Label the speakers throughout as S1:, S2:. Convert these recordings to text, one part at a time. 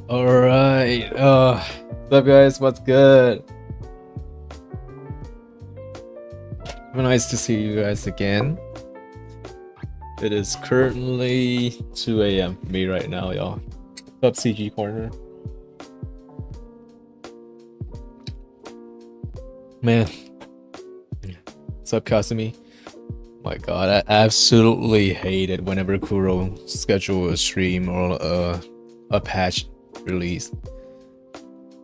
S1: Alright, what's up guys, what's good? Nice to see you guys again. It is currently 2 a.m. for me right now, y'all. What's up CG Corner? Man. What's up Kasumi? My god, I absolutely hate it whenever Kuro schedule a stream or a patch release.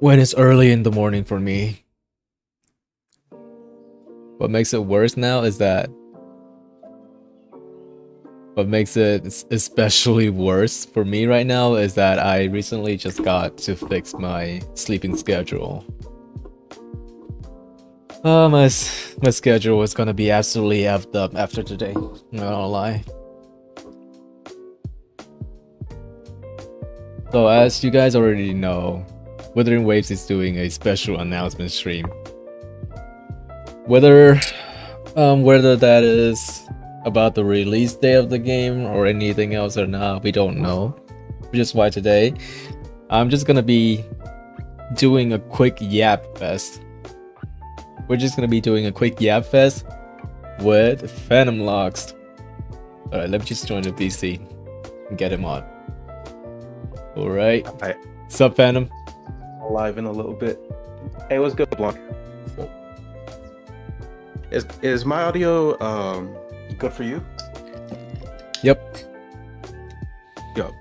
S1: When it's early in the morning for me. What makes it worse now is that what makes it especially worse for me right now is that I recently just got to fix my sleeping schedule. My schedule is gonna be absolutely effed up after today, not gonna lie. So as you guys already know, Wuthering Waves is doing a special announcement stream. Whether that is about the release day of the game or anything else or not, we don't know. Which is why today I'm just gonna be doing a quick yap fest. We're just gonna be doing a quick yap fest with Phantom Locks. Alright, let me just join the VC and get him on. Alright.
S2: Hi.
S1: What's up, Phantom?
S2: Live in a little bit. Hey, what's good, Blanc? Is my audio good for you?
S1: Yep.
S2: Yup.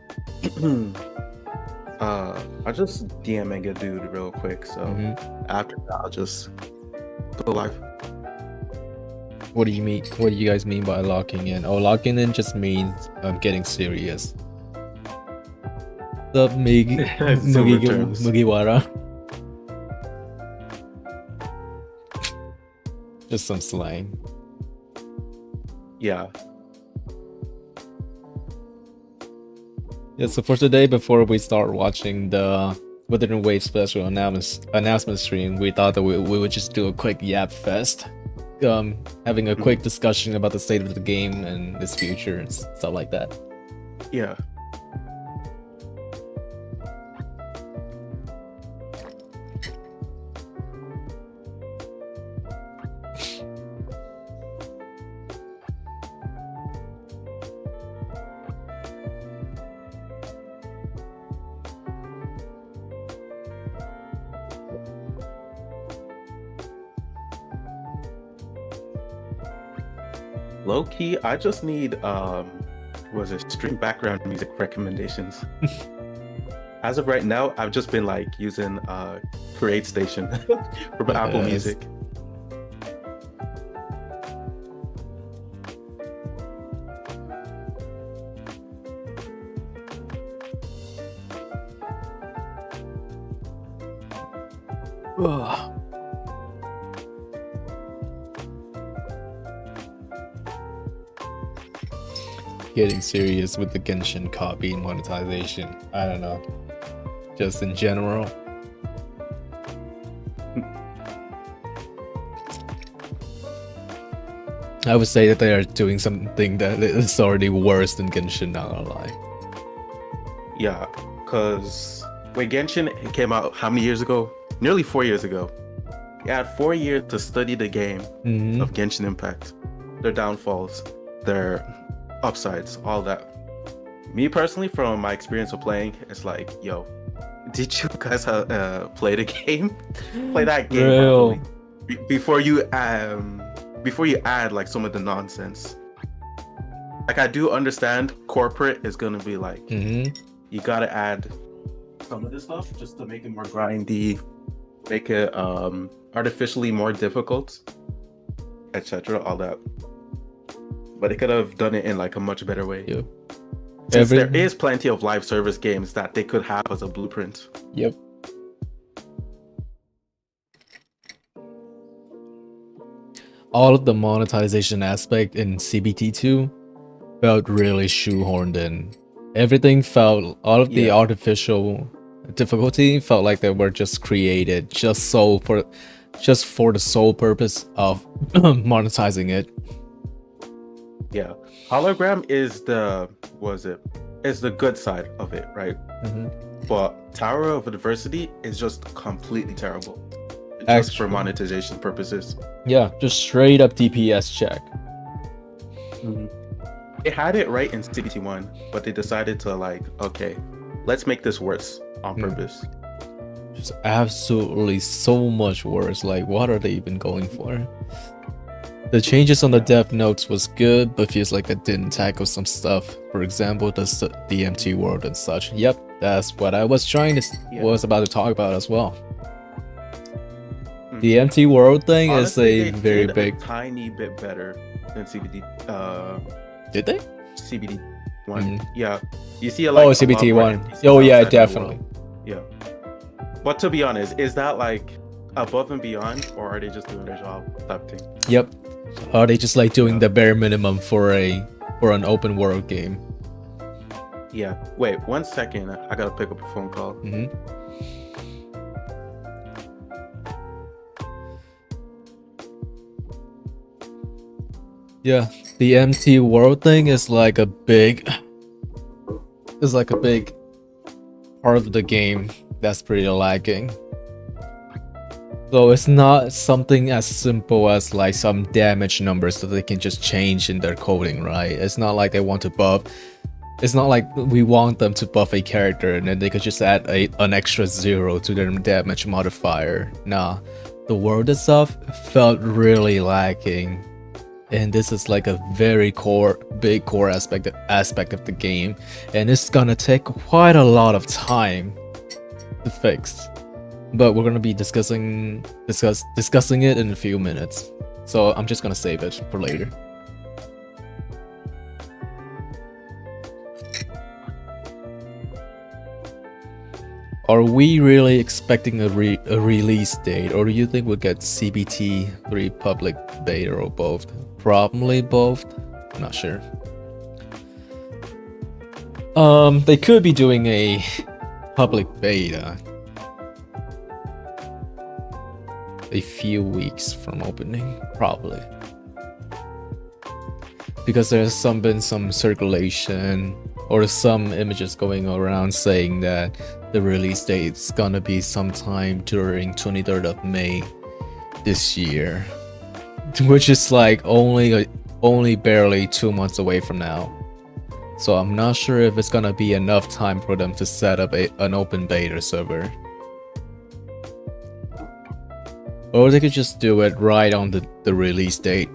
S2: I'll just DMing a dude real quick, so after that I'll just go live.
S1: What do you mean? What do you guys mean by locking in? Oh, locking in just means I'm getting serious. What's up, Mugiwara? Just some slang.
S2: Yeah.
S1: Yeah, so for today, before we start watching the Wuthering Waves special announcement stream, we thought that we would just do a quick yap fest. Having a quick discussion about the state of the game and its future and stuff like that.
S2: Yeah. Low key, I just need stream background music recommendations. As of right now, I've just been like using Create Station from Apple Music.
S1: Ugh. Getting serious with the Genshin copy monetization. I don't know. Just in general. I would say that they are doing something that is already worse than Genshin, not gonna lie.
S2: Yeah, because when Genshin came out how many years ago? Nearly 4 years ago. You had 4 years to study the game of Genshin Impact. Their downfalls, their upsides, all that. Me personally, from my experience of playing, it's like, yo, did you guys play the game? Play that game properly before you add like some of the nonsense. Like, I do understand corporate is gonna be like, you gotta add some of this stuff just to make it more grindy, make it artificially more difficult, etc. All that. But they could have done it in like a much better way.
S1: Yep.
S2: Since there is plenty of live service games that they could have as a blueprint.
S1: Yep. All of the monetization aspect in CBT2 felt really shoehorned in. Everything felt, all of the artificial difficulty felt like they were just created just for the sole purpose of monetizing it.
S2: Hologram is the good side of it, right? but Tower of Adversity is just completely terrible. Just
S1: Actually,
S2: for monetization purposes.
S1: Yeah, just straight up DPS check.
S2: They had it right in CBT1, but they decided to like, okay, let's make this worse on purpose.
S1: Just absolutely so much worse. Like, what are they even going for? The changes on the dev notes was good, but feels like it didn't tackle some stuff. For example, the empty world and such. Yep, that's what I was was about to talk about as well. The empty world thing
S2: Honestly,
S1: is a very big,
S2: tiny bit better than CBD.
S1: Did they?
S2: CBD one, yeah. You see a lot.
S1: Oh, CBT one. Oh yeah, definitely.
S2: Yeah. But to be honest, is that like above and beyond, or are they just doing their job type thing?
S1: Yep. Are they just like doing the bare minimum for an open world game?
S2: Yeah. Wait 1 second. I gotta pick up a phone call.
S1: Yeah, the empty world thing is like a big part of the game that's pretty lacking. So it's not something as simple as like some damage numbers that they can just change in their coding, right? It's not like they want to buff. It's not like we want them to buff a character and then they could just add an extra 0 to their damage modifier. Nah, the world itself felt really lacking. And this is like a very big core aspect of the game, and it's gonna take quite a lot of time to fix. But we're gonna be discussing it in a few minutes, so I'm just gonna save it for later. Are we really expecting a release date, or do you think we'll get CBT 3 public beta or both? Probably both. I'm not sure. They could be doing a public beta a few weeks from opening, probably, because there's been some circulation or some images going around saying that the release date is gonna be sometime during 23rd of May this year, which is like only barely 2 months away from now. So I'm not sure if it's gonna be enough time for them to set up an open beta server, or they could just do it right on the release date.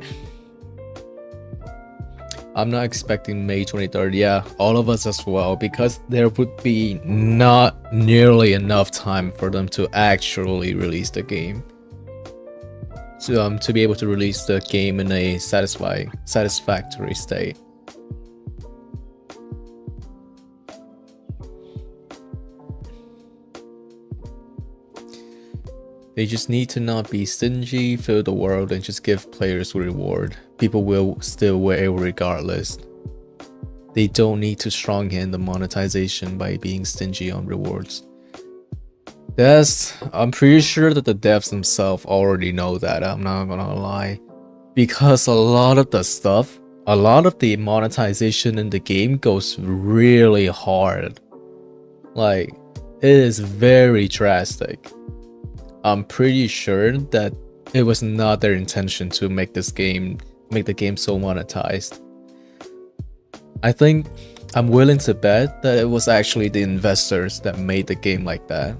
S1: I'm not expecting May 23rd, yeah, all of us as well, because there would be not nearly enough time for them to actually release the game. To be able to release the game in a satisfactory state. They just need to not be stingy, fill the world, and just give players a reward. People will still wear regardless. They don't need to stronghand the monetization by being stingy on rewards. I'm pretty sure that the devs themselves already know that, I'm not gonna lie. Because a lot of the monetization in the game goes really hard. Like, it is very drastic. I'm pretty sure that it was not their intention to make the game so monetized. I think I'm willing to bet that it was actually the investors that made the game like that.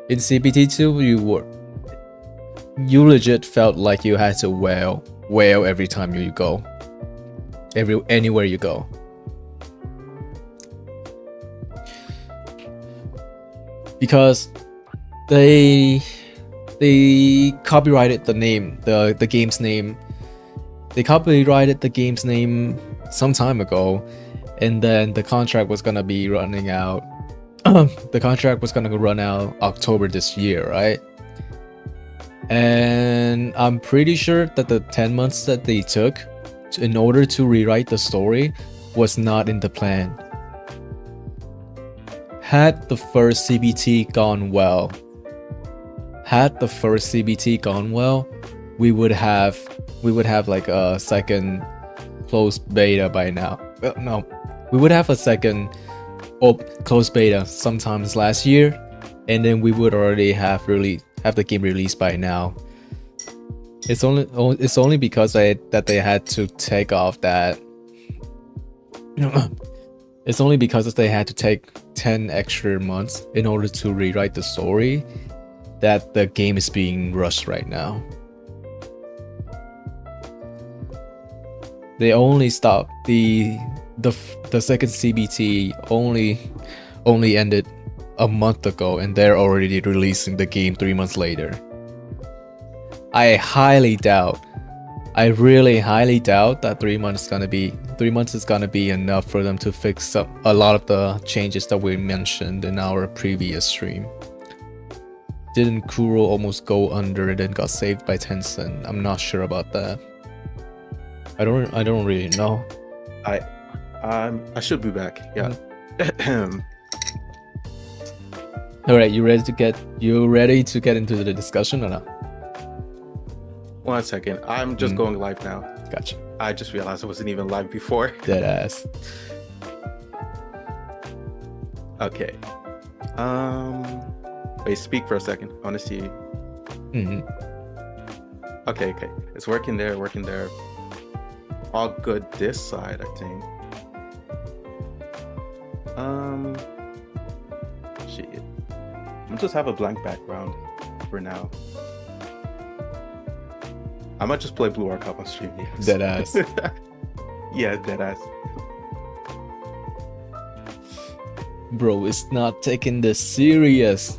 S1: In CBT2, you legit felt like you had to wail every time you go, anywhere you go. Because they copyrighted the name, the game's name. They copyrighted the game's name some time ago, and then the contract was gonna be running out. The contract was gonna run out October this year, right? And I'm pretty sure that the 10 months that they took in order to rewrite the story was not in the plan. Had the first CBT gone well, we would have like a second closed beta by now. No, we would have a second or closed beta sometimes last year, and then we would already have the game released by now. It's only because that they had to take off that. It's only because they had to take 10 extra months in order to rewrite the story that the game is being rushed right now. They only stopped the second CBT only ended a month ago, and they're already releasing the game 3 months later. I really highly doubt that 3 months is gonna be enough for them to fix up a lot of the changes that we mentioned in our previous stream. Didn't Kuro almost go under and then got saved by Tencent? I'm not sure about that. I don't really know.
S2: I should be back. Yeah.
S1: All right, you ready to get into the discussion or not?
S2: 1 second. I'm just going live now.
S1: Gotcha.
S2: I just realized I wasn't even live before.
S1: Dead ass.
S2: Okay. Wait, speak for a second. I want to see. Okay. It's working there. All good this side, I think. Shit. I'm just have a blank background for now. I might just play Blue Arc on stream. Yes.
S1: Dead ass.
S2: Yeah, dead ass.
S1: Bro, it's not taking this serious.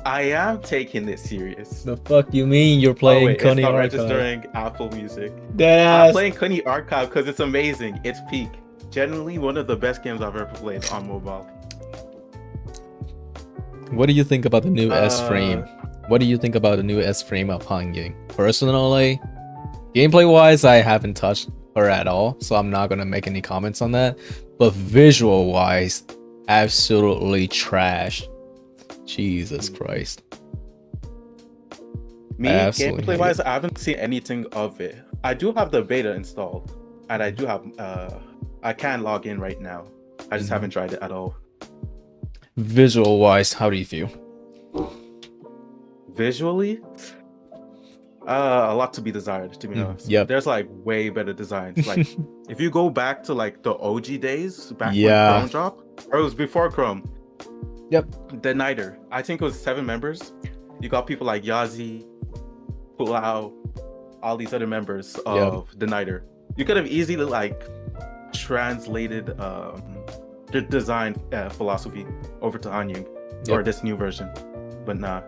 S2: I am taking this serious.
S1: The fuck you mean you're playing
S2: It's
S1: Kuni
S2: not
S1: Archive?
S2: registering Apple Music.
S1: Dead
S2: I'm
S1: ass.
S2: playing Kuni Archive because it's amazing. It's peak. Genuinely one of the best games I've ever played on mobile.
S1: What do you think about the new S-Frame? What do you think about the new S-Frame of Hanging? Personally, gameplay-wise, I haven't touched her at all, so I'm not gonna make any comments on that. But visual-wise, absolutely trash. Jesus Christ.
S2: Me, gameplay-wise, I haven't seen anything of it. I do have the beta installed, and I do have, I can log in right now. I just haven't tried it at all.
S1: Visual-wise, how do you feel?
S2: Visually, a lot to be desired, to be honest.
S1: Yep.
S2: There's like way better designs. Like if you go back to like the OG days, back when Chrome dropped, or it was before Chrome.
S1: Yep.
S2: The Nighter. I think it was 7 members. You got people like Yazi, Pulau, all these other members of the Nighter. You could have easily like translated the design philosophy over to Hanyang or this new version, but nah.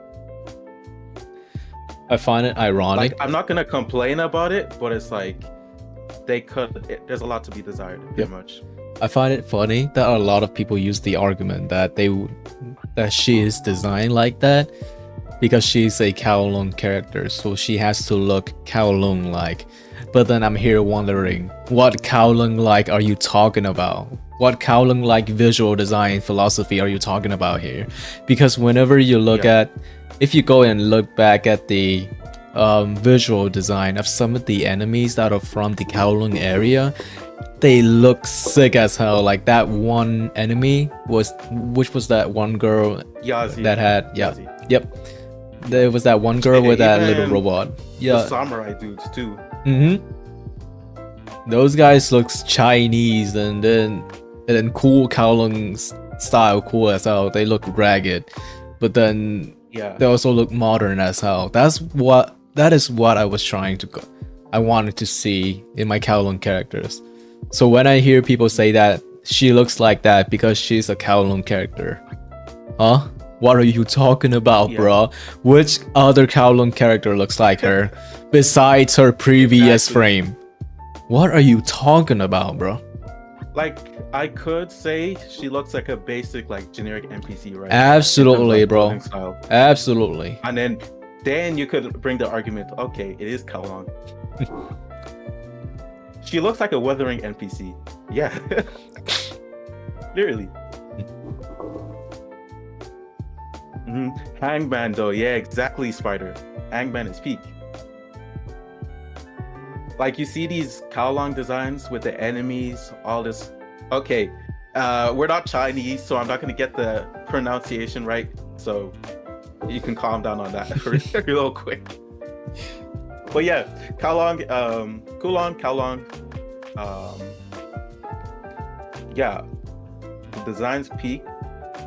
S1: I find it ironic.
S2: Like, I'm not gonna complain about it, but it's like there's a lot to be desired, pretty much.
S1: I find it funny that a lot of people use the argument that she is designed like that because she's a Kowloon character, so she has to look Kowloon like. But then I'm here wondering, what Kowloon like are you talking about? What Kowloon like visual design philosophy are you talking about here? Because whenever you look at, if you go and look back at the visual design of some of the enemies that are from the Kowloon area, they look sick as hell. Like that one enemy which was that one girl
S2: Yazi,
S1: that had
S2: Yazi.
S1: Yep. There was that one girl with that little robot. Yeah.
S2: The samurai dudes too.
S1: Those guys looks Chinese and then cool Kowloon style, cool as hell. They look ragged, but then they also look modern as hell. That is what I was trying to I wanted to see in my Kowloon characters. So when I hear people say that she looks like that because she's a Kowloon character, huh? What are you talking about, bro? Which other Kowloon character looks like her besides her previous frame? What are you talking about, bro?
S2: Like, I could say she looks like a basic, like, generic NPC, right?
S1: Absolutely, bro. Absolutely.
S2: And then you could bring the argument, okay, it is Kowloon. She looks like a Wuthering NPC. Yeah. Literally. Hangman, though. Yeah, exactly, Spider. Hangman is peak. Like, you see these Kowloon designs with the enemies, all this. Okay, We're not Chinese, so I'm not gonna get the pronunciation right. So you can calm down on that real quick. But yeah, Kowloon, Kowloon. Yeah, the designs peak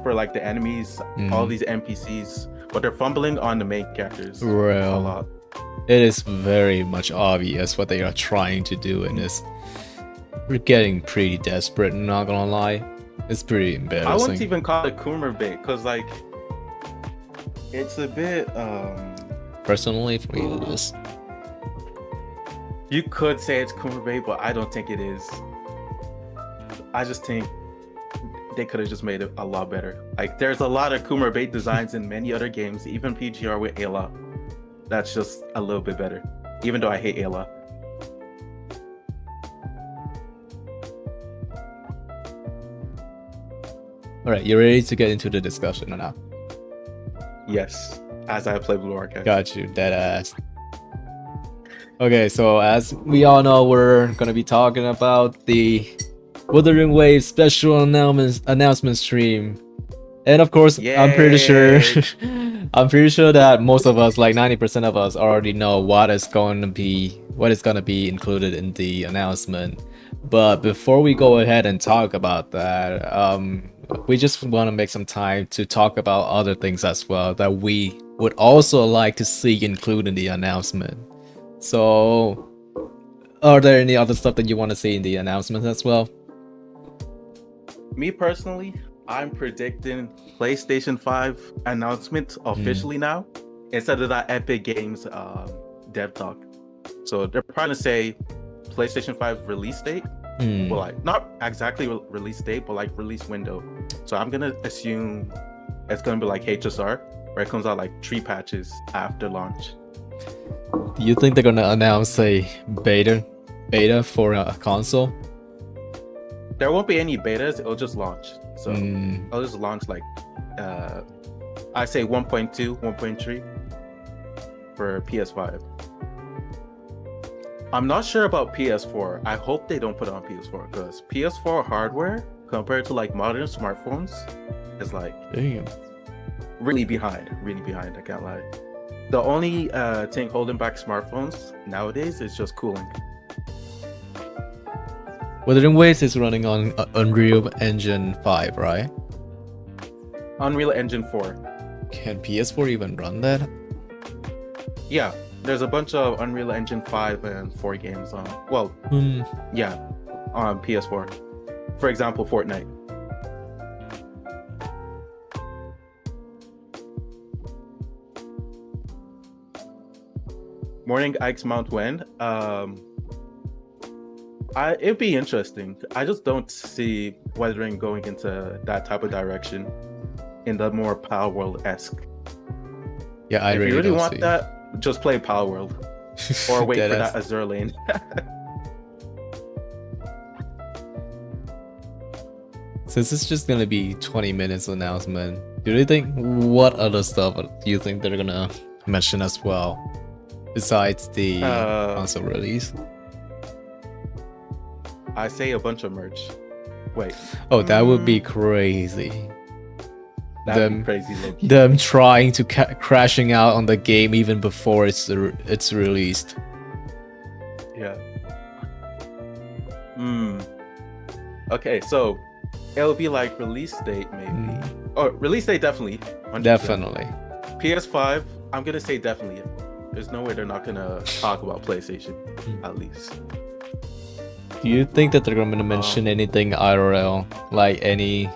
S2: for like the enemies, all these NPCs, but they're fumbling on the main characters a lot.
S1: It is very much obvious what they are trying to do in this. We're getting pretty desperate, not gonna lie. It's pretty embarrassing.
S2: I wouldn't even call it Coomer bait, because like it's a bit
S1: personally for me it is.
S2: You could say it's Coomer bait, but I don't think it is. I just think they could have just made it a lot better. Like there's a lot of Coomer bait designs in many other games, even PGR with Ayla. That's just a little bit better, even though I hate Ayla.
S1: All right, you ready to get into the discussion or not?
S2: Yes, as I play Blue Archive.
S1: Got you, dead ass. Okay, so as we all know, we're gonna be talking about the Wuthering Waves special announcement stream, and of course,
S2: Yay.
S1: I'm pretty sure that most of us, like 90% of us, already know what is gonna be included in the announcement. But before we go ahead and talk about that, we just want to make some time to talk about other things as well that we would also like to see included in the announcement. So, are there any other stuff that you want to see in the announcement as well?
S2: Me personally, I'm predicting PlayStation 5 announcement officially now, instead of that Epic Games dev talk. So they're probably gonna say PlayStation 5 release date, but like not exactly release date, but like release window. So I'm gonna assume it's gonna be like HSR, where it comes out like 3 patches after launch.
S1: Do you think they're gonna announce a beta for a console?
S2: There won't be any betas, it'll just launch. So I'll just launch like I say 1.2, 1.3 for PS5. I'm not sure about PS4. I hope they don't put it on PS4, because PS4 hardware compared to like modern smartphones is like really behind. I can't lie. The only thing holding back smartphones nowadays is just cooling.
S1: Wuthering Waves is running on Unreal Engine 5, right?
S2: Unreal Engine 4.
S1: Can PS4 even run that?
S2: Yeah, there's a bunch of Unreal Engine 5 and 4 games on. Well, yeah, on PS4. For example, Fortnite. Morning Ike's Mount Wen. It'd be interesting. I just don't see Wuthering going into that type of direction in the more Power World-esque.
S1: Yeah,
S2: if you really want that, just play Power World or wait for that Azure lane.
S1: Since it's just gonna be 20 minutes announcement, do you think what other stuff do you think they're gonna mention as well besides the console release?
S2: I say a bunch of merch. Wait.
S1: Oh, that would be crazy.
S2: That'd be crazy, low-key.
S1: Them trying to crashing out on the game even before it's released.
S2: Yeah. Okay, so it'll be like release date maybe. Oh, release date definitely. 100%.
S1: Definitely.
S2: PS5, I'm gonna say definitely. There's no way they're not gonna talk about PlayStation, at least.
S1: Do you think that they're gonna mention anything IRL, like any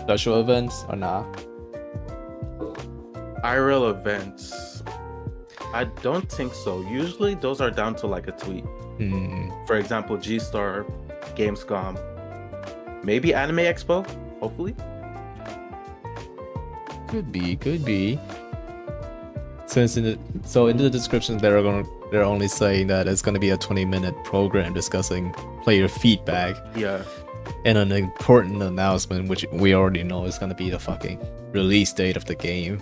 S1: special events or not?
S2: IRL events, I don't think so. Usually those are down to like a tweet. For example, G-Star, Gamescom, maybe Anime Expo, hopefully. Could
S1: be. Since in the description they're only saying that it's gonna be a 20-minute program discussing player feedback.
S2: Yeah.
S1: And an important announcement, which we already know is gonna be the fucking release date of the game.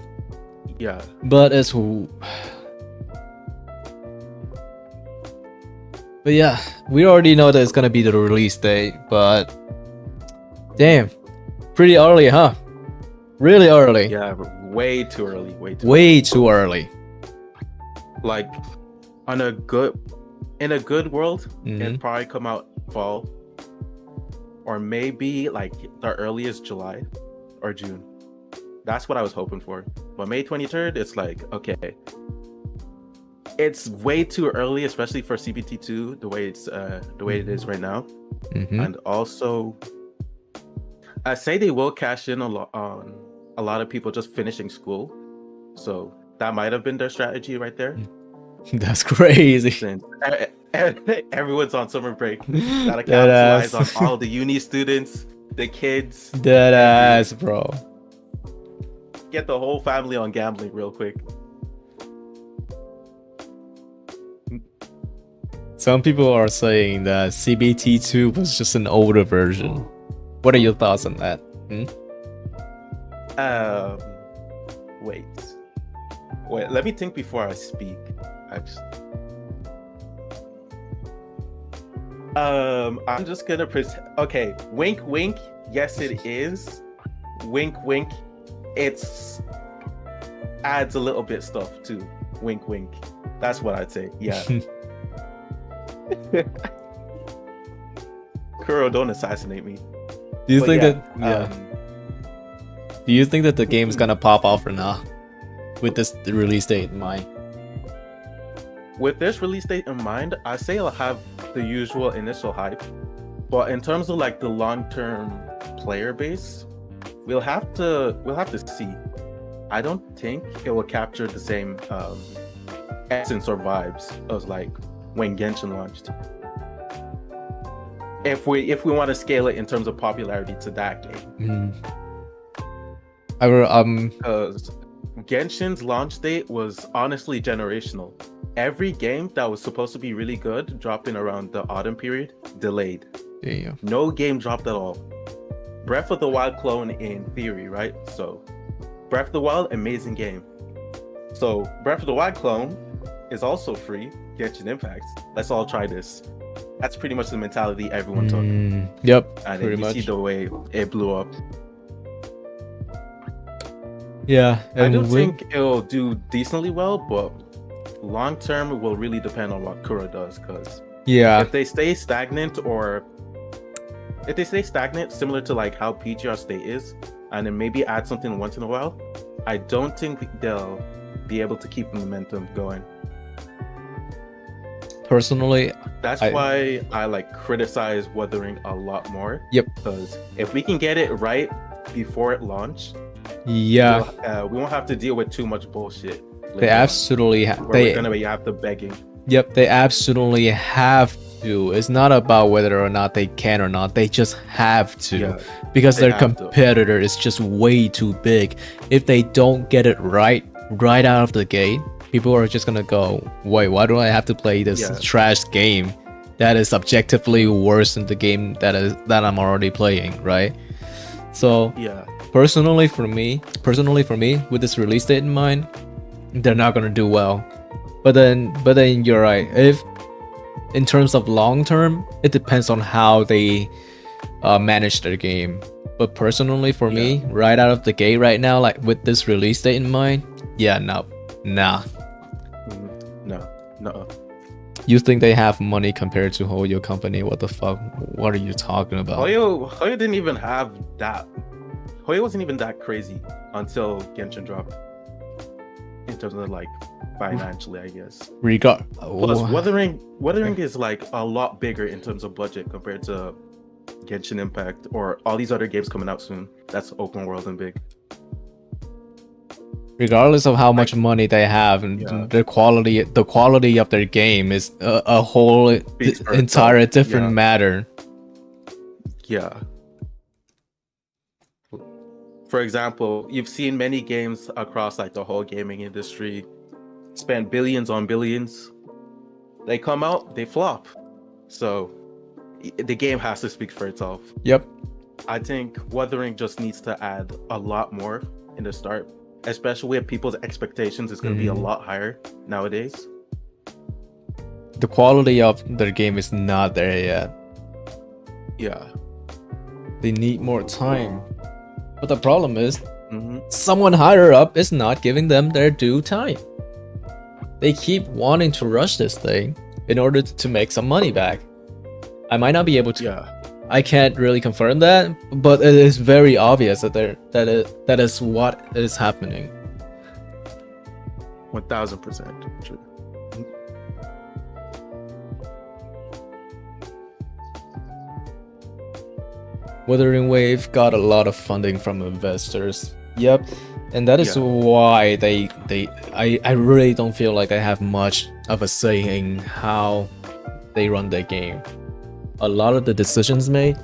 S2: Yeah.
S1: But yeah, we already know that it's gonna be the release date, but Damn. Pretty early, huh? Really early.
S2: Yeah, way too early.
S1: Way too early.
S2: Like, in a good world, it'd probably come out fall, or maybe like the earliest July or June. That's what I was hoping for. But May 23rd, it's like, okay, it's way too early, especially for CBT2, the way it is right now. And also, I say they will cash in on a lot of people just finishing school, so that might have been their strategy right there.
S1: That's crazy.
S2: Since everyone's on summer break, gotta capitalize on all the uni students, the kids.
S1: Dead ass, bro.
S2: Get the whole family on gambling real quick.
S1: Some people are saying that CBT2 was just an older version. What are your thoughts on that?
S2: Wait, let me think before I speak, actually. I'm just gonna okay, wink wink, yes it is. Wink wink, it's adds a little bit stuff too. Wink wink. That's what I'd say. Yeah. Kuro, don't assassinate me.
S1: Do you think do you think that the game's gonna pop off or not? With this release date in mind?
S2: With this release date in mind, I say I'll have the usual initial hype. But in terms of like the long-term player base, we'll have to see. I don't think it will capture the same essence or vibes as like when Genshin launched. If we want to scale it in terms of popularity to that game. Because Genshin's launch date was honestly generational. Every game that was supposed to be really good dropped in around the autumn period, delayed.
S1: Damn.
S2: No game dropped at all. Breath of the Wild clone in theory, right? So Breath of the Wild, amazing game. So Breath of the Wild clone is also free, Genshin Impact. Let's all try this. That's pretty much the mentality everyone took.
S1: Yep,
S2: and
S1: pretty
S2: you
S1: much.
S2: See the way it blew up.
S1: Yeah,
S2: I do think it'll do decently well, but long term it will really depend on what Kuro does. Because if they stay stagnant, similar to like how PGR State is, and then maybe add something once in a while, I don't think they'll be able to keep the momentum going.
S1: Personally,
S2: that's why I like criticize Wuthering a lot more.
S1: Yep.
S2: Because if we can get it right before it launch, we won't have to deal with too much bullshit.
S1: They absolutely
S2: we're gonna be after begging.
S1: Yep, they absolutely have to. It's not about whether or not they can or not. They just have to, because their competitor is just way too big. If they don't get it right out of the gate, people are just gonna go, wait, why do I have to play this trash game that is objectively worse than the game that I'm already playing, right? So personally for me, with this release date in mind, they're not gonna do well. But then you're right. If in terms of long term, it depends on how they manage their game. But personally for me, right out of the gate right now, like with this release date in mind, nah.
S2: No.
S1: You think they have money compared to Hoyo company? What the fuck? What are you talking about?
S2: Hoyo didn't even have that. Hoyo wasn't even that crazy until Genshin dropped. In terms of like financially, I guess.
S1: Plus,
S2: Wuthering is like a lot bigger in terms of budget compared to Genshin Impact or all these other games coming out soon. That's open world and big.
S1: Regardless of how much money they have, and the quality of their game is a whole entire different matter.
S2: Yeah. For example, you've seen many games across like the whole gaming industry spend billions on billions. They come out, they flop. So the game has to speak for itself.
S1: Yep.
S2: I think Wuthering just needs to add a lot more in the start, especially if people's expectations is going to be a lot higher nowadays.
S1: The quality of their game is not there yet.
S2: Yeah.
S1: They need more time. But the problem is, someone higher up is not giving them their due time. They keep wanting to rush this thing in order to make some money back. I might not be able to.
S2: Yeah.
S1: I can't really confirm that, but it is very obvious that that is what is happening.
S2: 1000% true.
S1: Wuthering Wave got a lot of funding from investors. Yep. And that is why I really don't feel like I have much of a say in how they run their game. A lot of the decisions made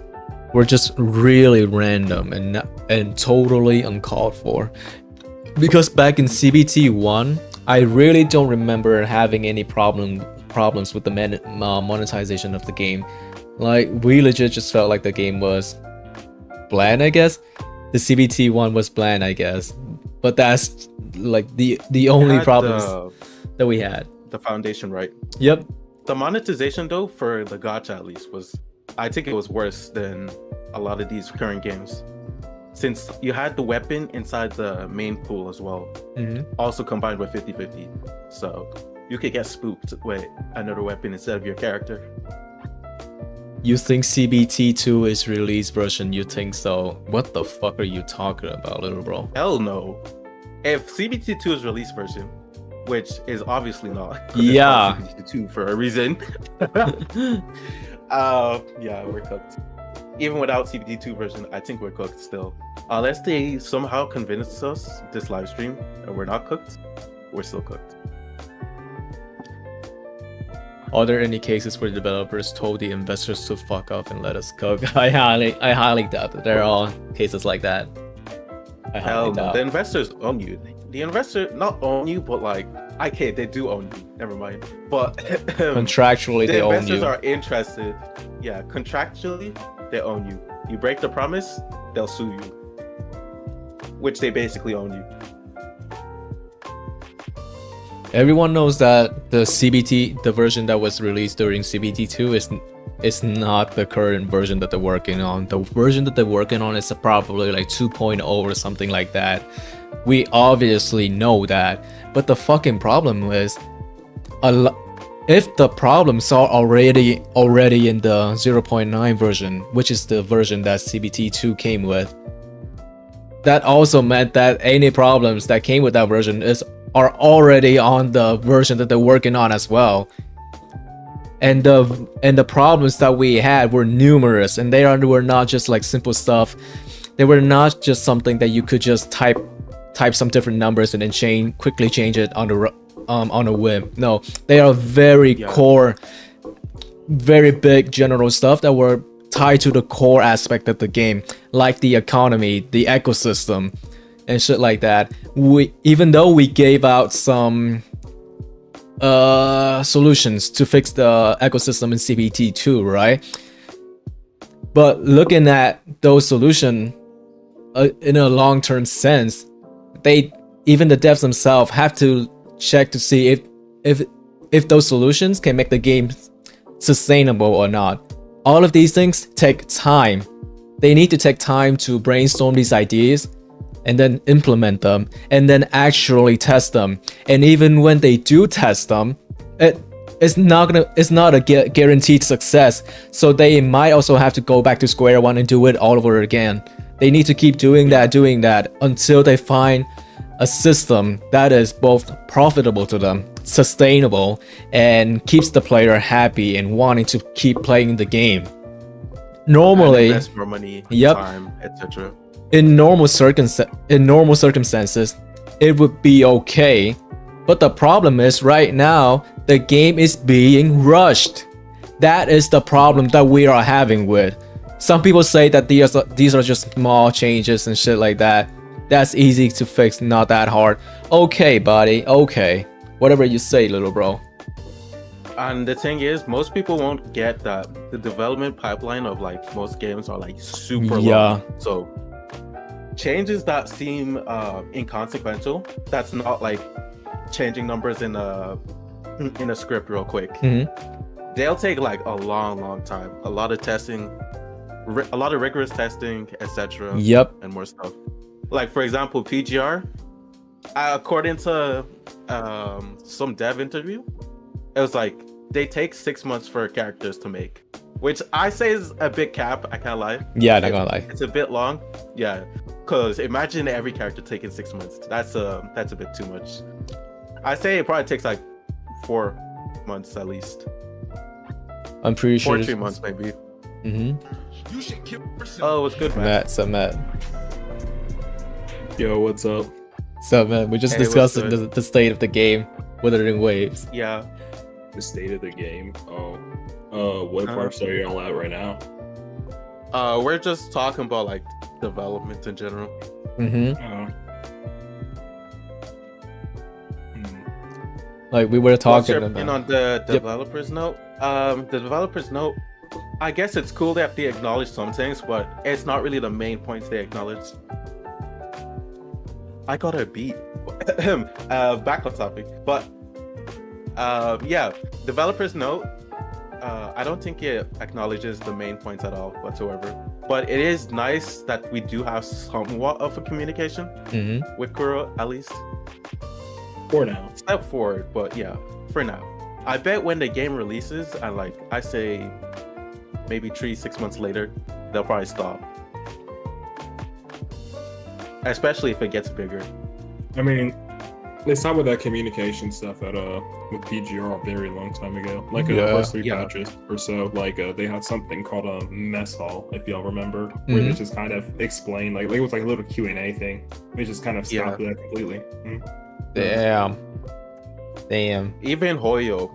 S1: were just really random and totally uncalled for. Because back in CBT 1, I really don't remember having any problems with the monetization of the game. Like, we legit just felt like the game was bland, I guess. The CBT 1 was bland, I guess. But that's like the only problems that we had.
S2: The foundation, right?
S1: Yep.
S2: The monetization though, for the gacha at least, I think it was worse than a lot of these current games. Since you had the weapon inside the main pool as well, also combined with 50-50. So you could get spooked with another weapon instead of your character.
S1: You think CBT 2 is release version? You think so? What the fuck are you talking about, little bro?
S2: Hell no. If CBT 2 is release version, which is obviously not.
S1: Yeah.
S2: It's CBT 2 for a reason. Yeah, we're cooked. Even without CBT 2 version, I think we're cooked still. Unless they somehow convince us this live stream and we're not cooked, we're still cooked.
S1: Are there any cases where developers told the investors to fuck off and let us cook? I highly doubt that there are all cases like that.
S2: Hell no. The investors own you. The investor not own you, but like, okay, they do own you. Never mind. But
S1: contractually, they own you.
S2: The investors are interested. Yeah, contractually, they own you. You break the promise, they'll sue you, which they basically own you.
S1: Everyone knows that the version that was released during CBT 2 is not the current version that they're working on. The version that they're working on is probably like 2.0 or something like that. We obviously know that, but the fucking problem is, if the problems are already in the 0.9 version, which is the version that CBT 2 came with, that also meant that any problems that came with that version are already on the version that they're working on as well. And the problems that we had were numerous, and they were not just like simple stuff. They were not just something that you could just type some different numbers and then quickly change it on a whim. No, they are very core, very big general stuff that were tied to the core aspect of the game, like the economy, the ecosystem, and shit like that. Even though we gave out some solutions to fix the ecosystem in CBT 2, right? But looking at those solutions in a long-term sense, even the devs themselves have to check to see if those solutions can make the game sustainable or not. All of these things take time. They need to take time to brainstorm these ideas and then implement them and then actually test them. And even when they do test them, it's not a guaranteed success. So they might also have to go back to square one and do it all over again. They need to keep doing that until they find a system that is both profitable to them, sustainable, and keeps the player happy and wanting to keep playing the game. Normally,
S2: and invest more money, time, etc.
S1: In normal circumstances, it would be okay. But the problem is right now, the game is being rushed. That is the problem that we are having with. Some people say that these are just small changes and shit like that. That's easy to fix, not that hard. Okay, buddy, okay. Whatever you say, little bro.
S2: And the thing is, most people won't get that the development pipeline of like most games are like super long. So changes that seem inconsequential, that's not like changing numbers in a script real quick. They'll take like a long time, a lot of testing, a lot of rigorous testing, etc.
S1: Yep.
S2: And more stuff. Like for example, PGR, according to some dev interview, it was like they take 6 months for characters to make, which I say is a bit cap. I can't lie.
S1: Yeah, not gonna lie.
S2: It's a bit long. Yeah, because imagine every character taking 6 months. That's a bit too much. I say it probably takes like 4 months at least.
S1: I'm pretty sure.
S2: 3 months maybe.
S1: Mm-hmm.
S3: You should kill yourself.
S2: Oh, it's good, man.
S1: Matt.
S4: Yo, what's up?
S1: So, man, we just discussed the state of the game, Wuthering Waves.
S2: Yeah.
S4: The state of the game. What parts are you all at right now?
S2: We're just talking about like development in general.
S1: Like we were talking
S2: What's your
S1: about.
S2: opinion on the developers note? The developers note, I guess it's cool that they acknowledge some things, but it's not really the main points they acknowledge. I got a beat. Back on topic, but yeah, developers note. I don't think it acknowledges the main points at all whatsoever. But it is nice that we do have somewhat of a communication with Kuro, at least.
S4: For now.
S2: Step forward, but yeah, for now. I bet when the game releases, and like I say, maybe 3-6 months later, they'll probably stop. Especially if it gets bigger.
S4: I mean, they stopped with that communication stuff at with PGR a very long time ago. Like the first 3 patches or so. Like they had something called a mess hall, if y'all remember, where they just kind of explained, like it was like a little Q&A thing. They just kind of stopped with that completely.
S1: Damn.
S2: Even Hoyo,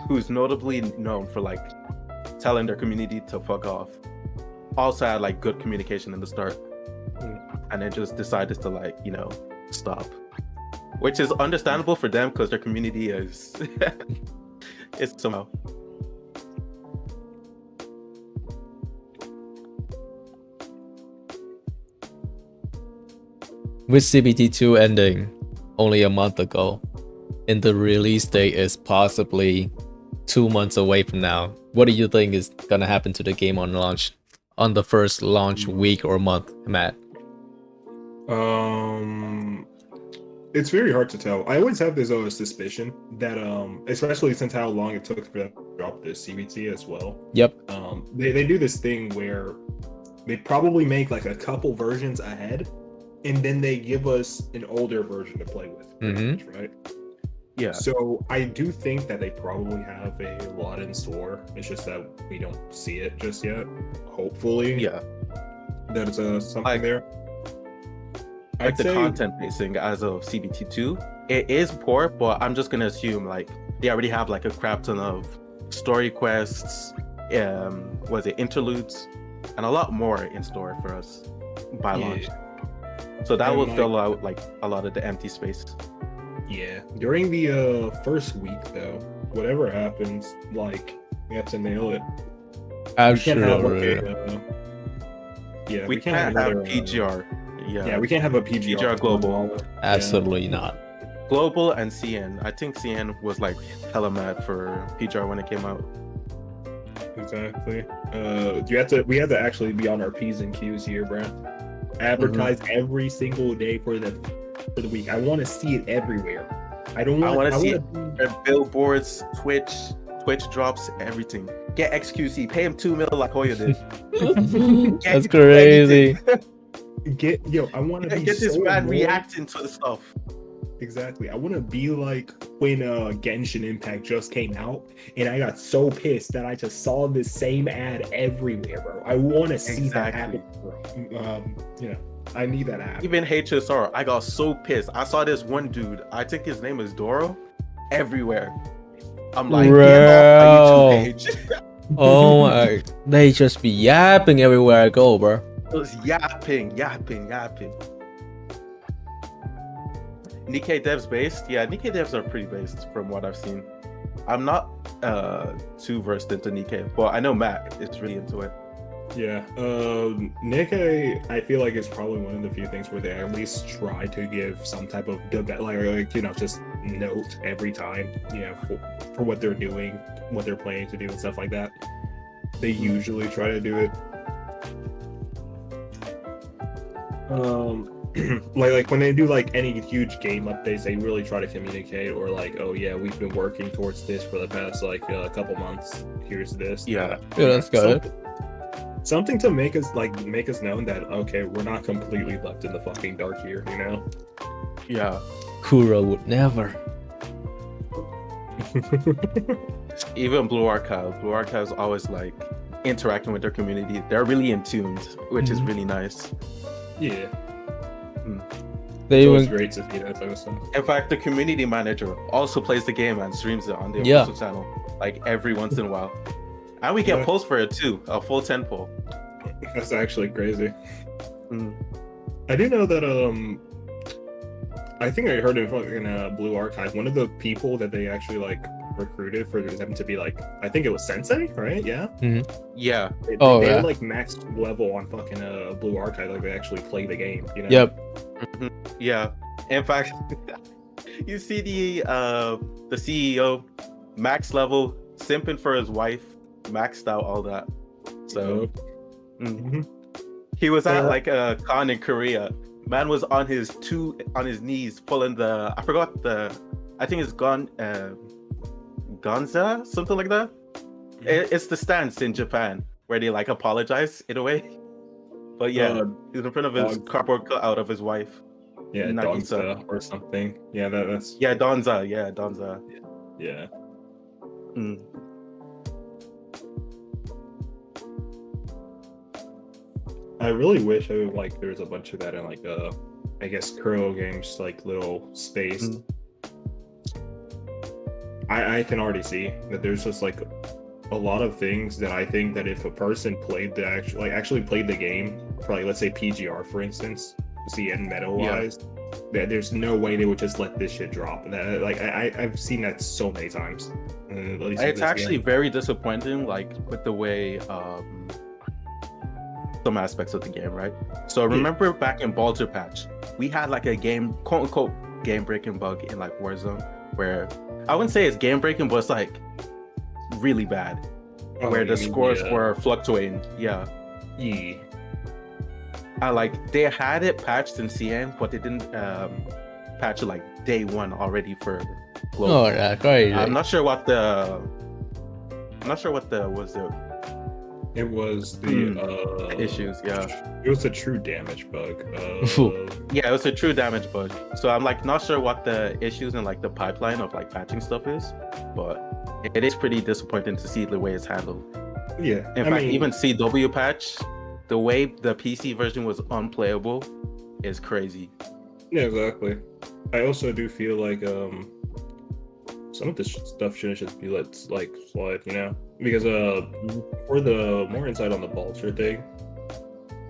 S2: who's notably known for like telling their community to fuck off, also had like good communication in the start, and then just decided to like stop, which is understandable for them because their community is it's somehow.
S1: With CBT2 ending only a month ago, and the release date is possibly 2 months away from now, what do you think is gonna happen to the game on launch, on the first launch week or month, Matt?
S4: It's very hard to tell. I always have this suspicion that especially since how long it took for them to drop the CBT as well.
S1: Yep.
S4: They do this thing where they probably make like a couple versions ahead, and then they give us an older version to play with, right?
S2: Yeah.
S4: So I do think that they probably have a lot in store. It's just that we don't see it just yet. Hopefully,
S2: yeah,
S4: that it's something there.
S2: Like the content pacing as of CBT2, it is poor, but I'm just gonna assume like they already have like a crap ton of story quests, interludes, and a lot more in store for us by launch. So that will fill out like a lot of the empty space.
S4: Yeah, during the first week though, whatever happens, like we have to nail it.
S1: Absolutely.
S2: We can't have PGR.
S4: Yeah, we can't have a PGR
S2: global.
S1: Absolutely not.
S2: Global and CN. I think CN was like hella mad for PGR when it came out.
S4: Exactly. We have to actually be on our P's and Q's here, bro. Advertise every single day for the week. I want to see it everywhere. I want to see it.
S2: Billboards, Twitch drops, everything. Get XQC, pay him $2 million like Hoya did.
S1: That's crazy.
S4: I want to
S2: get this man reacting to the stuff.
S4: Exactly. I want to be like when Genshin Impact just came out, and I got so pissed that I just saw this same ad everywhere, bro. I want to see that happen, bro. I need that ad.
S2: Even HSR, I got so pissed. I saw this one dude, I think his name is Doro, everywhere. I'm like, get off my YouTube page.
S1: Oh my, they just be yapping everywhere I go, bro.
S2: It was yapping. Nikkei devs based? Yeah, Nikkei devs are pretty based from what I've seen. I'm not too versed into Nikkei, but I know Matt is really into it.
S4: Yeah, Nikkei, I feel like it's probably one of the few things where they at least try to give some type of just note every time, for what they're doing, what they're planning to do, and stuff like that. They usually try to do it. Like when they do like any huge game updates, they really try to communicate, or like, oh yeah, we've been working towards this for the past like a couple months. Here's this.
S2: Yeah.
S1: Yeah, that's good.
S4: Something to make us known that okay, we're not completely left in the fucking dark here, you know?
S2: Yeah.
S1: Kuro would never.
S2: Even Blue Archive. Blue Archive's always like interacting with their community. They're really in tune, which is really nice.
S4: Yeah.
S1: They
S4: It's
S1: even
S4: great to see that type of stuff.
S2: In fact, the community manager also plays the game and streams it on the official channel, like every once in a while. And we get posts for it too, a full 10 poll.
S4: That's actually crazy. I do know that I think I heard in fucking Blue Archive, one of the people that they actually like recruited for them to be like, I think it was Sensei, right? Yeah.
S2: Yeah.
S4: They had like max level on fucking Blue Archive, like they actually play the game. You know?
S1: Yep.
S2: Yeah. In fact, you see the CEO, max level, simping for his wife, maxed out all that. So he was at like a con in Korea. Man was on his knees pulling the, I think it's Gonza, something like that. It's the stance in Japan where they like apologize in a way. But yeah, he's in front of his cardboard cutout of his wife.
S4: Yeah, Donza or something. Yeah, that's.
S2: Yeah, Donza. Yeah, Donza.
S4: Yeah. I really wish there was a bunch of that in like I guess Kuro games, like little space. I can already see that there's just like a lot of things that I think that if a person played actually played the game for like, let's say PGR for instance, CN meta wise, that there's no way they would just let this shit drop. And that, like I've seen that so many times.
S2: It's actually very disappointing, like with the way some aspects of the game, right? So remember back in Baldur patch, we had like a game, quote unquote, game breaking bug in like Warzone, where I wouldn't say it's game breaking, but it's like really bad, where the scores were fluctuating. Yeah. Like they had it patched in CN, but they didn't patch it like day one already for global.
S1: Oh, yeah, great.
S2: I'm not sure what the was it.
S4: It was the
S2: issues, yeah.
S4: It was a true damage bug.
S2: Yeah, it was a true damage bug. So I'm like not sure what the issues in like the pipeline of like patching stuff is, but it is pretty disappointing to see the way it's handled.
S4: Yeah.
S2: In fact, even CW patch, the way the PC version was unplayable is crazy.
S4: Yeah, exactly. I also do feel like some of this stuff shouldn't just be let like slide, you know? Because for the more insight on the Baldur thing,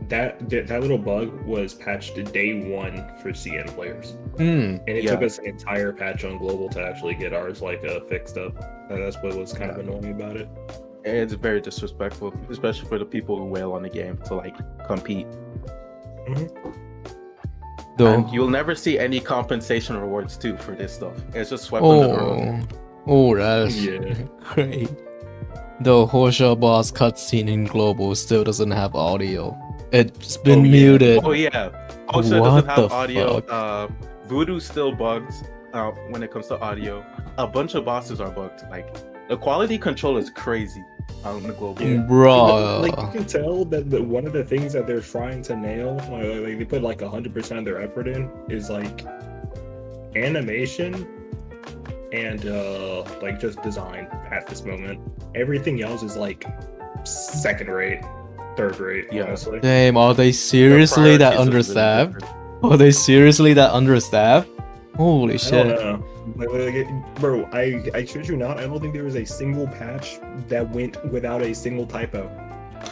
S4: that little bug was patched day one for CN players, and it took us an entire patch on global to actually get ours like fixed up. That's what was kind of annoying about it.
S2: It's very disrespectful, especially for the people who wail on the game to like compete. And you'll never see any compensation rewards too for this stuff. It's just swept under the rug.
S1: Oh, that's great. The Horseshoe boss cutscene in global still doesn't have audio. It's been muted.
S2: Oh yeah. Also doesn't have audio. Voodoo's still bugged when it comes to audio. A bunch of bosses are bugged. Like the quality control is crazy on the global.
S1: Bro.
S4: Like you can tell that one of the things that they're trying to nail, like they put like 100% of their effort in, is like animation and like just design at this moment. Everything else is like second rate, third rate, honestly.
S1: Damn, are they seriously that understaffed? Are they seriously that understaffed? Holy shit.
S4: I don't know. Bro, I shit you not, I don't think there was a single patch that went without a single typo.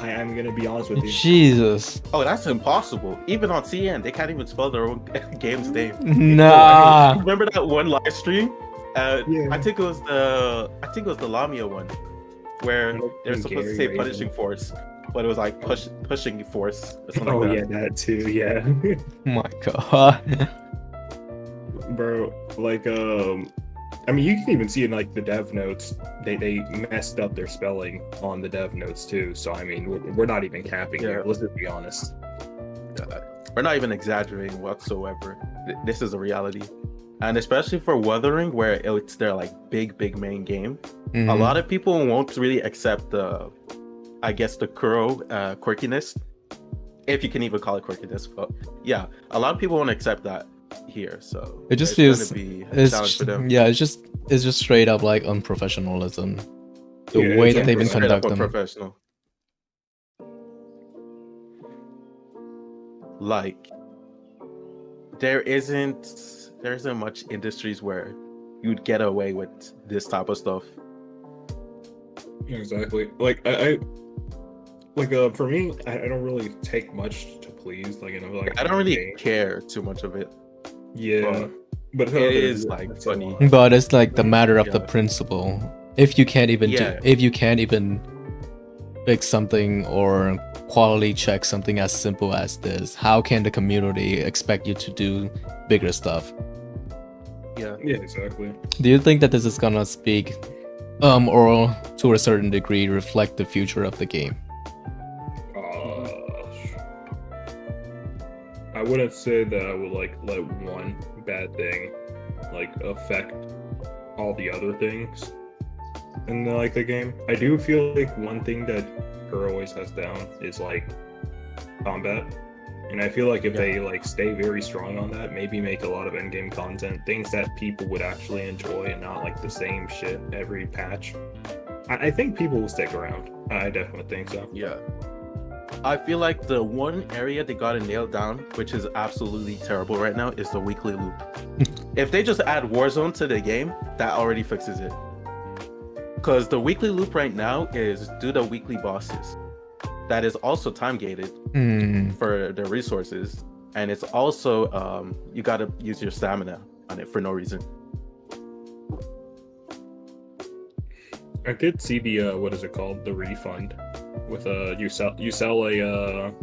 S4: I'm gonna be honest with you.
S1: Jesus.
S2: Oh, that's impossible. Even on CN, they can't even spell their own game's name.
S1: Nah.
S2: Remember that one live stream? I think it was the Lamia one, where they're supposed to say punishing force, but it was like pushing force or something like that.
S4: Yeah, that too, yeah.
S1: Oh my god.
S4: Bro, like I mean, you can even see in like the dev notes, they messed up their spelling on the dev notes too. So I mean, we're not even capping here. Let's just be honest.
S2: We're not even exaggerating whatsoever. This is a reality. And especially for Wuthering, where it's their like big main game, a lot of people won't really accept the, I guess, the Kuro quirkiness, if you can even call it quirkiness. But yeah, a lot of people won't accept that here. So
S1: it just feels
S2: gonna be a challenge for them.
S1: Yeah, it's just straight up like unprofessionalism. The way that they've been conducting.
S2: Unprofessional. Like there isn't much industries where you'd get away with this type of stuff.
S4: Exactly. Like I like for me, I don't really take much to please. Like, you know, like
S2: I don't really care too much of it.
S4: Yeah, but
S2: it is like funny.
S1: But it's like the matter of the principle. If you can't even fix something or quality check something as simple as this, how can the community expect you to do bigger stuff?
S2: Yeah,
S4: exactly.
S1: Do you think that this is gonna speak or to a certain degree reflect the future of the game?
S4: I wouldn't say that I would like let one bad thing like affect all the other things in the game. I do feel like one thing that Kuro always has down is like combat, and I feel like if they like stay very strong on that, maybe make a lot of endgame content, things that people would actually enjoy and not like the same shit every patch, I think people will stick around. I definitely think so.
S2: Yeah, I feel like the one area they gotta nail down, which is absolutely terrible right now, is the weekly loop. If they just add Warzone to the game, that already fixes it. Because the weekly loop right now is do the weekly bosses. That is also time gated for the resources, and it's also you gotta use your stamina on it for no reason.
S4: I did see the what is it called, the refund, with you sell a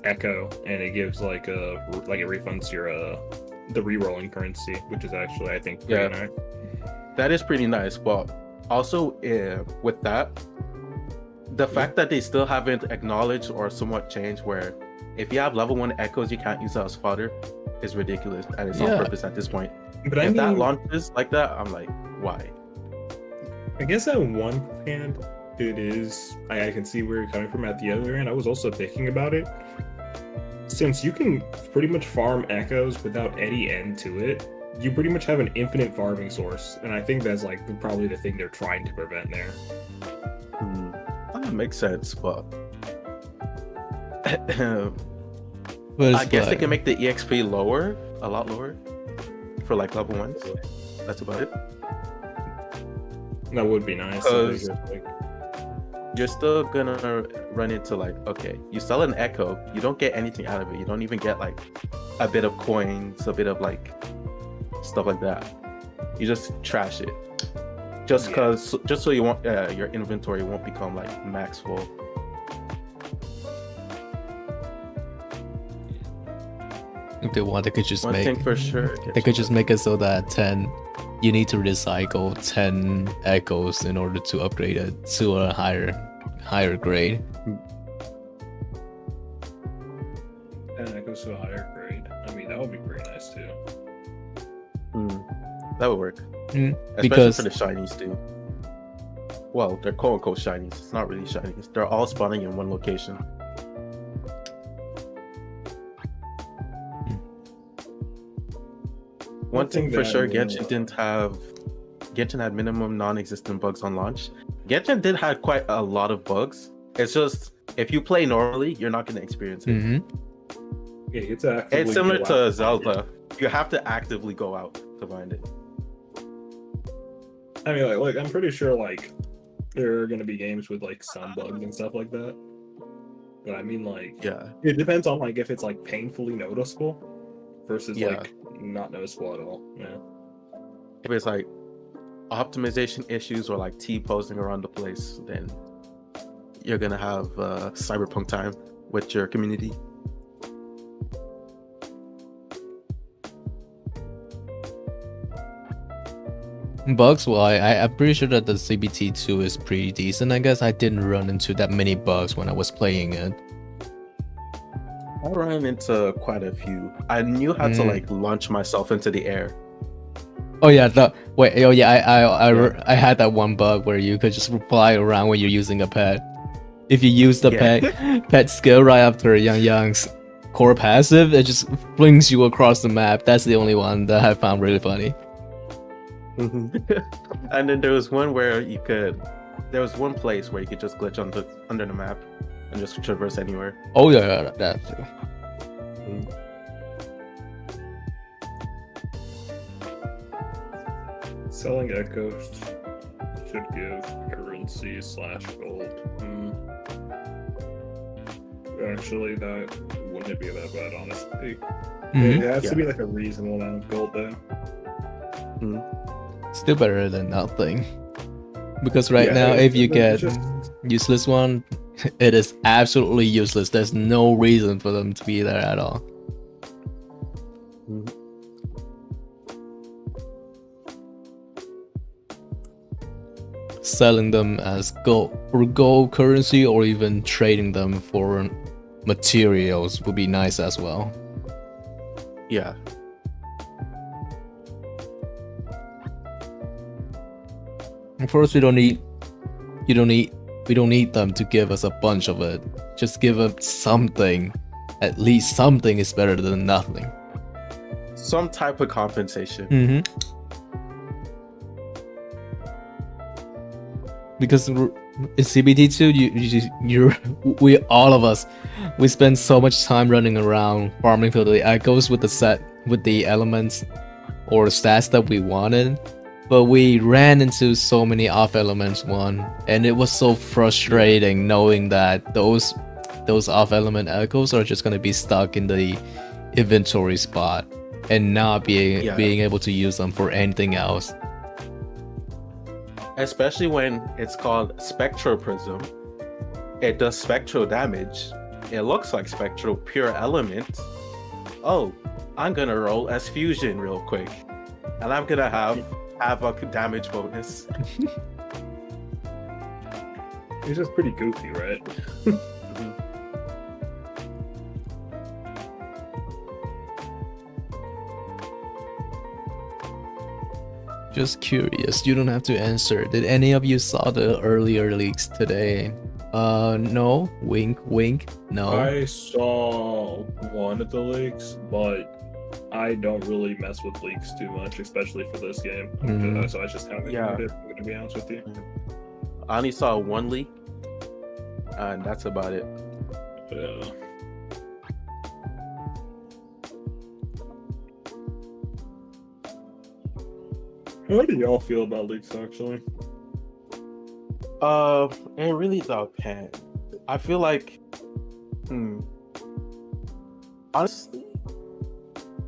S4: echo, and it gives like it refunds your the re-rolling currency, which is actually I think pretty nice.
S2: That is pretty nice, but also with that, the fact that they still haven't acknowledged or somewhat changed where if you have level 1 echoes you can't use that as fodder is ridiculous, and it's on purpose at this point. But if that launches like that, I'm like, why?
S4: I guess on one hand it is, I can see where you're coming from. At the other hand, I was also thinking about it, since you can pretty much farm echoes without any end to it, you pretty much have an infinite farming source, and I think that's like probably the thing they're trying to prevent there.
S2: That makes sense, but I guess they can make the EXP lower, a lot lower, for like level 1s. That's about it.
S4: That would be nice.
S2: You're still gonna run into like, okay, you sell an echo, you don't get anything out of it. You don't even get like a bit of coins, a bit of like stuff like that. You just trash it, just so you want your inventory won't become like max full.
S1: If they want, they could just
S2: One thing for sure,
S1: they could just make it so that 10 you need to recycle 10 echoes in order to upgrade it to a higher grade.
S4: 10 echoes to a higher grade. I mean, that would be pretty nice too.
S2: That would work. Especially
S1: because
S2: for the shinies too. Well, they're quote unquote shinies. It's not really shinies. They're all spawning in one location. One thing for sure, Genshin had minimum non-existent bugs on launch. Genshin did have quite a lot of bugs. It's just if you play normally, you're not going to experience it. It's similar to Zelda. You have to actively go out to find it.
S4: I mean, like I'm pretty sure like there are going to be games with like some bugs and stuff like that. But I mean, like, it depends on like if it's like painfully noticeable versus like not noticeable at all.
S2: If it's like optimization issues or like T-posing around the place, then you're gonna have cyberpunk time with your community.
S1: Bugs, well, I'm pretty sure that the CBT2 is pretty decent. I guess I didn't run into that many bugs when I was playing it.
S2: I ran into quite a few. I knew how to like launch myself into the air.
S1: Oh yeah, I had that one bug where you could just fly around when you're using a pet. If you use the pet skill right after Yang's core passive, it just flings you across the map. That's the only one that I found really funny.
S2: And then there was one where there was one place where you could just glitch under the map and just traverse anywhere.
S1: Oh yeah, that too.
S4: Selling echoes should give currency / gold. Actually, that wouldn't be that bad, honestly. It has to be like a reasonable amount of gold, though.
S1: Still better than nothing. Because now, if you get useless one, it is absolutely useless. There's no reason for them to be there at all. Selling them as gold currency, or even trading them for materials would be nice as well.
S2: Yeah.
S1: Of course, we don't need them to give us a bunch of it. Just give them something. At least something is better than nothing.
S2: Some type of compensation.
S1: Because in CBT2, we all of us, we spend so much time running around farming for the echoes with the elements or stats that we wanted, but we ran into so many off elements and it was so frustrating knowing that those off element echoes are just gonna be stuck in the inventory spot and not being able to use them for anything else.
S2: Especially when it's called Spectral Prism. It does spectral damage. It looks like spectral pure element. Oh, I'm gonna roll as fusion real quick. And I'm gonna have a damage bonus.
S4: It's just pretty goofy, right?
S1: Just curious, you don't have to answer. Did any of you saw the earlier leaks today? No. Wink, wink. No.
S4: I saw one of the leaks, but I don't really mess with leaks too much, especially for this game. So I just kind of ignored it. I'm gonna be honest with you.
S2: I only saw one leak, and that's about it.
S4: Yeah. How do y'all feel about leaks, actually?
S2: It really depends. I feel like, honestly,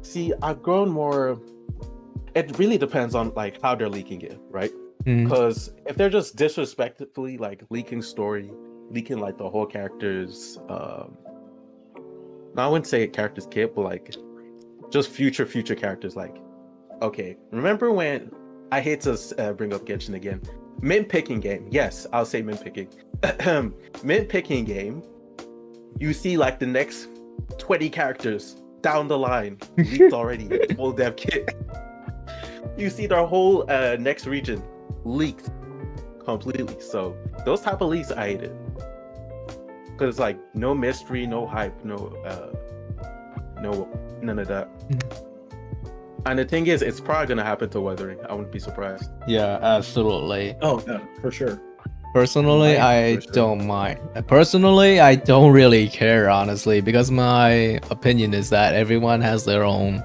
S2: see, I've grown more. It really depends on like how they're leaking it, right? Because if they're just disrespectfully like leaking story, leaking like the whole character's, I wouldn't say character's kit, but like just future characters. Like, okay, remember when? I hate to bring up Genshin again. Mint picking game. Yes, I'll say mint picking. Mint picking game. You see like the next 20 characters down the line leaked already. Full dev kit. You see their whole next region leaked completely. So those type of leaks I hate it. Because it's like no mystery, no hype, none of that. And the thing is, it's probably gonna happen to Wuthering. I wouldn't be surprised.
S1: Yeah, absolutely.
S4: Oh, yeah, for sure.
S1: Personally, I don't mind. Personally, I don't really care, honestly, because my opinion is that everyone has their own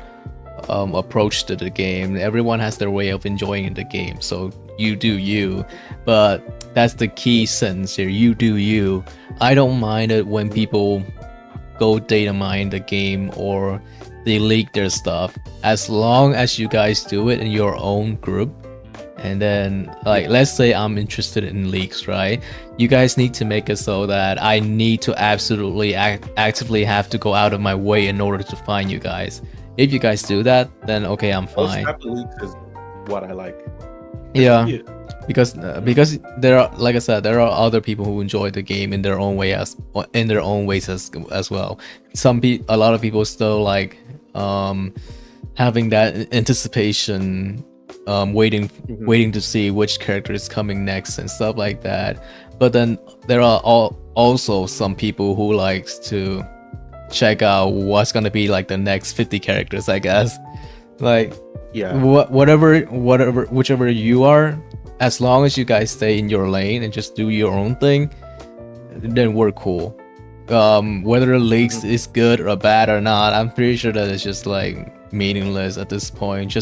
S1: approach to the game. Everyone has their way of enjoying the game. So you do you. But that's the key sentence here. You do you. I don't mind it when people go data mine the game or they leak their stuff, as long as you guys do it in your own group. And then, like, let's say I'm interested in leaks, right? You guys need to make it so that I need to absolutely actively have to go out of my way in order to find you guys. If you guys do that, then okay, I'm fine.
S2: Those type of leaks is what I like.
S1: Yeah. Because there are, like I said, there are other people who enjoy the game in their own way as well. A lot of people still like having that anticipation, waiting to see which character is coming next and stuff like that. But then there are also some people who likes to check out what's gonna be like the next 50 characters, I guess. Like, yeah, whichever you are, as long as you guys stay in your lane and just do your own thing, then we're cool. Whether the leaks is good or bad or not, I'm pretty sure that it's just like meaningless at this point.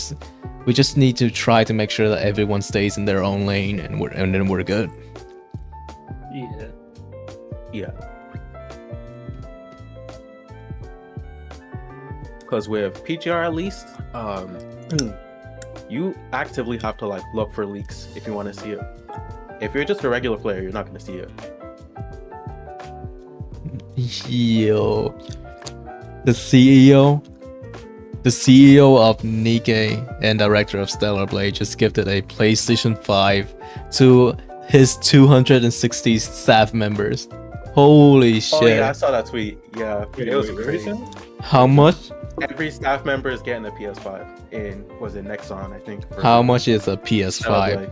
S1: We just need to try to make sure that everyone stays in their own lane, and then we're good.
S2: Yeah. Because with PGR at least, you actively have to like look for leaks if you want to see it. If you're just a regular player, you're not going to see it.
S1: Yo, the CEO of Nikkei and director of Stellar Blade just gifted a PlayStation 5 to his 260 staff members. Holy shit.
S2: Oh yeah, I saw that tweet. Yeah, it was crazy.
S1: How much?
S2: Every staff member is getting a PS5 in, was it Nexon, I think.
S1: How much is a PS5?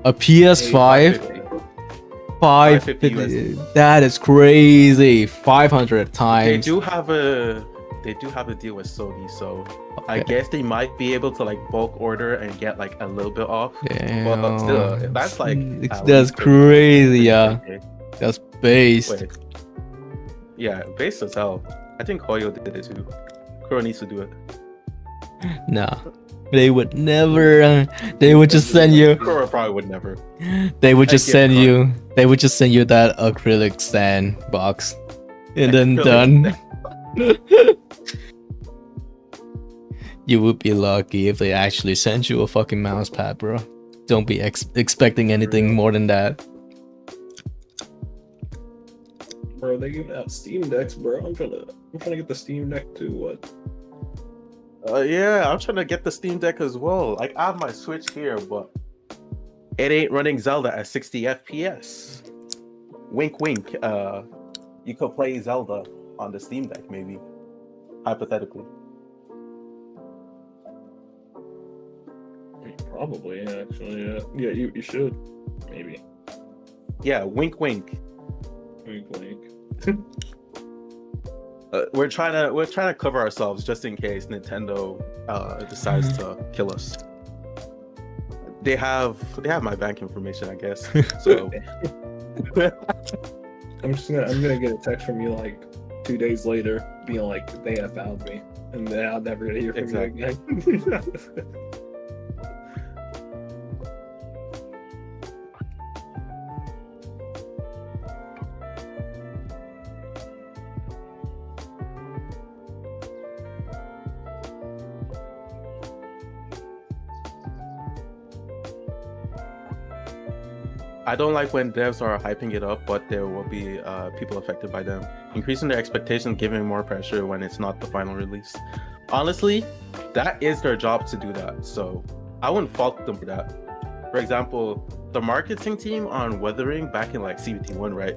S1: A PS5? 550. That is crazy. 500 times.
S2: They do have a deal with Sony, so okay. I guess they might be able to like bulk order and get like a little bit off.
S1: Damn.
S2: But still, that's like
S1: that's crazy. Yeah, that's based.
S2: Wait. Yeah, based as hell. I think Hoyo did it too. Kuro needs to do it.
S1: Nah, they would never. They would just send you.
S2: Kuro probably would never.
S1: They would just send you. They would just send you that acrylic stand box, and then done. You would be lucky if they actually sent you a fucking mouse pad, bro. Don't be expecting anything more than that.
S4: Bro, they give out Steam Decks, bro. I'm trying to get the Steam Deck too. What?
S2: Yeah, I'm trying to get the Steam Deck as well. Like, I have my Switch here, but it ain't running Zelda at 60 FPS. Wink, wink. You could play Zelda on the Steam Deck, maybe. Hypothetically.
S4: Probably, actually, yeah. Yeah, you should. Maybe.
S2: Yeah, wink, wink.
S4: Wink, wink.
S2: We're trying to cover ourselves just in case Nintendo decides to kill us. They have my bank information, I guess. So
S4: I'm gonna get a text from you like 2 days later, being like they have found me, and then I'll never hear from you again.
S2: I don't like when devs are hyping it up, but there will be people affected by them. Increasing their expectations, giving more pressure when it's not the final release. Honestly, that is their job to do that. So I wouldn't fault them for that. For example, the marketing team on Wuthering back in like CBT1, right?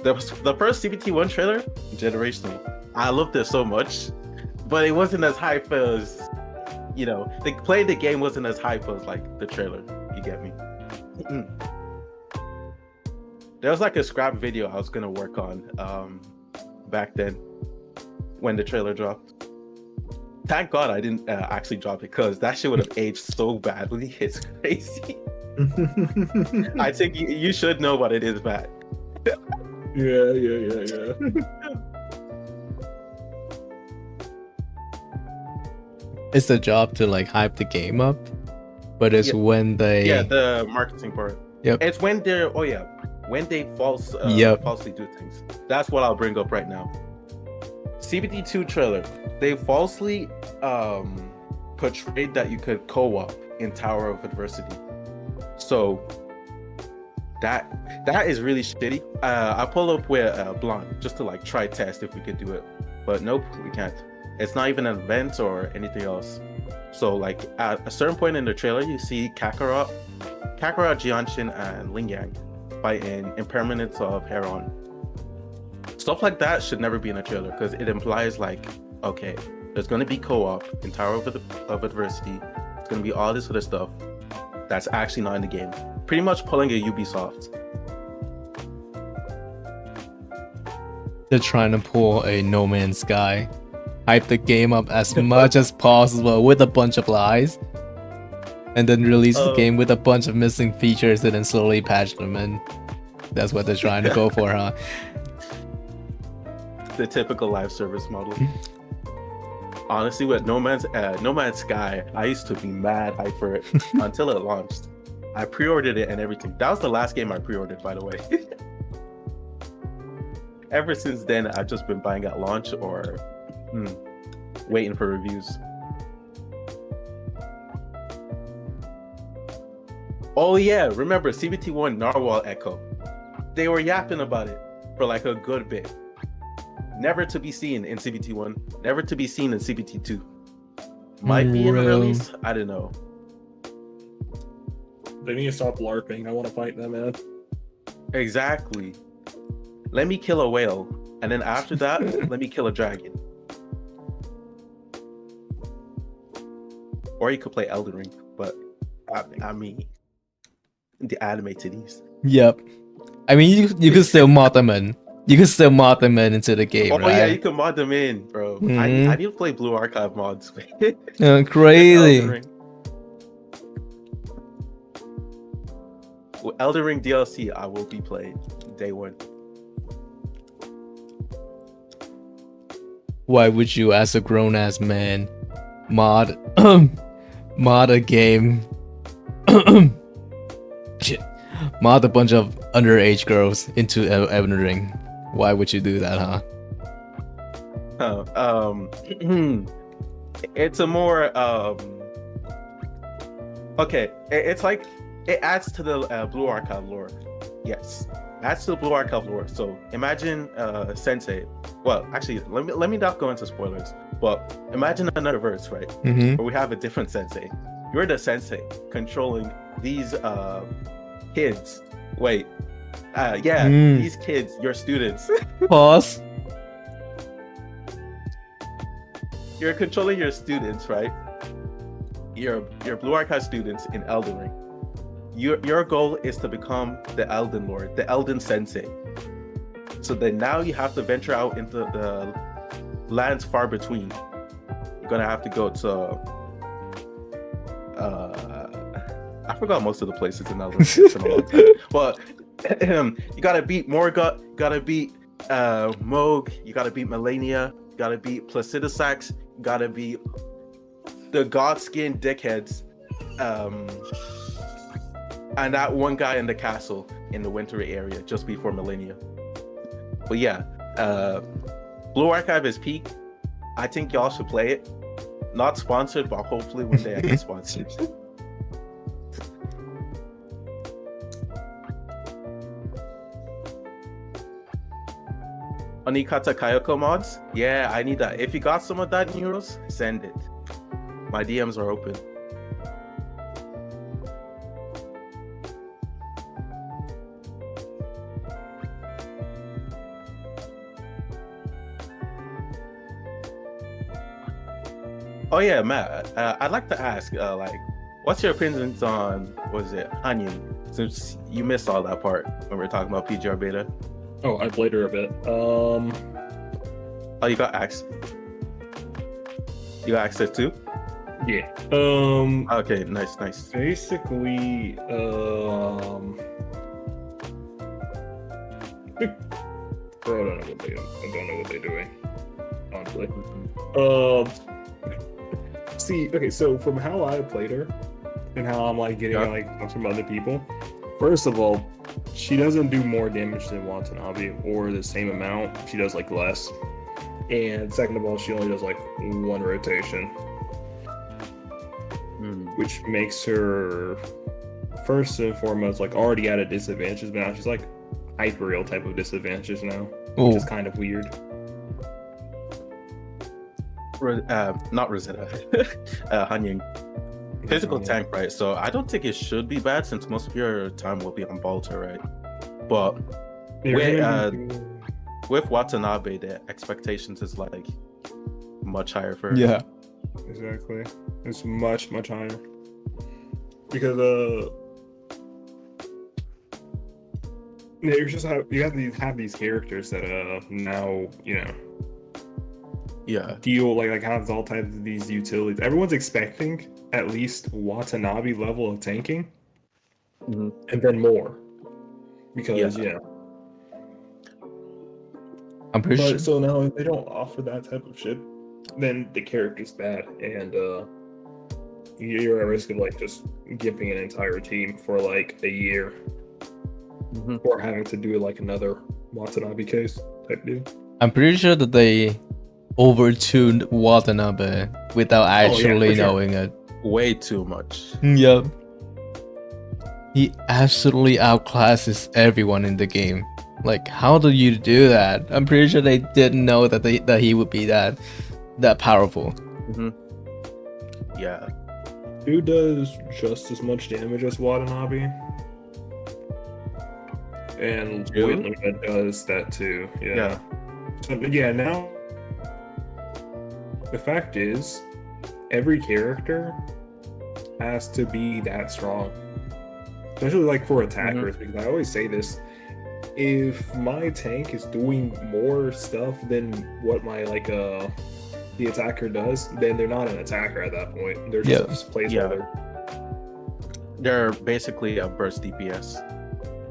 S2: The first CBT1 trailer, generational. I loved it so much, but it wasn't as hype as, playing the game wasn't as hype as like the trailer. You get me? There was like a scrap video I was gonna work on back then when the trailer dropped. Thank God I didn't actually drop it, because that shit would have aged so badly. It's crazy. I think you should know what it is bad.
S4: Yeah.
S1: It's the job to like hype the game up, but it's when they
S2: the marketing part.
S1: Yep.
S2: It's when they're when they falsely do things. That's what I'll bring up right now. CBT2 trailer. They falsely portrayed that you could co-op in Tower of Adversity. So that is really shitty. I pulled up with Blonde just to like try test if we could do it, but nope, we can't. It's not even an event or anything else. So like at a certain point in the trailer, you see Kakarot, Jianshin, and Lingyang fight in Impermanence of Heron. Stuff like that should never be in a trailer because it implies like, okay, there's going to be co-op in Tower of Adversity. It's going to be all this other stuff that's actually not in the game. Pretty much pulling a Ubisoft.
S1: They're trying to pull a No Man's Sky, hype the game up as much as possible with a bunch of lies, and then release the game with a bunch of missing features and then slowly patch them in. That's what they're trying to go for, huh?
S2: The typical live service model. Honestly, with No Man's Sky, I used to be mad hype for it until it launched. I pre-ordered it and everything. That was the last game I pre-ordered, by the way. Ever since then, I've just been buying at launch or waiting for reviews. Oh yeah, remember CBT1 Narwhal Echo? They were yapping about it for like a good bit. Never to be seen in CBT1, never to be seen in CBT2. Might be in the release, I don't know.
S4: They need to stop LARPing. I want to fight them, man.
S2: Exactly. Let me kill a whale, and then after that, let me kill a dragon. Or you could play Elden Ring, but I mean, the anime titties.
S1: Yep. I mean, you could still mod them in. You can still mod them in into the game, right?
S2: Oh yeah, you can mod them in, bro. I need to play Blue Archive mods.
S1: Crazy.
S2: Elden Ring DLC, I will be playing day one.
S1: Why would you, as a grown-ass man, mod a game? Shit. Mod a bunch of underage girls into Elden Ring. Why would you do that, huh?
S2: It's a more okay. It's like it adds to the Blue Archive lore. Yes, adds to the Blue Archive lore. So imagine Sensei. Well, actually, let me not go into spoilers. But imagine another verse, right?
S1: Mm-hmm.
S2: Where we have a different Sensei. You're the Sensei controlling these kids. Wait. These kids, your students.
S1: Pause.
S2: You're controlling your students, right? Your Blue Archive students in Elden Ring. Your goal is to become the Elden Lord, the Elden Sensei. So then now you have to venture out into the lands far between. You're gonna have to go to I forgot most of the places in Elden Ring. It's been a long time. But you gotta beat Morgoth, gotta beat Moog, you gotta beat Melania, you gotta beat Placidusax, you gotta beat the Godskin dickheads, and that one guy in the castle in the Wintery area just before Melania. But yeah, Blue Archive is peak. I think y'all should play it. Not sponsored, but hopefully one day I get sponsored. Onikata Kayoko mods? Yeah, I need that. If you got some of that, Neuros, send it. My DMs are open. Oh yeah, Matt. I'd like to ask, what's your opinions on Hanyin? Since you missed all that part when we were talking about PGR beta.
S4: Oh, I played her a bit.
S2: Oh, you got access. You got access too?
S4: Yeah.
S2: Okay, nice.
S4: Basically, I don't know what they're doing. Honestly. Okay, so from how I played her and how I'm like getting like from other people, first of all, she doesn't do more damage than Watanabe or the same amount. She does like less. And second of all, she only does like one rotation. Which makes her first and foremost like already at a disadvantage, but now she's like hyper real type of disadvantages now. Which is kind of weird.
S2: not Rosetta, Hanyang. Physical tank, right? So I don't think it should be bad since most of your time will be on Balta, right? But with Watanabe, the expectations is like much higher for her.
S1: Yeah,
S4: exactly. It's much higher because you just have these characters that now deal like have all types of these utilities. Everyone's expecting at least Watanabe level of tanking, and then more because
S1: I'm pretty sure.
S4: So now if they don't offer that type of shit, then the character's bad, and you're at risk of like just giving an entire team for like a year, or having to do like another Watanabe case type deal.
S1: I'm pretty sure that they overtuned Watanabe without actually knowing it.
S2: Way too much.
S1: Yep. He absolutely outclasses everyone in the game. Like, how do you do that? I'm pretty sure they didn't know that he would be that powerful.
S2: Yeah.
S4: Who does just as much damage as Watanabe? And Whitler does that too. Yeah. So, now the fact is, every character has to be that strong, especially like for attackers. Because I always say this: if my tank is doing more stuff than what my the attacker does, then they're not an attacker at that point. They're just a placeholder.
S2: They're basically a burst DPS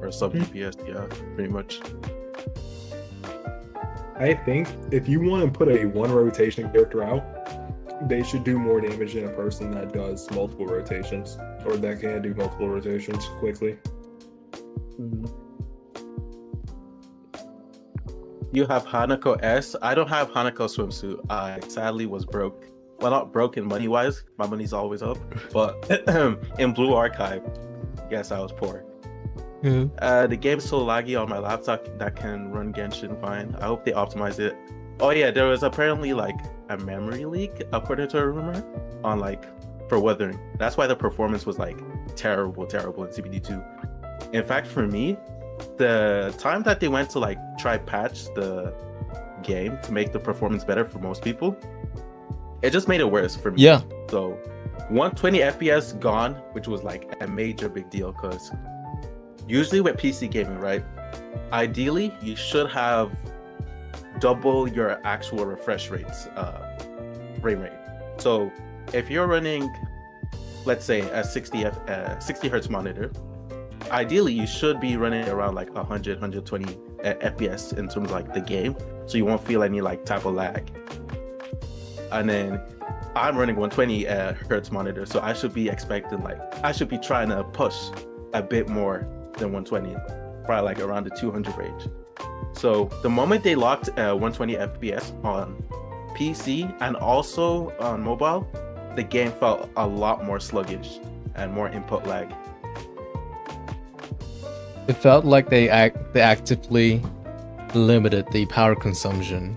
S2: or sub DPS. Yeah, pretty much.
S4: I think if you want to put a one rotation character out, they should do more damage than a person that does multiple rotations, or that can do multiple rotations quickly.
S2: You have Hanako S. I don't have Hanako swimsuit. I sadly was broke. Well, not broken money-wise. My money's always up. But in Blue Archive, yes, I was poor. The game's so laggy on my laptop that can run Genshin fine. I hope they optimize it. Oh yeah, there was apparently like a memory leak, according to a rumor, on for Wuthering. That's why the performance was like terrible in CBD2. In fact, for me, the time that they went to try patch the game to make the performance better for most people, it just made it worse for me.
S1: Yeah.
S2: So 120 FPS gone, which was like a major big deal, because usually with PC gaming, right? Ideally, you should have double your actual refresh rates, frame rate. So if you're running, let's say a 60 hertz monitor, ideally you should be running around 100, 120 FPS in terms of the game, so you won't feel any type of lag. And then I'm running 120 hertz monitor, so I should be expecting I should be trying to push a bit more than 120, probably around the 200 range. So the moment they locked 120 FPS on PC and also on mobile, the game felt a lot more sluggish and more input lag.
S1: It felt like they actively limited the power consumption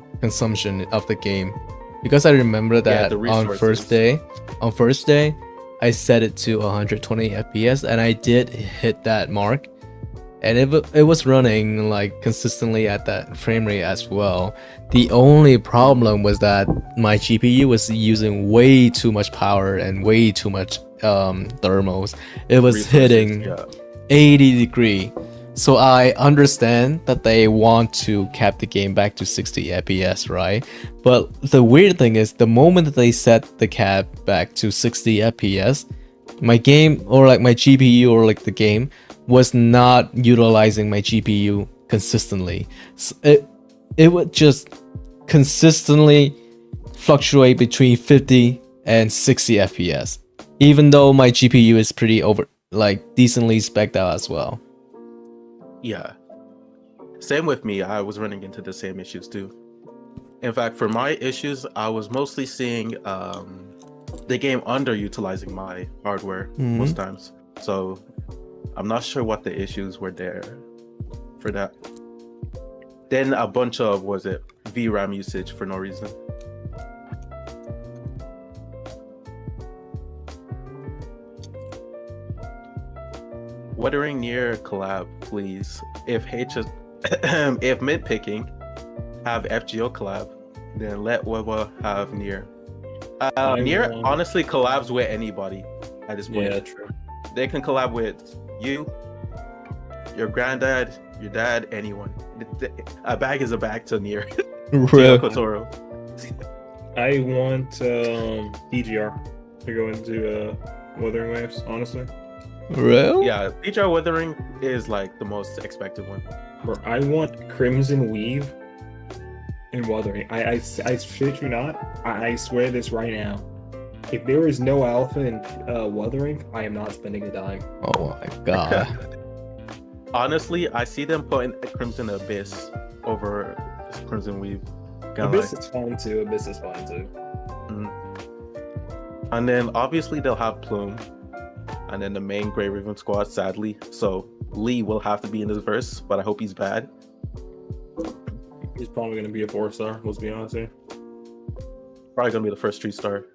S1: of the game, because I remember that on first day I set it to 120 FPS and I did hit that mark, and it was running consistently at that frame rate as well. The only problem was that my GPU was using way too much power and way too much thermals. It was hitting 80 degree. So I understand that they want to cap the game back to 60 FPS, right? But the weird thing is, the moment that they set the cap back to 60 FPS, my game, or my GPU, or the game, was not utilizing my GPU consistently. So it would just consistently fluctuate between 50 and 60 FPS, even though my GPU is pretty decently spec'd out as well.
S2: Yeah, same with me. I was running into the same issues too. In fact, for my issues, I was mostly seeing the game underutilizing my hardware most times. So I'm not sure what the issues were there for that. Then a bunch of VRAM usage for no reason. Wuthering Near collab, please. If if mid picking have FGO collab, then let Wewa have Near. Near honestly collabs with anybody at this point.
S4: Yeah, true.
S2: They can collab with you, your granddad, your dad, anyone. A bag is a bag to Near. Kotoro.
S4: I want PGR to go into Wuthering Waves, honestly.
S1: Real?
S2: Yeah, PGR Wuthering is like the most expected one.
S4: Bro, I want Crimson Weave in Wuthering. I shit you not. I swear this right now. If there is no alpha in Wuthering, I am not spending a dime.
S1: Oh my god.
S2: Honestly, I see them putting Crimson Abyss over Crimson Weave.
S4: Abyss is fine too. Abyss is fine too.
S2: And then obviously they'll have Plume. And then the main Grey Raven squad, sadly. So Lee will have to be in this verse, but I hope he's bad.
S4: He's probably going to be a 4-star, let's be honest here.
S2: Probably going to be the first 3-star.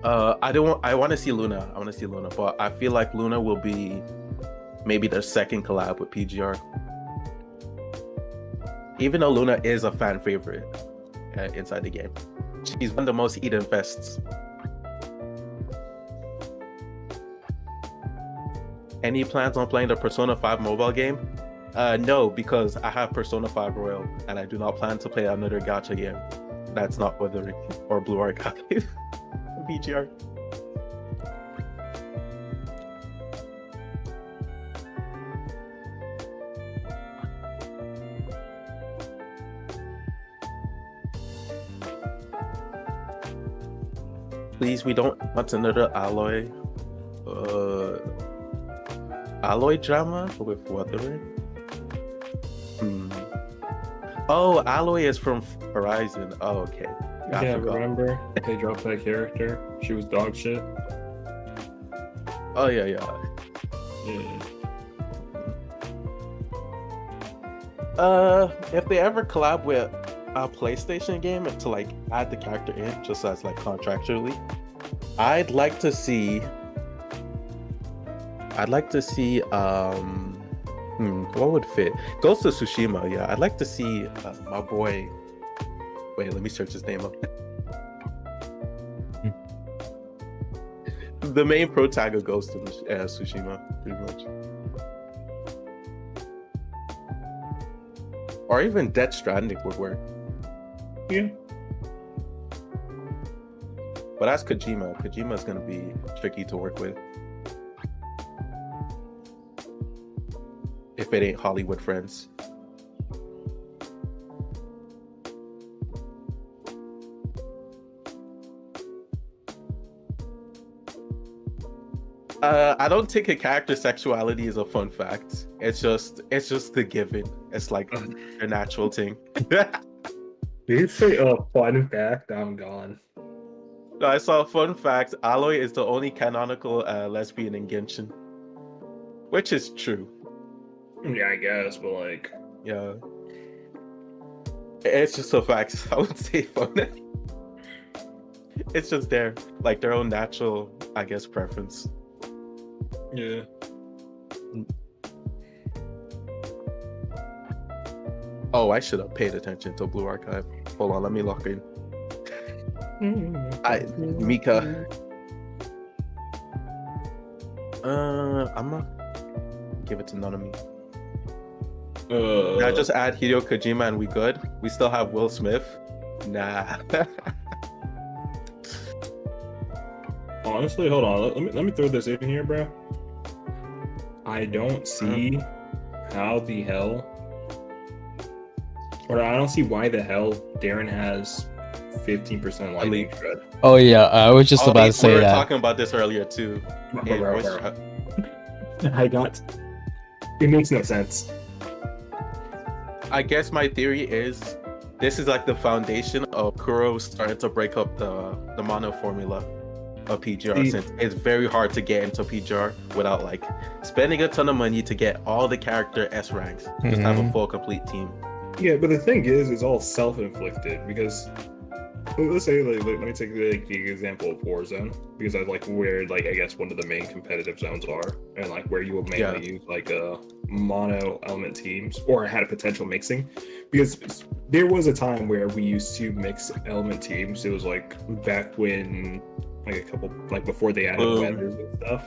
S2: I want to see Luna. I want to see Luna, but I feel like Luna will be maybe their second collab with PGR. Even though Luna is a fan favorite inside the game. She's one of the most Eden fests. Any plans on playing the Persona 5 mobile game? No, because I have Persona 5 Royal, and I do not plan to play another gacha game. That's not Wuthering or Blue Archive. PGR. Please, we don't want another Alloy drama with Wuthering. Oh, Alloy is from Horizon. Oh, okay.
S4: Yeah, remember they dropped that character? She was dog shit.
S2: Oh yeah. If they ever collab with a PlayStation game to like add the character in, just as like contractually, I'd like to see what would fit? Ghost of Tsushima, yeah. I'd like to see my boy. Wait, let me search his name up. The main protagonist of Ghost of Tsushima, pretty much. Or even Death Stranding would work.
S4: Yeah.
S2: But that's Kojima. Kojima's gonna be tricky to work with. If it ain't Hollywood friends. I don't think a character's sexuality is a fun fact. It's just the given. It's like a natural thing.
S4: Did you say a fun fact? I'm gone.
S2: No, I saw a fun fact. Aloy is the only canonical lesbian in Genshin. Which is true.
S4: Yeah, I guess, but like...
S2: Yeah. It's just a fact. I would say fun. It's just their own natural, I guess, preference.
S4: Yeah.
S2: Oh, I should have paid attention to Blue Archive. Hold on, let me lock in. Mika. I'm gonna give it to Nanami. I just add Hideo Kojima and we good? We still have Will Smith? Nah.
S4: Honestly, hold on. Let me throw this in here, bro. I don't see how the hell, or I don't see why the hell Darren has 15% lightning shred.
S1: Oh yeah, I was just about to say that.
S2: We were talking about this earlier too.
S4: It makes no sense.
S2: I guess my theory is this is like the foundation of Kuro starting to break up the mono formula of PGR, since it's very hard to get into PGR without like spending a ton of money to get all the character S ranks. Just have a full complete team.
S4: Yeah, but the thing is, it's all self-inflicted because let's say let me take the example of Warzone, because that's like where like I guess one of the main competitive zones are, and like where you will mainly use like mono element teams, or had a potential mixing, because there was a time where we used to mix element teams. It was like back when like a couple like before they added weathers and stuff.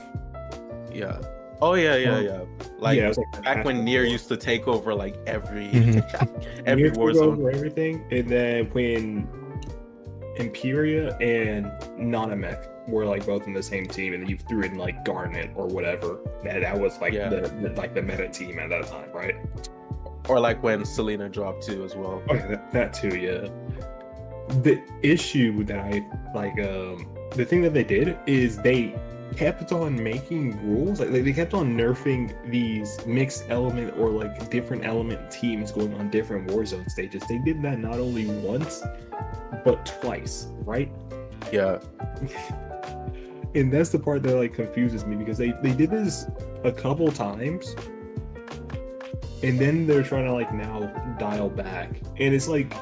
S2: Yeah. Oh yeah. Like,
S4: yeah, it was like
S2: back when Nier used to take over like every
S4: every
S2: Warzone,
S4: over everything, and then when Imperia and Nanamech were like both in the same team, and then you threw in like Garnet or whatever. That was like the meta team at that time, right?
S2: Or like when Selena dropped too as well.
S4: Oh yeah, that too, yeah. The issue that I like, the thing that they did is they kept on making rules. Like they kept on nerfing these mixed element or like different element teams going on different Warzone stages. They did that not only once, but twice, right?
S2: Yeah.
S4: And that's the part that like confuses me, because they did this a couple times, and then they're trying to like now dial back. And it's like,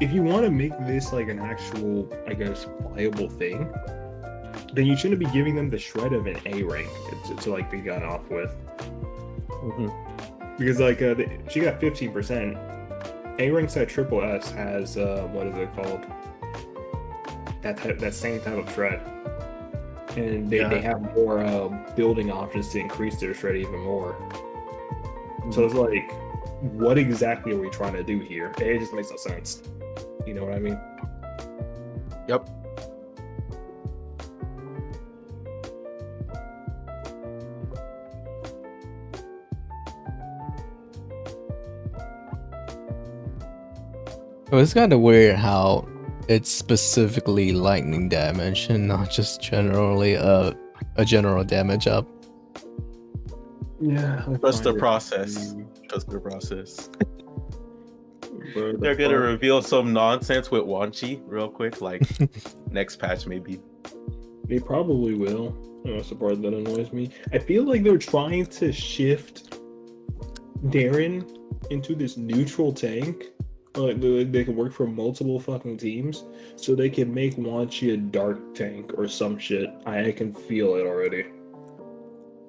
S4: if you want to make this like an actual, I guess, viable thing, then you shouldn't be giving them the shred of an A rank to like be gone off with. Because like she got 15%. A ranks at Triple S has what is it called? That same type of shred, and they have more building options to increase their shred even more. So it's like, what exactly are we trying to do here? It just makes no sense. You know what I mean?
S2: Yep.
S1: Well, it's kind of weird how it's specifically lightning damage and not just generally a general damage up.
S4: Yeah.
S2: Trust the process. They're gonna reveal some nonsense with Wanchi real quick, like next patch maybe.
S4: They probably will. That's the part that annoys me. I feel like they're trying to shift Darren into this neutral tank. Like they can work for multiple fucking teams, so they can make Wanchi a dark tank or some shit. I can feel it already.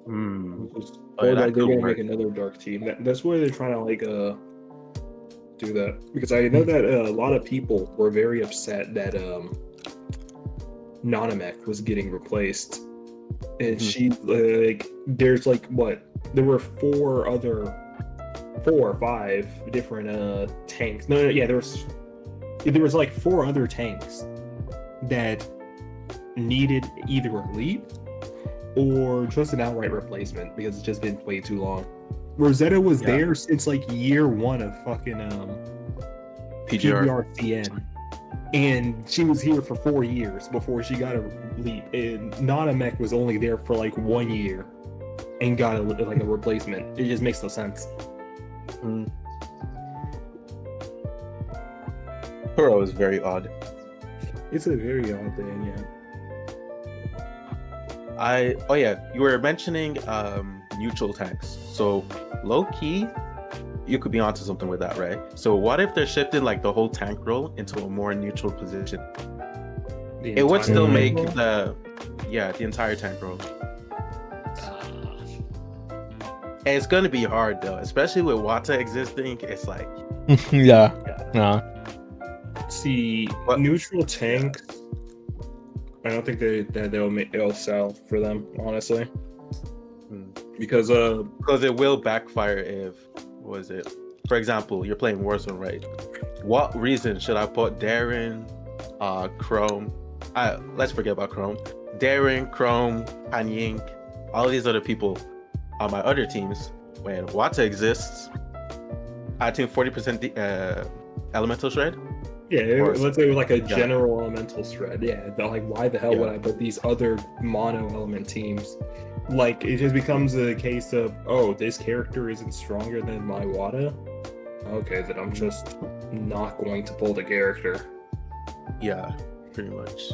S4: Or like they're gonna make another dark team. That's where they're trying to like do that, because I know that a lot of people were very upset that Nanamech was getting replaced, and she like there's like what, there were 4 or 5 different tanks. No, there was like 4 other tanks that needed either a leap or just an outright replacement, because it's just been way too long. Rosetta was there since like year 1 of fucking PGRCN, and she was here for 4 years before she got a leap, and Nanamech was only there for like 1 year and got a replacement. It just makes no sense.
S2: Kuro is very odd.
S4: It's a very odd thing, yeah.
S2: You were mentioning neutral tanks. So low key, you could be onto something with that, right? So what if they're shifting like the whole tank role into a more neutral position? It would still make the entire tank role. It's gonna be hard though, especially with Wata existing. It's like
S4: See, neutral tanks, I don't think it'll sell for them, honestly. Because
S2: it will backfire if, for example, you're playing Warzone, right? What reason should I put Darren, Chrome? Let's forget about Chrome. Darren, Chrome, Hanying, all these other people on my other teams when Wata exists. I think 40% elemental shred.
S4: Yeah, let's say it was like a general elemental shred. Yeah, like why the hell would I put these other mono element teams? Like it just becomes a case of, oh, this character isn't stronger than my Wata. Okay, then I'm just not going to pull the character.
S2: Yeah, pretty much.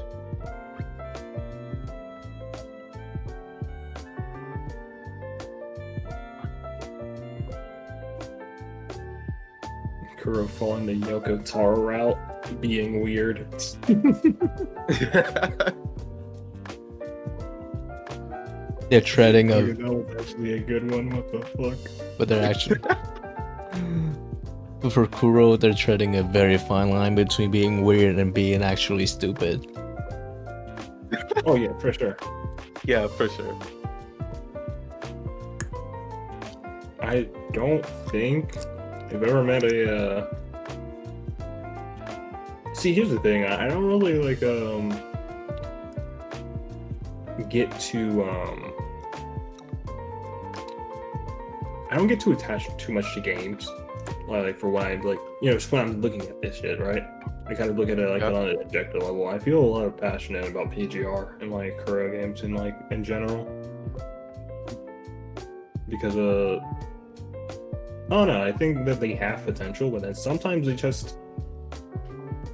S4: Kuro following the Yoko Taro route. being weird.
S1: They're treading a.
S4: That was actually a good one. What the fuck?
S1: But they're actually. But for Kuro, they're treading a very fine line between being weird and being actually stupid.
S4: Oh yeah, for sure.
S2: Yeah, for sure.
S4: I don't think I've ever met a. See, here's the thing. I don't really like get to I don't get too attached too much to games. Like for why, like, you know, when I'm looking at this shit, right? I kind of look at it like on an objective level. I feel a lot of passionate about PGR and like Kuro games and like in general, because I don't know. I think that they have potential, but then sometimes they just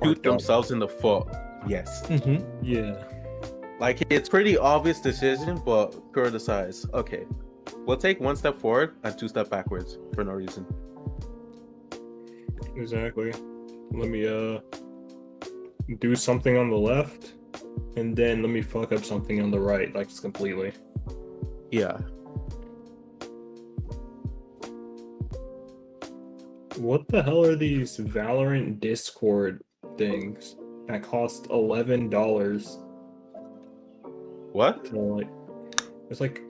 S2: shoot themselves in the foot. Yes.
S1: Mm-hmm.
S4: Yeah.
S2: Like, it's pretty obvious decision, but Kuro decides, okay, we'll take one step forward and two steps backwards for no reason.
S4: Exactly. Let me do something on the left, and then let me fuck up something on the right, like just completely.
S2: Yeah.
S4: What the hell are these Valorant Discord things that cost $11?
S2: What?
S4: So, like, it's like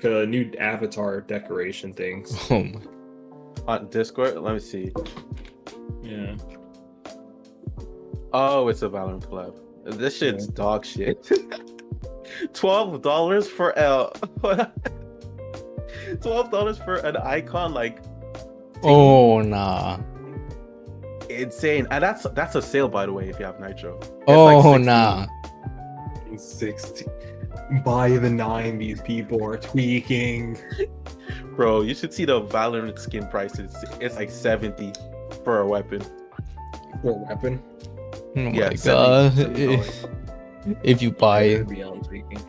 S4: a new avatar decoration things.
S1: Oh my.
S2: On Discord? Let me see.
S4: Yeah.
S2: Oh, it's a Valorant collab. This shit's dog shit. $12 for $12 for an icon, like.
S1: Oh nah.
S2: Insane. And that's a sale, by the way, if you have Nitro. It's
S1: Oh
S2: like 60.
S1: nah.
S4: 60. By the 90s, people are tweaking.
S2: Bro, you should see the Valorant skin prices. It's like 70 for a weapon.
S4: For a weapon?
S1: Oh
S2: Yeah,
S1: my god.
S2: $70.
S1: If you buy
S4: Beyond tweaking.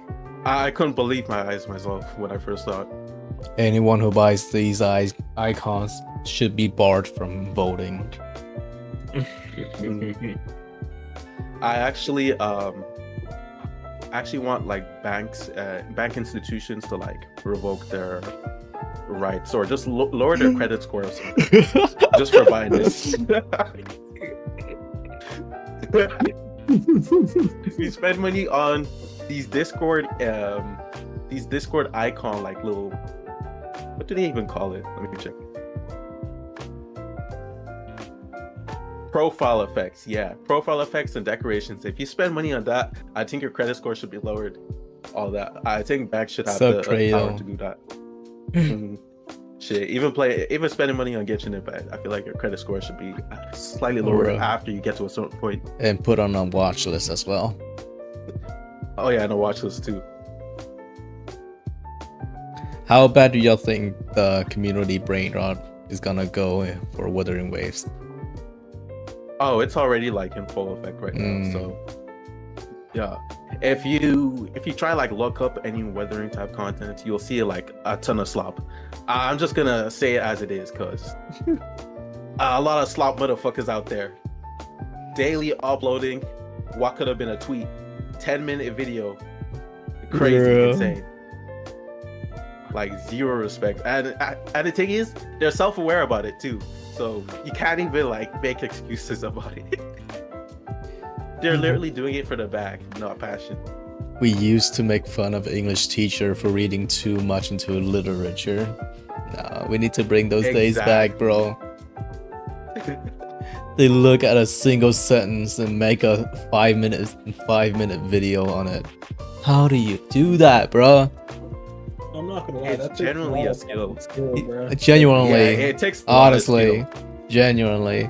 S2: I couldn't believe my eyes myself when I first saw it.
S1: anyone who buys these icons should be barred from voting.
S2: I actually want like bank institutions to like revoke their rights or just lower their credit score or something just for buying this. We spend money on these Discord icon, like little, what do they even call it? Let me check. Profile effects, yeah, profile effects and decorations. If you spend money on that, I think your credit score should be lowered. All that, I think banks should have the power to do that. Shit, even spending money on Genshin Impact, I feel like your credit score should be slightly lower after you get to a certain point.
S1: And put on a watch list as well.
S2: Oh yeah, and a watch list too.
S1: How bad do y'all think the community brain rot is gonna go for Wuthering Waves?
S2: Oh, it's already like in full effect right now. So yeah, if you try like look up any Wuthering type content, you'll see like a ton of slop. I'm just gonna say it as it is, cause a lot of slop motherfuckers out there daily uploading what could have been a tweet, 10-minute video, crazy, insane, like zero respect. And the thing is, they're self-aware about it too. So you can't even like make excuses about it. They're literally doing it for the bag, not passion.
S1: We used to make fun of English teacher for reading too much into literature. No, we need to bring those days back, bro. They look at a single sentence and make a 5-minute video on it. How do you do that, bro?
S4: I'm not gonna lie,
S2: it's generally a skill,
S4: bro.
S1: Genuinely,
S2: yeah, it takes
S1: honestly, genuinely.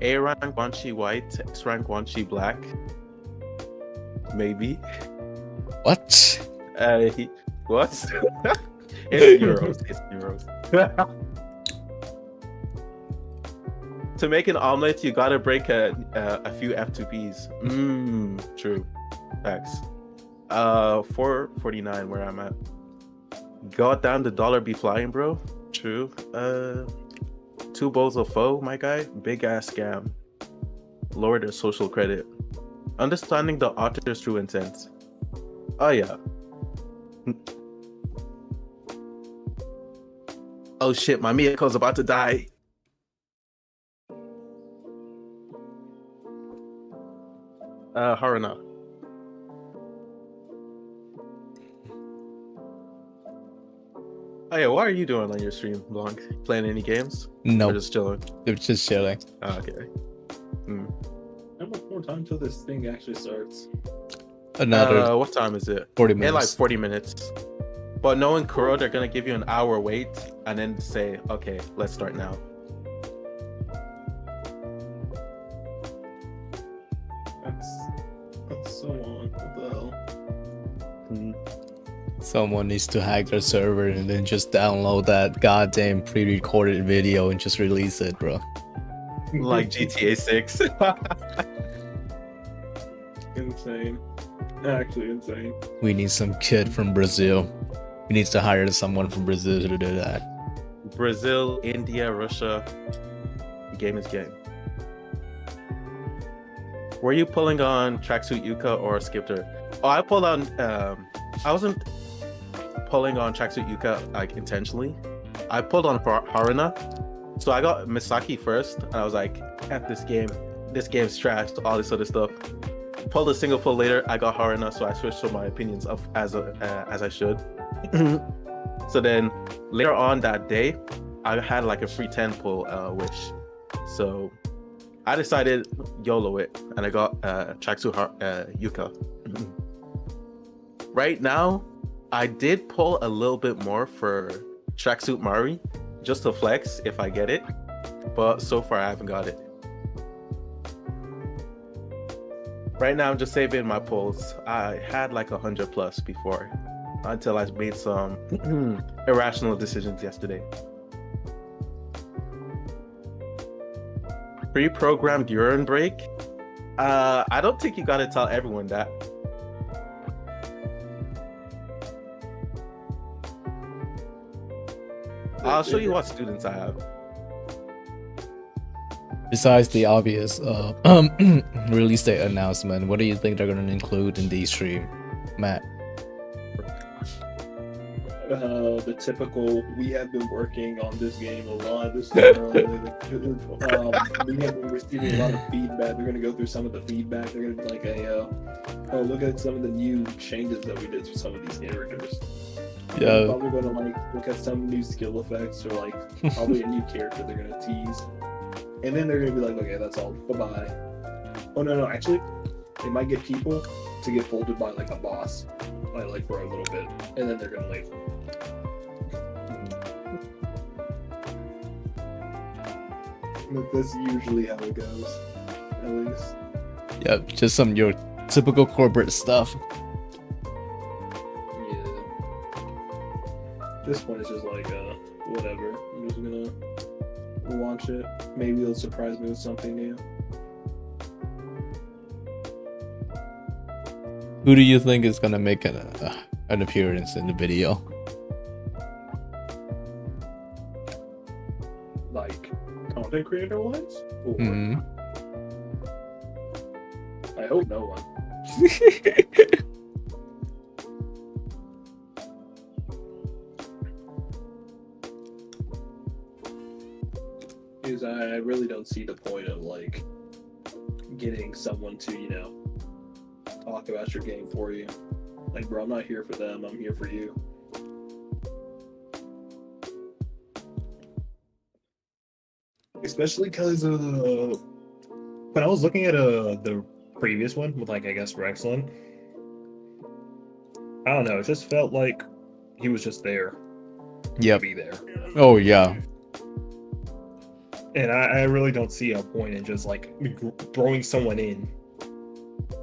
S2: A rank Wanshi white, X rank Wanshi black. Maybe.
S1: What?
S2: What? It's euros. It's euros. to make an omelet, you gotta break a few F2Ps. True. Facts. 449 where I'm at. God damn, the dollar be flying, bro. True. 2 bowls of pho, my guy. Big ass scam. Lower their social credit. Understanding the author's true intent. Oh yeah. Oh shit, my Miyako's about to die. Haruna. Oh yeah, what are you doing on your stream, Blanc? Playing any games?
S1: No.
S2: Or just chilling?
S1: It's just chilling.
S2: Oh, okay.
S4: How much more time till this thing actually starts?
S1: Another
S2: what time is it?
S1: 40 minutes.
S2: Yeah, like 40 minutes. But knowing Kuro, they're gonna give you an hour wait and then say, okay, let's start now.
S4: That's so long. What the hell?
S1: Someone needs to hack their server and then just download that goddamn pre-recorded video and just release it, bro.
S2: Like GTA 6.
S4: Insane. Actually insane.
S1: We need some kid from Brazil. We need to hire someone from Brazil to do that.
S2: Brazil, India, Russia. Game is game. Were you pulling on Tracksuit Yuka or Skipper? Oh, I pulled on. I wasn't pulling on Tracksuit Yuka like intentionally. I pulled on Haruna. So I got Misaki first, and I was like, "F this game. This game's trash." All this other stuff. Pulled a single pull later. I got Haruna, so I switched to my opinions of as I should. So then later on that day, I had like a free 10 pull wish. So I decided YOLO it, and I got Tracksuit Yuka. Right now, I did pull a little bit more for Tracksuit Mari, just to flex if I get it. But so far, I haven't got it. Right now, I'm just saving my pulls. I had like 100 plus before, until I made some irrational decisions yesterday. Pre-programmed urine break? I don't think you gotta tell everyone that. I'll show you what students I have.
S1: Besides the obvious release date announcement, what do you think they're going to include in the stream, Matt?
S4: The typical, we have been working on this game a lot. We have been receiving a lot of feedback. They're going to go through some of the feedback. They're going to be like, hey, look at some of the new changes that we did to some of these characters.
S1: Yeah.
S4: They're probably going to like look at some new skill effects or like probably a new character they're going to tease. And then they're going to be like, okay, that's all. Bye-bye. Oh, no. Actually, they might get people to get folded by like a boss, like for a little bit. And then they're going to leave. That's usually how it goes, at least.
S1: Yep, just some your typical corporate stuff.
S4: Yeah. This one is just like, whatever. I'm just gonna launch it. Maybe it'll surprise me with something new.
S1: Who do you think is gonna make an appearance in the video?
S4: Like, content creator wise? Or I hope no one. Because I really don't see the point of like getting someone to, talk about your game for you. Like, bro, I'm not here for them, I'm here for you. Especially because when I was looking at the previous one with, like, I guess Rexlin, I don't know, it just felt like he was just there.
S1: Yep.
S4: To be there.
S1: Oh yeah.
S4: And I really don't see a point in just like throwing someone in.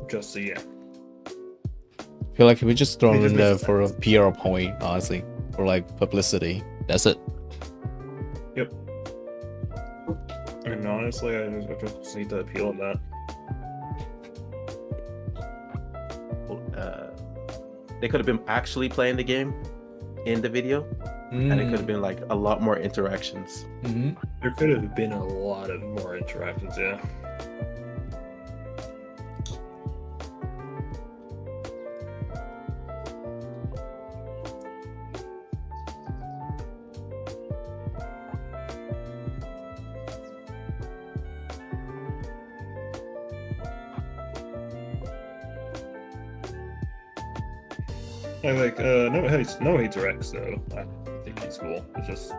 S4: Just so yeah.
S1: I feel like we just throw him in there for a PR point, honestly, or like publicity. That's it.
S4: Yep. And honestly, I just need to appeal on that.
S2: They could have been actually playing the game in the video, and it could have been like a lot more interactions.
S4: There could have been a lot of more interactions, yeah. I like no hate to Rex though. I think he's cool. It's just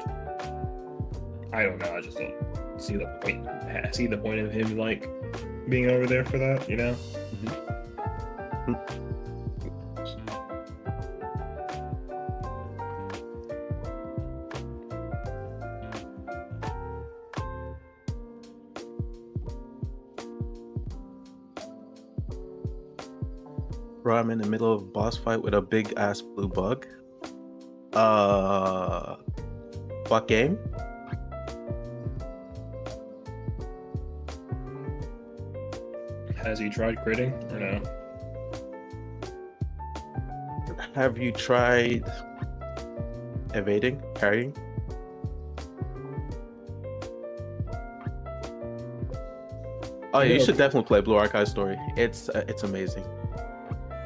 S4: I don't know. I just don't see the point. I see the point of him like being over there for that, you know.
S2: Bro, I'm in the middle of a boss fight with a big ass blue bug. What game?
S4: Has he tried critting or no?
S2: Have you tried evading, parrying? Oh yeah, you should definitely play Blue Archive Story. It's amazing,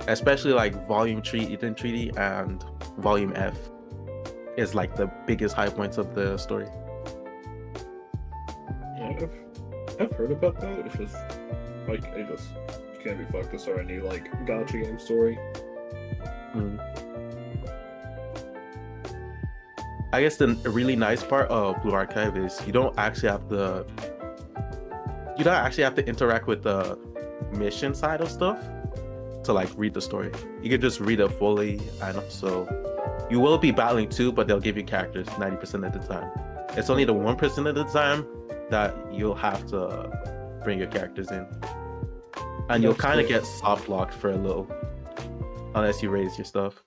S2: especially like Volume Eden Treaty and Volume F is like the biggest high points of the story.
S4: Yeah, I've heard about that. It's just like I just can't be fucked with any like gotcha game story.
S2: I guess the really nice part of Blue Archive is you don't actually have to interact with the mission side of stuff to like read the story. You can just read it fully, and also you will be battling too, but they'll give you characters 90% of the time. It's only the 1% of the time that you'll have to bring your characters in, and you'll kind of get soft locked for a little, unless you raise your stuff.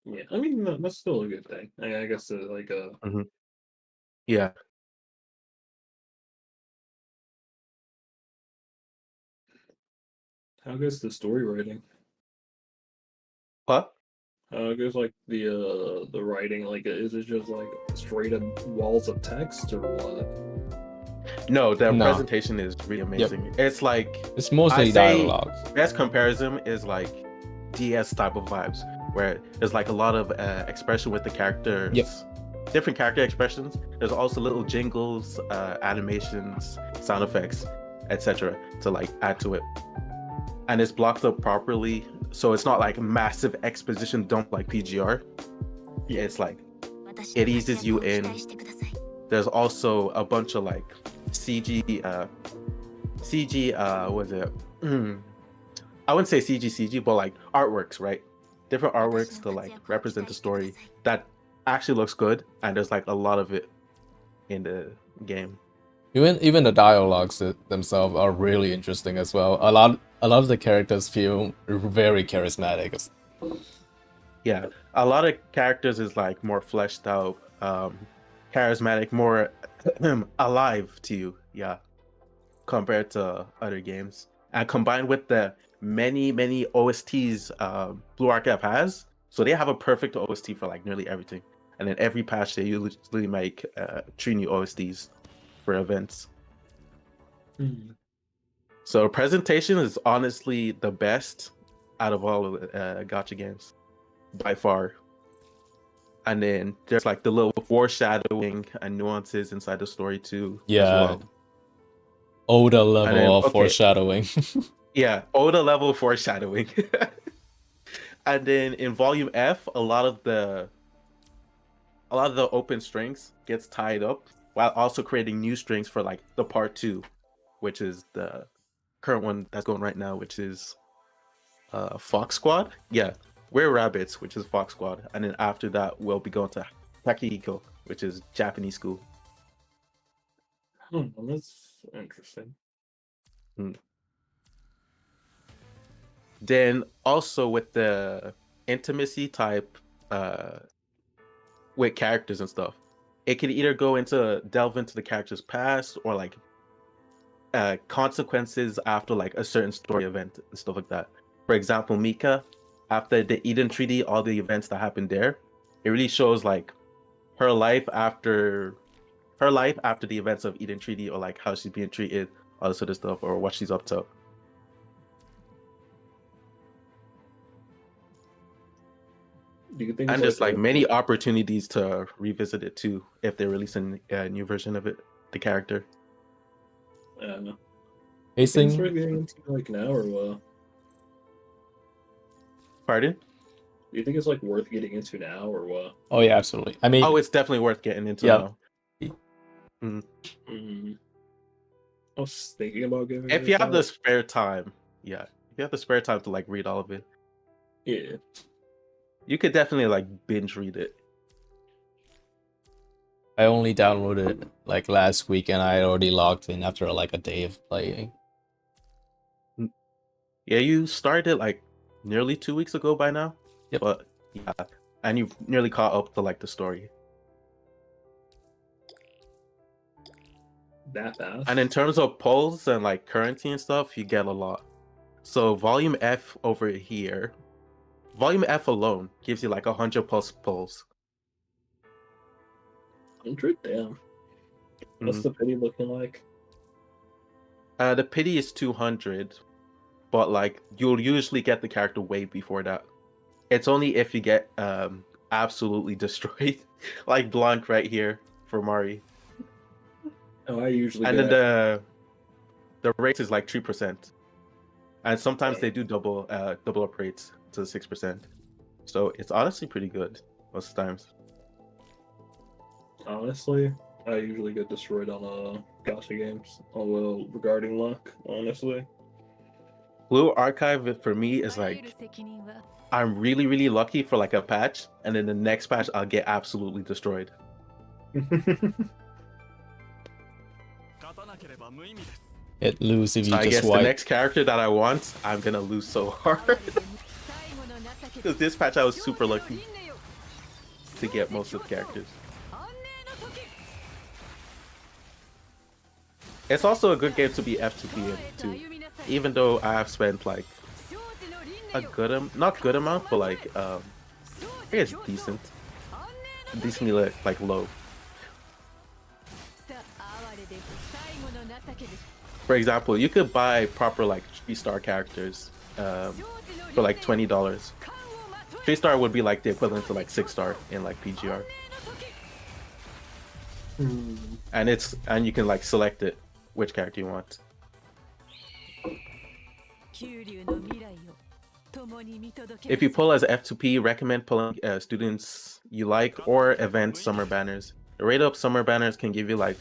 S4: Yeah, I mean that's still a good thing. I guess like
S2: yeah.
S4: How goes the story writing?
S2: What?
S4: How goes like the writing? Like, is it just like straight up walls of text or what?
S2: No, the presentation is really amazing. Yep. It's like
S1: it's mostly dialogues.
S2: Best comparison is like DS type of vibes, where there's like a lot of expression with the characters. Yep. Different character expressions. There's also little jingles, animations, sound effects, etc. to like add to it. And it's blocked up properly, so it's not like massive exposition dump like PGR. Yeah, it's like it eases you in. There's also a bunch of like CG was it? I wouldn't say CG, but like artworks, right? Different artworks to like represent the story that actually looks good, and there's like a lot of it in the game.
S1: Even the dialogues themselves are really interesting as well. A lot of the characters feel very charismatic.
S2: Yeah, a lot of characters is like more fleshed out, charismatic, more alive to you. Yeah, compared to other games, and combined with the many OSTs Blue Archive has, so they have a perfect OST for like nearly everything. And then every patch they usually make 3 new OSTs for events. So presentation is honestly the best out of all of the gacha games by far. And then there's like the little foreshadowing and nuances inside the story too.
S1: Yeah.
S2: As well.
S1: Oda level of foreshadowing.
S2: Yeah, Oda level foreshadowing. And then in Volume F, a lot of the open strings gets tied up while also creating new strings for like the part 2, which is the current one that's going right now, which is Fox Squad. Yeah, we're rabbits, which is Fox Squad, and then after that we'll be going to Takehiko, which is Japanese school.
S4: That's interesting.
S2: Then also with the intimacy type with characters and stuff, it can either delve into the character's past or like consequences after like a certain story event and stuff like that. For example, Mika, after the Eden Treaty, all the events that happened there, it really shows like her life after the events of Eden Treaty, or like how she's being treated, all this sort of stuff, or what she's up to.
S4: Do you think
S2: and just like many opportunities to revisit it too if they're releasing a new version of it, the character.
S4: Yeah, no.
S1: Pacing.
S4: It's getting into like now or what?
S2: Pardon?
S4: Do you think it's like worth getting into now or what?
S1: Oh yeah, absolutely. I mean,
S2: it's definitely worth getting into now.
S4: I was thinking about giving
S2: if you have the spare time. Yeah, if you have the spare time to like read all of it.
S4: Yeah.
S2: You could definitely like binge read it.
S1: I only downloaded it like last week and I already logged in after like a day of playing.
S2: Yeah, you started like nearly 2 weeks ago by now.
S1: Yep.
S2: But yeah, and you've nearly caught up to like the story.
S4: That fast?
S2: And in terms of pulls and like currency and stuff, you get a lot. So volume F over here, volume F alone gives you like 100 plus pulls.
S4: 100? Damn. What's the pity looking like?
S2: The pity is 200, but like you'll usually get the character way before that. It's only if you get absolutely destroyed, like Blanc right here for Mari.
S4: Oh, I usually.
S2: And then the rate is like 3%, and sometimes they do double up rates to 6%. So it's honestly pretty good most times.
S4: Honestly, I usually get destroyed on gacha games. Although regarding luck, honestly,
S2: Blue Archive for me is like I'm really really lucky for like a patch, and then the next patch I'll get absolutely destroyed.
S1: It lose if you
S2: I
S1: just
S2: guess
S1: wipe.
S2: the next character that I want, I'm gonna lose so hard. Because this patch I was super lucky to get most of the characters. It's also a good game to be F2P in too, even though I have spent like a good not good amount, but like I guess decently like low. For example, you could buy proper like 3-star characters for like $20. 3-star would be like the equivalent to like 6-star in like PGR. And you can like select it which character you want. If you pull as F2P, recommend pulling students you like or event summer banners. The rate up summer banners can give you like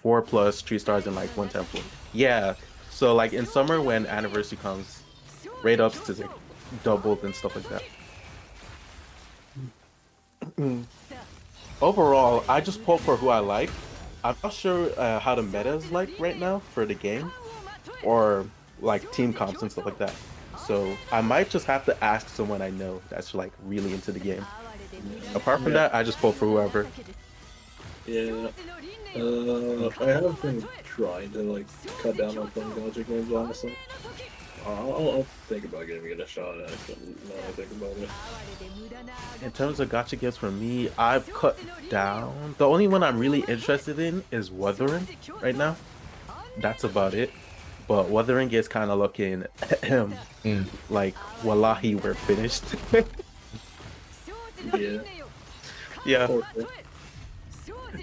S2: 4+ 3-stars in like 1 temple. Yeah, so like in summer when anniversary comes, rate ups to like doubled and stuff like that. Overall, I just pull for who I like. I'm not sure how the meta is like right now for the game, or like team comps and stuff like that. So I might just have to ask someone I know that's like really into the game. Apart from that, I just pull for whoever.
S4: Yeah. I have been trying to like cut down on playing gacha games, honestly. I'll think about giving it a shot actually, now I think about it.
S2: In terms of gacha games for me, I've cut down. The only one I'm really interested in is Wuthering right now. That's about it. But Wuthering is kind of looking like, wallahi, we're finished.
S4: Yeah.
S2: Yeah.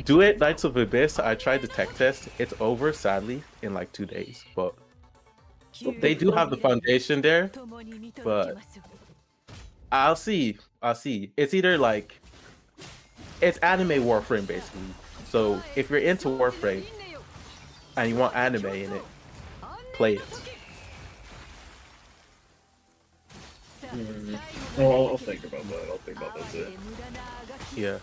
S2: Do it, Knights of Abyss. I tried the tech test. It's over, sadly, in like 2 days. But they do have the foundation there. But I'll see. It's either like it's anime Warframe basically. So if you're into Warframe and you want anime in it, play it.
S4: I'll think about that. I'll think about that too.
S2: Yeah.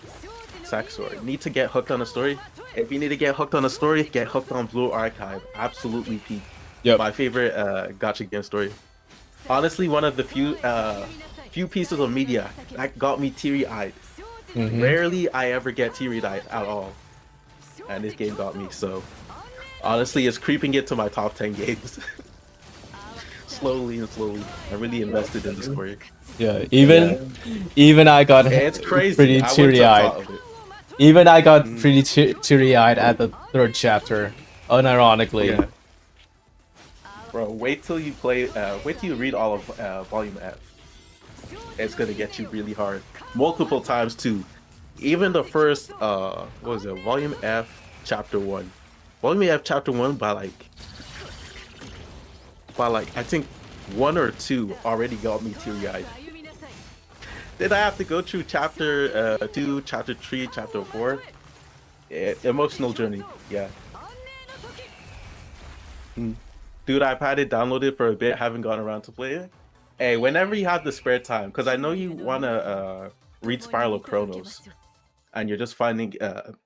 S2: Saxor. Need to get hooked on a story? If you need to get hooked on a story, get hooked on Blue Archive. Absolutely peak.
S1: Yep.
S2: My favorite gacha game story. Honestly, one of the few pieces of media that got me teary-eyed. Rarely I ever get teary-eyed at all, and this game got me. So honestly, it's creeping into my top 10 games. Slowly and slowly. I really invested in the story.
S1: Yeah, even I got
S2: it's crazy.
S1: pretty teary-eyed. Even I got pretty teary-eyed at the 3rd chapter, unironically.
S2: Yeah. Bro, wait till you read all of Volume F. It's gonna get you really hard. Multiple times too. Even the first, what was it? Volume F, Chapter 1. Volume F, Chapter 1 by like, I think 1 or 2 already got me teary-eyed. Did I have to go through Chapter 2, Chapter 3, Chapter 4? Yeah, emotional journey, yeah. Dude, I've had it downloaded for a bit, haven't gotten around to play it. Hey, whenever you have the spare time, because I know you want to read Spiral of Chronos, and you're just finding,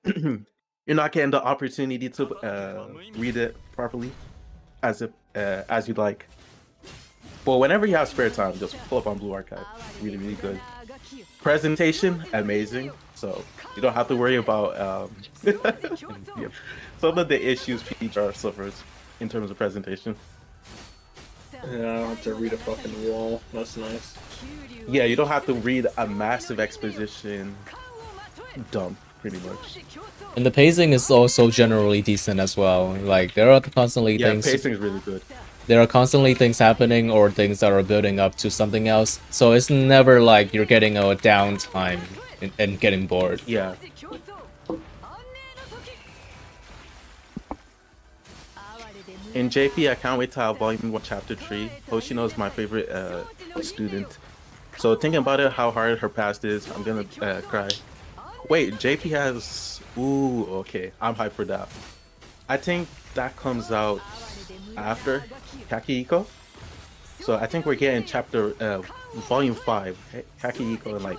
S2: you're not getting the opportunity to read it properly as you'd like. But whenever you have spare time, just pull up on Blue Archive. Really, really good. Presentation, amazing. So you don't have to worry about some of the issues PGR suffers in terms of presentation.
S4: Yeah, I don't have to read a fucking wall. That's nice.
S2: Yeah, you don't have to read a massive exposition dump, pretty much.
S1: And the pacing is also generally decent as well. Like, there are constantly things...
S2: Yeah, pacing is really good.
S1: There are constantly things happening or things that are building up to something else. So it's never like you're getting a downtime and getting bored.
S2: Yeah. In JP, I can't wait to have Volume 1, Chapter 3. Hoshino is my favorite student. So thinking about it, how hard her past is, I'm gonna cry. Wait, JP has... Ooh, okay. I'm hyped for that. I think that comes out after Kakihiko. So I think we're getting Volume 5, Kakihiko in like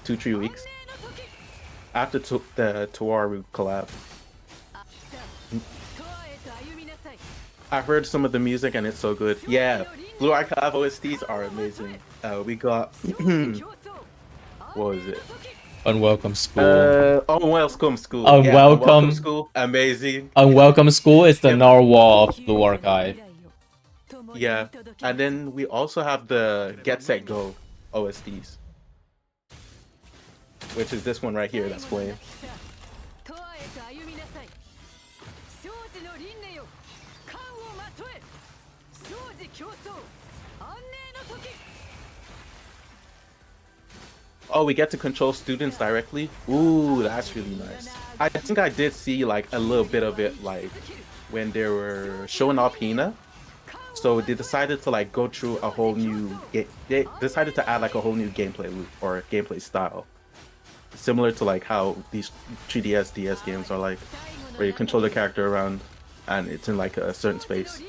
S2: 2-3 weeks. After the Towaru collab. I heard some of the music and it's so good. Yeah, Blue Archive OSTs are amazing. We got what was it?
S1: Unwelcome School.
S2: Unwelcome School.
S1: Unwelcome
S2: School, amazing.
S1: Unwelcome School is the narwhal of Blue Archive.
S2: Yeah, and then we also have the Get Set Go OSTs, which is this one right here that's playing. Oh, we get to control students directly? Ooh, that's really nice. I think I did see like a little bit of it, like when they were showing off Hina. So they decided to like go through a whole new they decided to add like a whole new gameplay loop or gameplay style. Similar to like how these 3DS, DS games are like, where you control the character around and it's in like a certain space.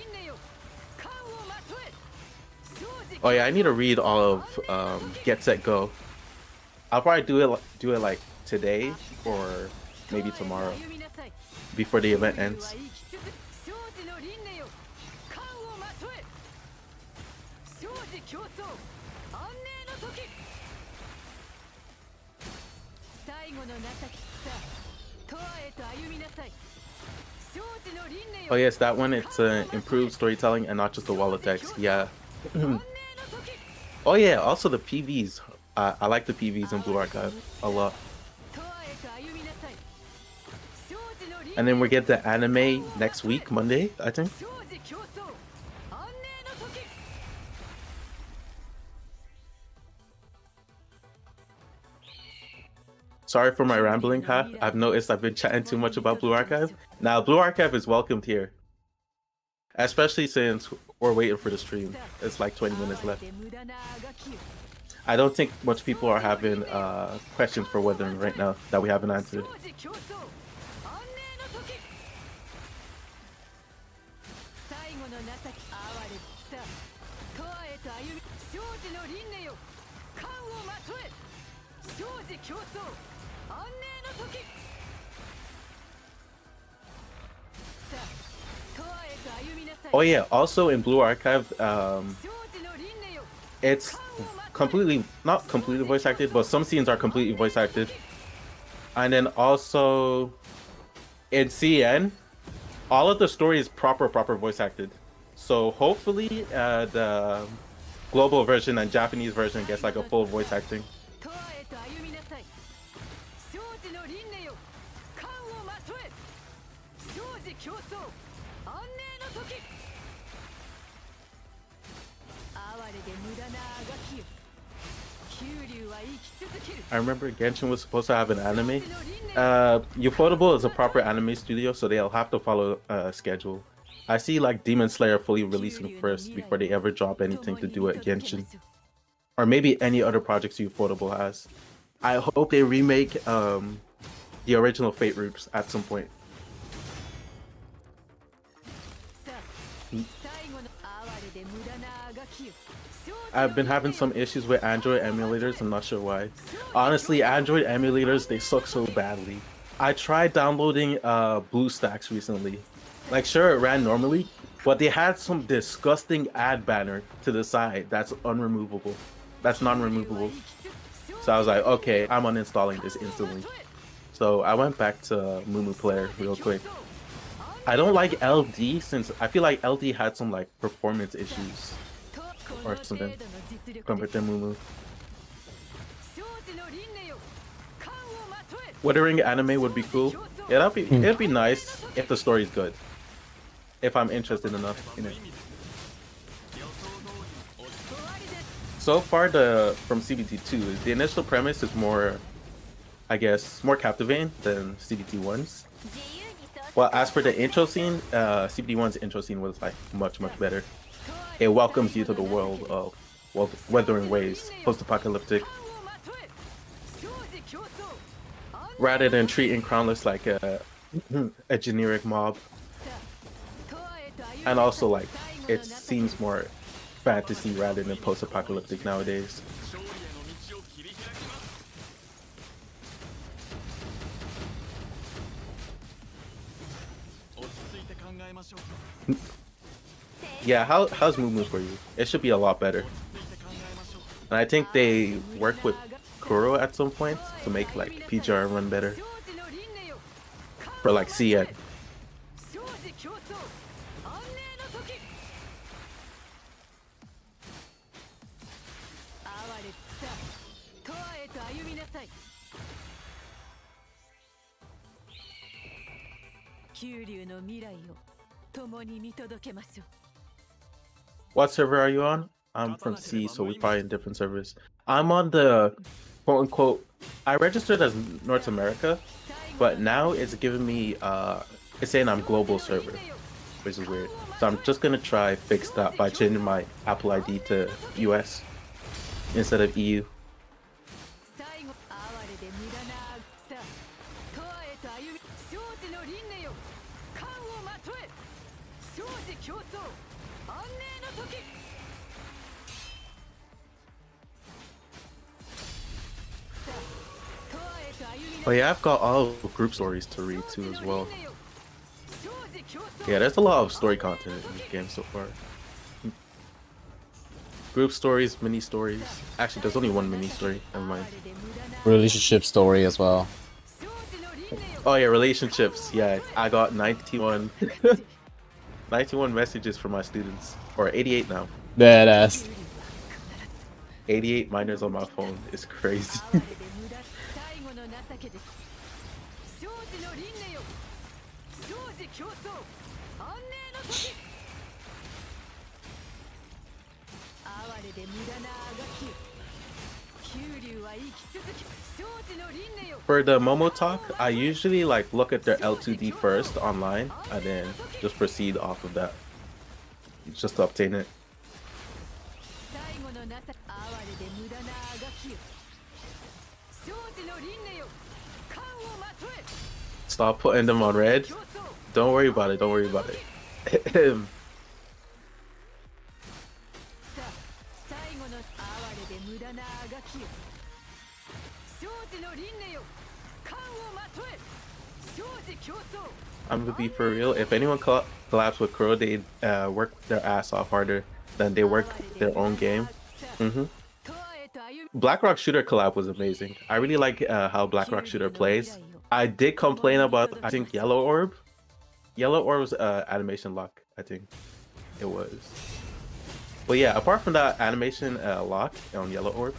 S2: Oh yeah, I need to read all of Get Set Go. I'll probably do it like today or maybe tomorrow before the event ends. Oh yes, that one, it's improved storytelling and not just the wall of text. Yeah. Oh yeah, also the PVs. I like the PVs in Blue Archive a lot. And then we get the anime next week, Monday, I think. Sorry for my rambling, huh? I've noticed I've been chatting too much about Blue Archive. Now, Blue Archive is welcomed here. Especially since we're waiting for the stream. It's like 20 minutes left. I don't think much people are having questions for Wuthering right now that we haven't answered. Oh yeah, also in Blue Archive, it's not completely voice acted, but some scenes are completely voice acted. And then also in CN, all of the story is proper voice acted. So hopefully the global version and Japanese version gets like a full voice acting. I remember Genshin was supposed to have an anime. Ufotable is a proper anime studio, so they'll have to follow a schedule. I see like Demon Slayer fully releasing first before they ever drop anything to do with Genshin. Or maybe any other projects Ufotable has. I hope they remake the original Fate Roots at some point. I've been having some issues with Android emulators. I'm not sure why. Honestly, Android emulators, they suck so badly. I tried downloading BlueStacks recently. Like, sure, it ran normally, but they had some disgusting ad banner to the side that's unremovable. That's non-removable. So I was like, okay, I'm uninstalling this instantly. So I went back to Mumu Player real quick. I don't like LD since I feel like LD had some like performance issues or something compared to Mumu. Wuthering anime would be cool. Yeah, it'd be nice if the story's good. If I'm interested enough in it. So far, from CBT2, the initial premise is more, I guess, more captivating than CBT1's. Well, as for the intro scene, CBT1's intro scene was like much better. It welcomes you to the world of Wuthering Waves, post-apocalyptic. Rather than treating Crownless like a generic mob. And also, like, it seems more fantasy rather than post-apocalyptic nowadays. Yeah, how's Moo for you? It should be a lot better. And I think they work with Kuro at some point to make like PGR run better. For like CN. What server are you on? I'm from C, so we're probably in different servers. I'm on the quote-unquote, I registered as North America, but now it's giving me, it's saying I'm global server, which is weird. So I'm just gonna try fix that by changing my Apple ID to US instead of EU. Oh yeah, I've got all group stories to read too as well. Yeah, there's a lot of story content in this game so far. Group stories, mini stories. Actually, there's only one mini story. Never mind.
S1: Relationship story as well.
S2: Oh yeah, relationships. Yeah, I got 91, 91 messages from my students, or 88 now.
S1: Badass.
S2: 88 minors on my phone. It's crazy. For the Momo talk, I usually like look at their L2D first online and then just proceed off of that just to obtain it. Stop putting them on red. Don't worry about it. Don't worry about it. I'm gonna be for real. If anyone collabs with Kuro, they work their ass off harder than they work their own game. Blackrock Shooter collab was amazing. I really like how Blackrock Shooter plays. I did complain about, I think, Yellow Orb. Yellow Orb's animation lock, I think it was. But yeah, apart from that animation lock on Yellow Orb,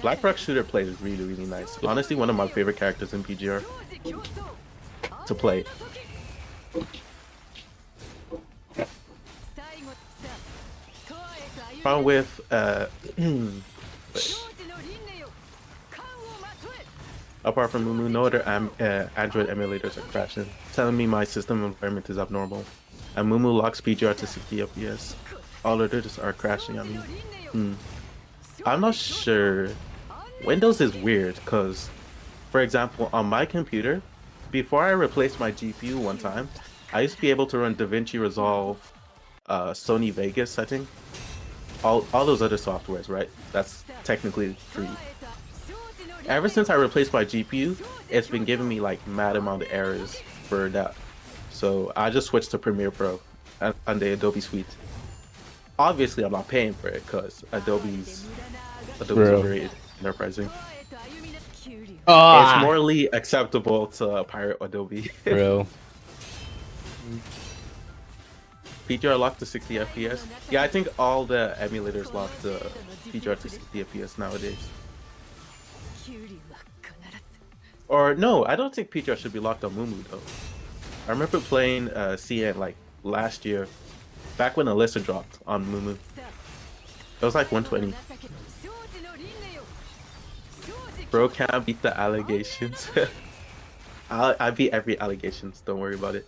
S2: Black Rock Shooter plays really, really nice. Honestly, one of my favorite characters in PGR to play. Problem with apart from Mumu, no other Android emulators are crashing, telling me my system environment is abnormal. And Mumu locks PGR to 60 FPS. All others are crashing on me. I'm not sure. Windows is weird because, for example, on my computer, before I replaced my GPU one time, I used to be able to run DaVinci Resolve, Sony Vegas, I think. All those other softwares, right? That's technically free. Ever since I replaced my GPU, it's been giving me like mad amount of errors for that. So I just switched to Premiere Pro and the Adobe Suite. Obviously, I'm not paying for it because Adobe's overrated in their pricing. It's morally acceptable to pirate Adobe.
S1: Bro.
S2: PGR locked to 60 FPS. Yeah, I think all the emulators locked to PGR to 60 FPS nowadays. Or no, I don't think PGR should be locked on Mumu though. I remember playing CN like last year, back when Alyssa dropped on Mumu. It was like 120. Bro can't beat the allegations. I beat every allegations, don't worry about it.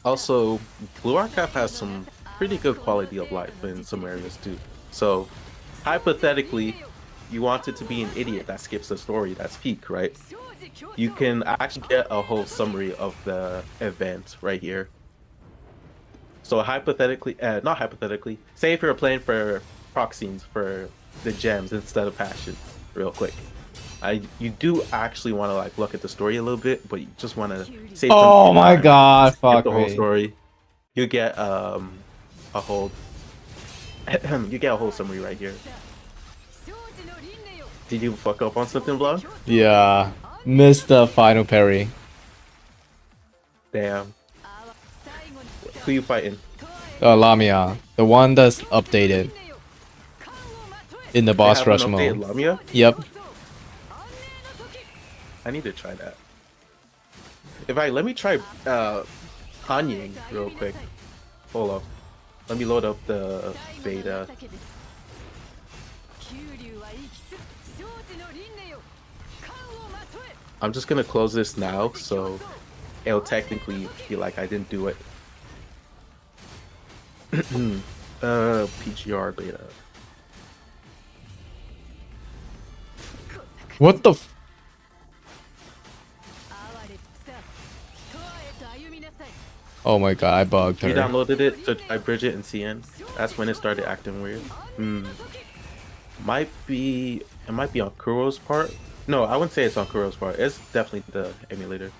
S2: Also, Blue Archive has some pretty good quality of life in some areas too. So, hypothetically, you wanted to be an idiot that skips the story, that's peak, right? You can actually get a whole summary of the event right here. So hypothetically, not hypothetically, say if you're playing for proc scenes for the gems instead of passion, real quick. You do actually want to like look at the story a little bit, but you just want to save.
S1: Oh my god! Fuck
S2: the whole story. You get a whole. You get a whole summary right here. Did you fuck up on something, Vlog?
S1: Yeah, missed the final parry.
S2: Damn. Who you fighting?
S1: Lamia, the one that's updated in the boss rush mode.
S2: Lamia?
S1: Yep.
S2: I need to try that. Let me try Hanying real quick. Hold up. Let me load up the beta. I'm just gonna close this now, so it'll technically feel like I didn't do it. PGR beta.
S1: What the f- Oh my god, I bugged her.
S2: You downloaded it to try Bridget and CN. That's when it started acting weird. It might be on Kuro's part. No, I wouldn't say it's on Kuro's part. It's definitely the emulator.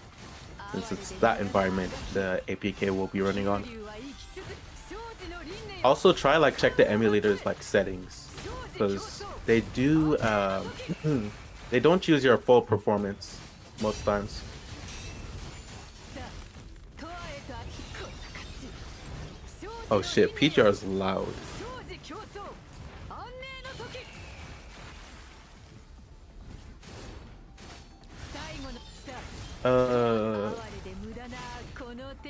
S2: Since it's that environment the APK will be running on. Also try check the emulator's settings. Because they do they don't choose your full performance most times. Oh shit, PGR is loud.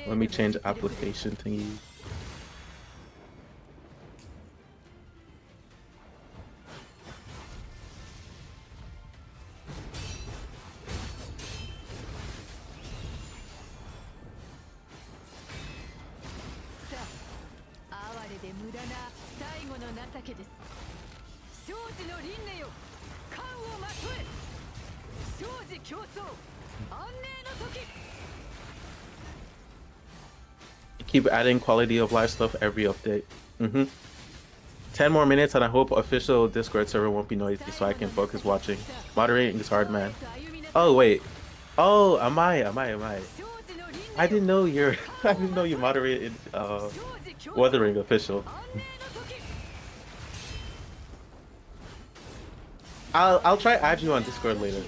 S2: Let me change application thingy. Keep adding quality of life stuff every update. 10 more minutes and I hope official Discord server won't be noisy so I can focus watching. Moderating is hard, man. Oh wait. Oh, am I? I didn't know you're I didn't know you moderated Wuthering official. I'll try add you on Discord later.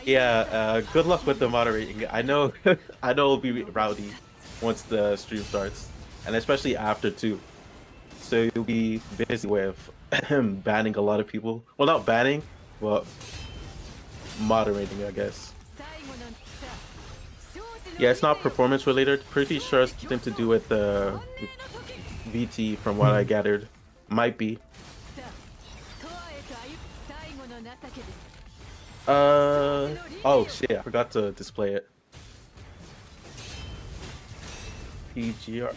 S2: Yeah, good luck with the moderating. I know I know it'll be rowdy once the stream starts. And especially after too. So you'll be busy with banning a lot of people. Well, not banning, but moderating, I guess. Yeah, it's not performance related. Pretty sure it's something to do with the VT from what I gathered. Might be. Oh shit, I forgot to display it. PGR.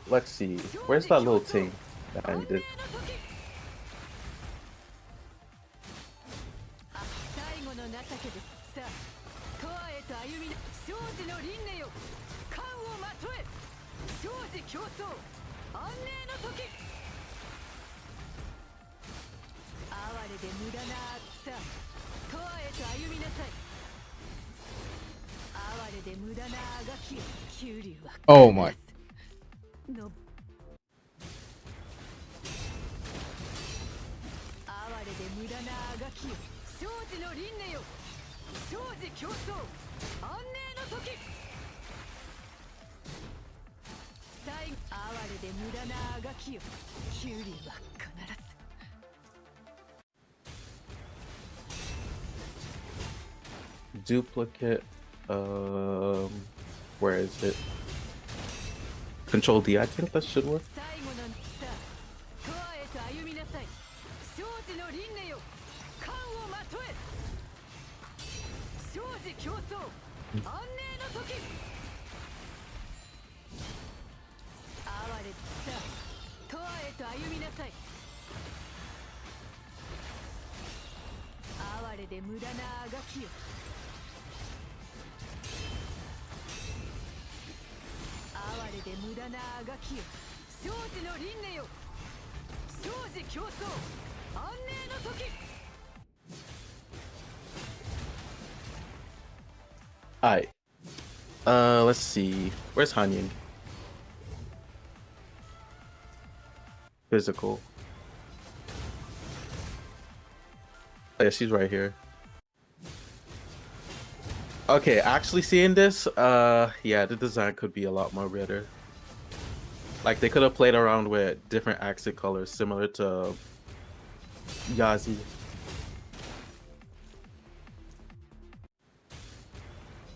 S2: Let's see. Where's that little thing that I needed?
S1: Oh my.
S2: Duplicate. Where is it? Control D. I think that should work. Alright. Let's see. Where's Hanyin? Physical. Oh, yeah, she's right here. Okay, actually seeing this, yeah, the design could be a lot more better. Like, they could have played around with different accent colors, similar to Yazi.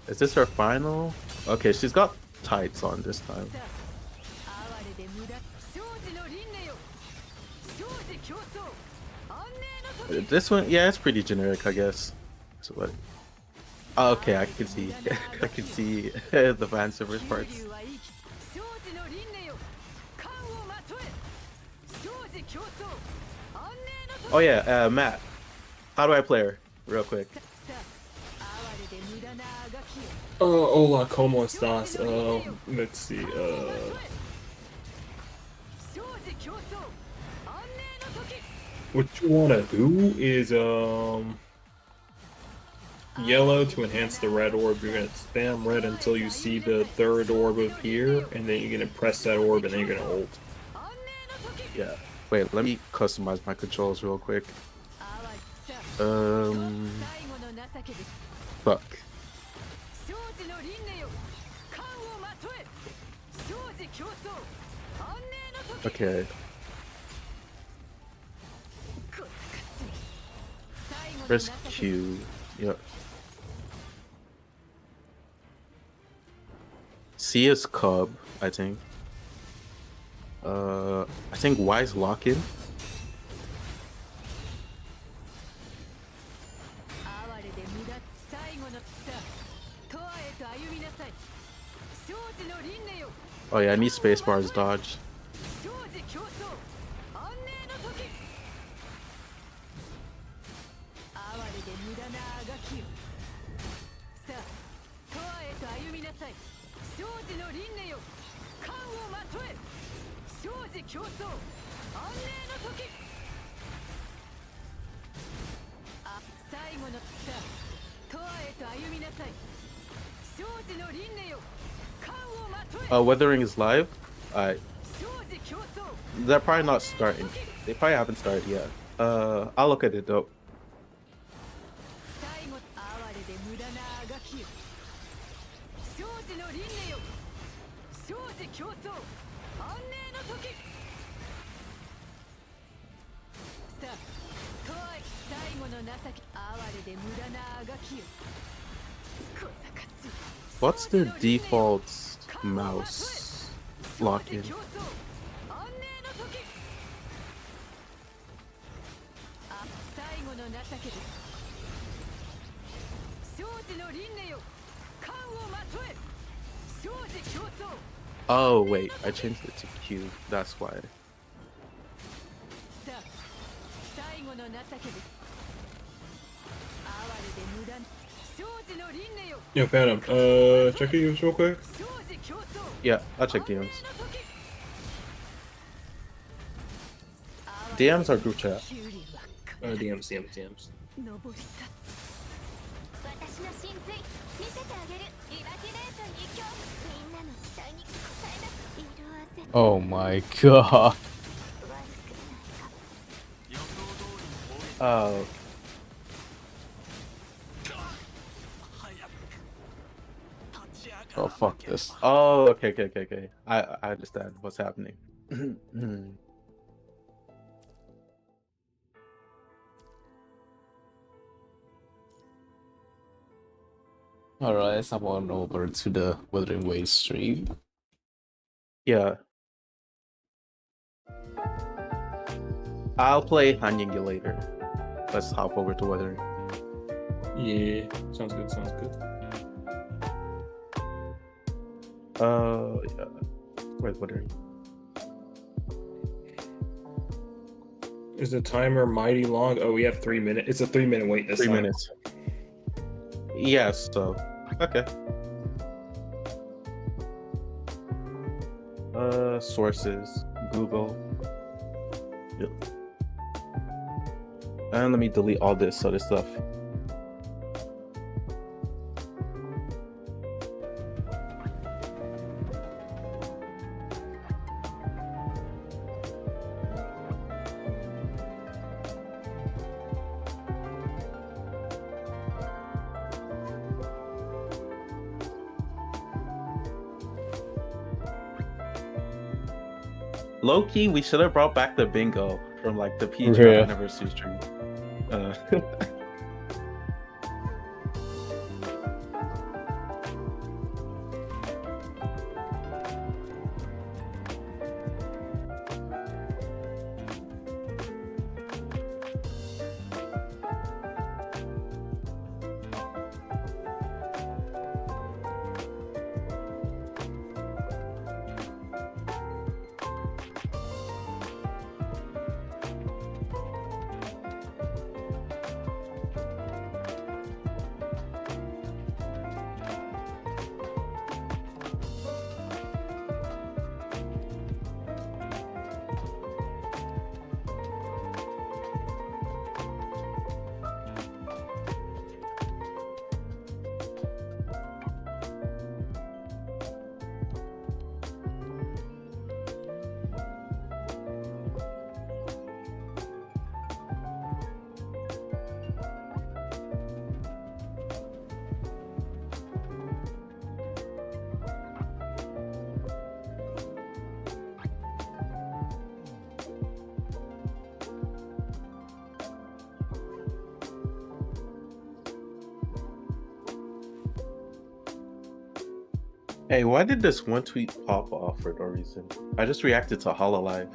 S2: Is this her final? Okay, she's got tights on this time. This one, yeah, it's pretty generic, I guess. So what? Oh, okay, I can see. I can see the fan service parts. Oh yeah, Matt. How do I play her? Real quick.
S4: Hola, ¿cómo estás? Let's see, what you wanna do is, yellow to enhance the red orb. You're gonna spam red until you see the third orb appear, and then you're gonna press that orb, and then you're gonna ult.
S2: Yeah. Wait, let me customize my controls real quick. Fuck. Okay. Press Q. Yep. C is Cub, I think. I think Y is Lock-in. Oh yeah, I need spacebar's dodge. Wuthering is live. They're probably not starting. They probably haven't started yet. I'll look at it though. What's their default mouse lock-in? Oh wait, I changed it to Q. That's why.
S4: Yo, Phantom, check your DMs real quick.
S2: Yeah, I'll check DMs. DMs or group chat?
S4: DMs.
S1: Oh my god.
S2: Oh.
S1: Oh fuck this.
S2: Oh, okay. I understand what's happening.
S1: Alright, let's hop on over to the Wuthering Waves stream.
S2: Yeah. I'll play Hanyingi later. Let's hop over to Wuthering.
S4: Yeah, sounds good.
S2: Yeah. Where's Wuthering?
S4: Is the timer mighty long? Oh, we have 3 minutes. It's a 3-minute wait this
S2: 3
S4: time.
S2: minutes. Yes, so okay. Sources, Google. Yep. And let me delete all this other stuff. Low-key, we should have brought back the bingo from like the PGR anniversary stream. Hey, why did this one tweet pop off for no reason? I just reacted to Hololive.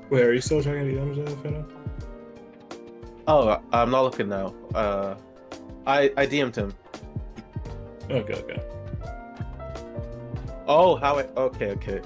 S4: Wait, are you still checking the DMs, Fena?
S2: Oh, I'm not looking now. I DM'd him.
S4: Okay.
S2: Oh, okay.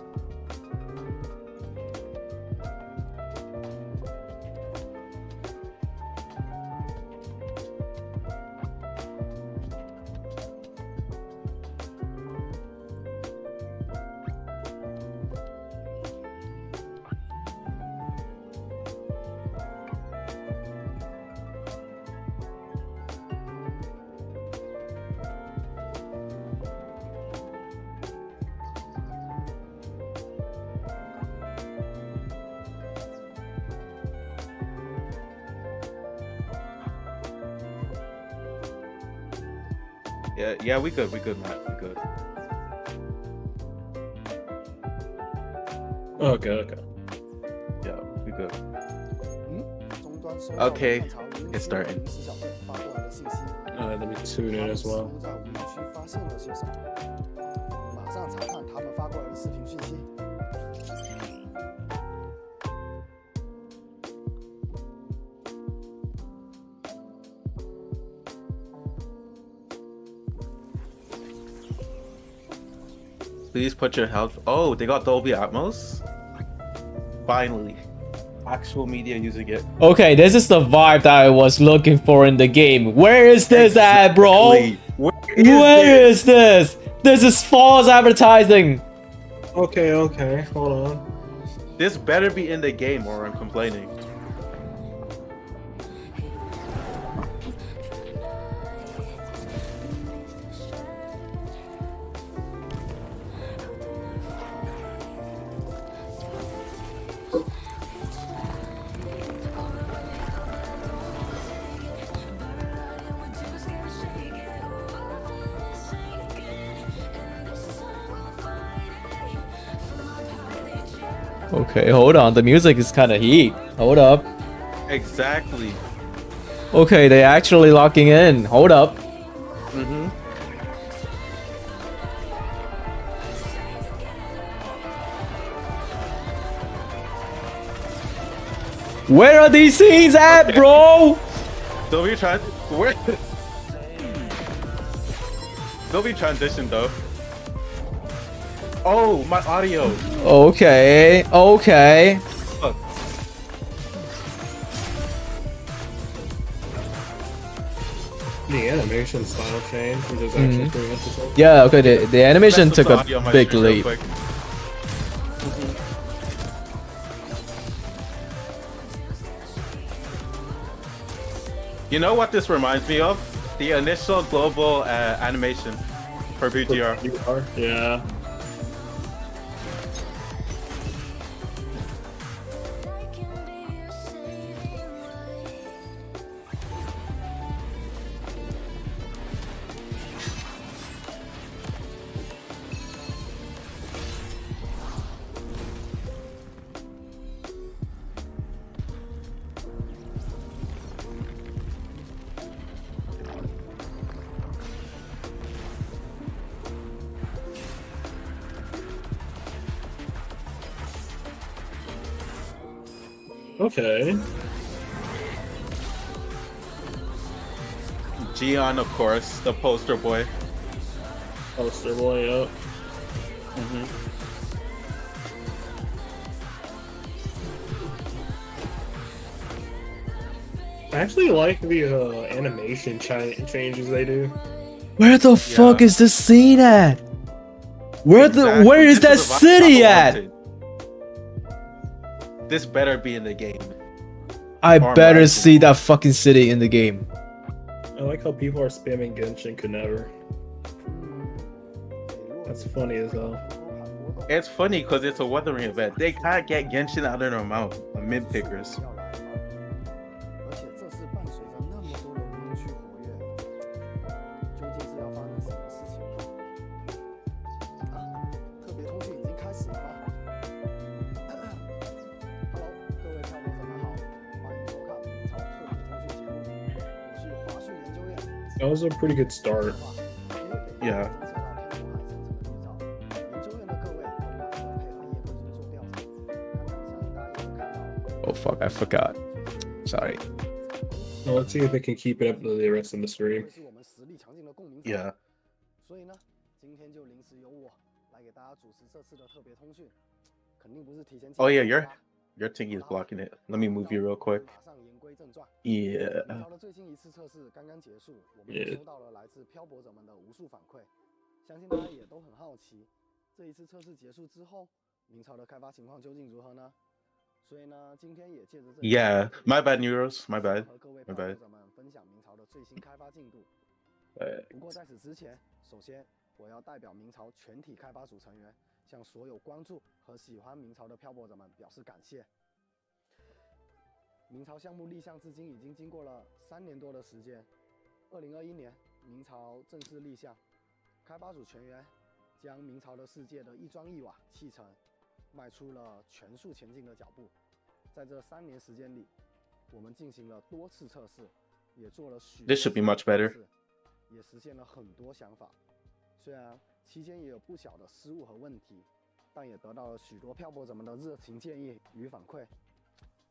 S2: Yeah, we good, Matt. We good.
S4: Okay.
S2: Yeah, we good. Okay, it's starting.
S4: Let me tune in as well.
S2: Please put your health. Oh, they got Dolby Atmos. Finally, actual media using it.
S1: Okay, this is the vibe that I was looking for in the game. Where is this at, bro? Where is this? This is false advertising.
S4: Okay, hold on.
S2: This better be in the game or I'm complaining.
S1: Okay, hold on. The music is kind of heat. Hold up.
S2: Exactly.
S1: Okay, they actually locking in. Hold up. Where are these scenes at, bro?
S2: Don't be trying. Where? Don't be transition though. Oh, my audio.
S1: Okay.
S2: Look.
S4: The animation style change, which is actually pretty interesting.
S1: Yeah, okay, the animation took a big leap.
S2: You know what this reminds me of? The initial global animation for BGR.
S4: Yeah. Okay.
S2: Gian, of course, the poster boy.
S4: Poster boy, yep. I actually like the animation changes they do.
S1: Where the fuck is this scene at? Where is that city at?
S2: This better be in the game.
S1: I better see that fucking city in the game.
S4: I like how people are spamming Genshin could never. That's funny as hell.
S2: It's funny because it's a Wuthering event. They can't get Genshin out of their mouth. Mid pickers.
S4: That was a pretty good start.
S2: Yeah.
S1: Oh fuck, I forgot. Sorry.
S4: Well, let's see if they can keep it up to the rest of the stream.
S2: Yeah. Oh yeah, your thingy is blocking it. Let me move you real quick. Yeah.
S4: Yeah.
S3: 相信大家也都很好奇，这一次测试结束之后，明朝的开发情况究竟如何呢？所以呢，今天也借着这
S2: Yeah, my bad, Neuros. My bad.
S3: 和各位
S2: My
S3: 漂
S2: bad.
S3: 泊者们分享明朝的最新开发进度。
S2: Uh,
S3: 不过在此之前，首先我要代表明朝全体开发组成员，向所有关注和喜欢明朝的漂泊者们表示感谢。明朝项目立项至今已经经过了3年多的时间。2021年，明朝正式立项，开发组全员将明朝的世界的一砖一瓦砌成，迈出了全速前进的脚步。在这3年时间里，我们进行了多次测试，也做了许多
S2: This should be much better.
S3: 也实现了很多想法。虽然期间也有不小的失误和问题，但也得到了许多漂泊者们的热情建议与反馈。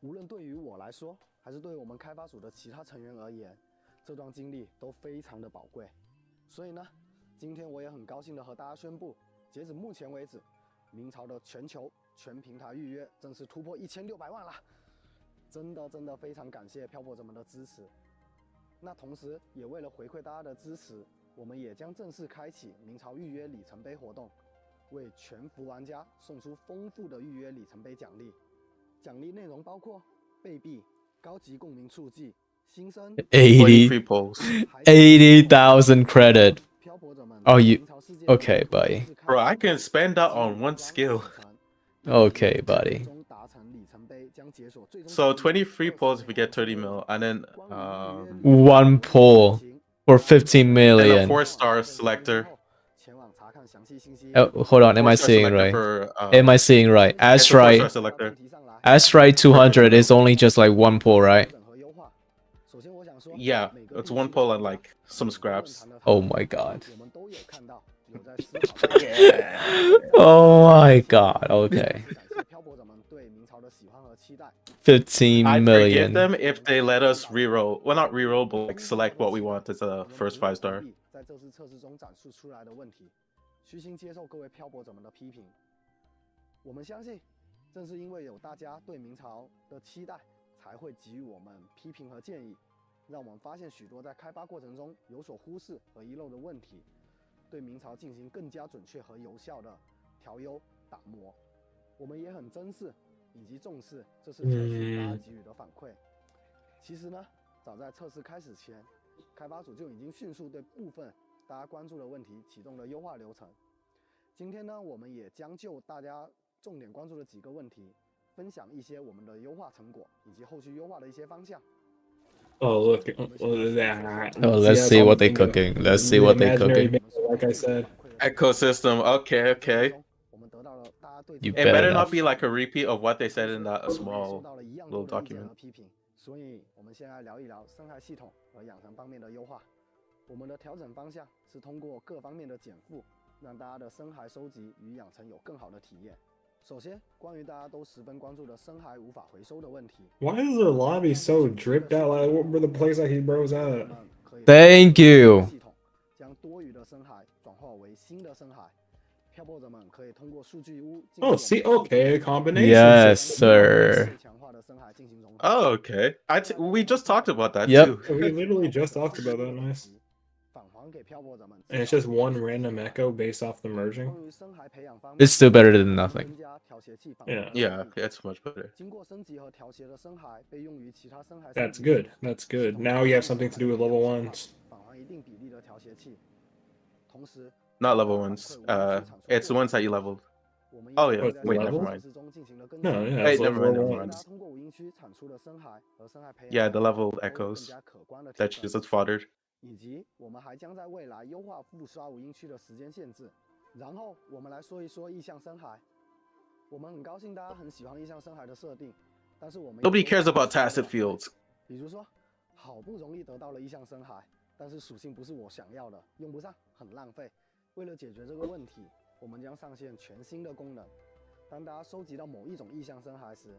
S3: 无论对于我来说，还是对于我们开发组的其他成员而言，这段经历都非常的宝贵。所以呢，今天我也很高兴的和大家宣布，截止目前为止，明朝的全球全平台预约正式突破1600万了。真的非常感谢漂泊者们的支持。那同时也为了回馈大家的支持，我们也将正式开启明朝预约里程碑活动，为全服玩家送出丰富的预约里程碑奖励。奖励内容包括贝币、高级共鸣触记、新生
S2: free polls.
S1: 80,000 credit. Oh, you okay, buddy?
S2: Bro, I can spend that on one skill.
S1: Okay, buddy.
S2: So 20 free polls if we get 30 mil, and then
S1: 1 poll for 15
S2: and a
S1: million.
S2: 4-star selector.
S1: Oh, hold on, am I
S2: 4-star
S1: seeing
S2: selector
S1: right?
S2: for,
S1: Am I seeing right?
S2: it's a 4-star selector.
S1: Astrite 200 is only just like 1 poll, right?
S2: Yeah, it's 1 poll and like some scraps.
S1: Oh my god. Oh my god, okay. 15
S2: I'd forgive
S1: million.
S2: them if they let us reroll. Well, not reroll, but like select what we want as a first 5-star.
S3: 在这次测试中展示出来的问题，虚心接受各位漂泊者们的批评。我们相信，正是因为有大家对明朝的期待，才会给予我们批评和建议，让我们发现许多在开发过程中有所忽视和遗漏的问题，对明朝进行更加准确和有效的调优打磨。我们也很珍视以及重视这次测试大家给予的反馈。其实呢，早在测试开始前，开发组就已经迅速对部分大家关注的问题启动了优化流程。今天呢，我们也将就大家重点关注的几个问题，分享一些我们的优化成果以及后续优化的一些方向。
S4: Oh, look. That.
S1: Oh, let's see what they're cooking. Let's see what they're cooking.
S4: Like I said.
S2: Ecosystem. Okay.
S3: 我们得到了大家对
S1: You
S2: It
S1: better
S2: better
S1: not.
S2: not be like a repeat of what they said in that small
S3: 收到了一样
S2: little
S3: 多的意见
S2: document.
S3: 和批评，所以我们先来聊一聊生态系统和养成方面的优化。我们的调整方向是通过各方面的减负，让大家的深海收集与养成有更好的体验。首先，关于大家都十分关注的深海无法回收的问题。
S4: Why is their lobby so dripped out? Like, what were the place like he bros at?
S1: Thank you.
S3: 系统将多余的深海转化为新的深海。漂泊者们可以通过数据屋。
S4: Oh, see, okay, combination.
S1: Yes, sir.
S3: 强化的深海进行融合。
S2: Oh, okay. We just talked about that
S1: Yep.
S2: too.
S4: We literally just talked about that. Nice.
S3: 返还给漂泊者们。
S4: And it's just one random echo based off the merging.
S3: 关于深海培养方面，
S1: It's still better than nothing.
S3: 增加调谐器返还
S4: Yeah.
S3: 的
S2: Yeah,
S3: 能力
S2: it's much better.
S3: 经过升级和调谐的深海被用于其他深海。
S4: That's good. That's good. Now you have something to do with level 1s.
S3: 返还一定比例的调谐器，同时
S2: Not level 1s. It's the ones that you leveled. Oh yeah. Wait, never mind.
S4: No, yeah,
S2: Hey,
S4: it's
S2: never
S4: level
S2: mind, never mind.
S4: 1s.
S3: 通过无音区产出的深海和深海培养
S2: Yeah, the
S3: 方
S2: level
S3: 都有
S2: echoes
S3: 更加可观的
S2: that
S3: 调
S2: you
S3: 整
S2: just foddered.
S3: 以及我们还将在未来优化复刷无音区的时间限制。然后我们来说一说意象深海。我们很高兴大家很喜欢意象深海的设定，但是我们
S2: Nobody cares about tacit fields.
S3: 比如说，好不容易得到了意象深海，但是属性不是我想要的，用不上，很浪费。为了解决这个问题，我们将上线全新的功能。当大家收集到某一种异象深海时，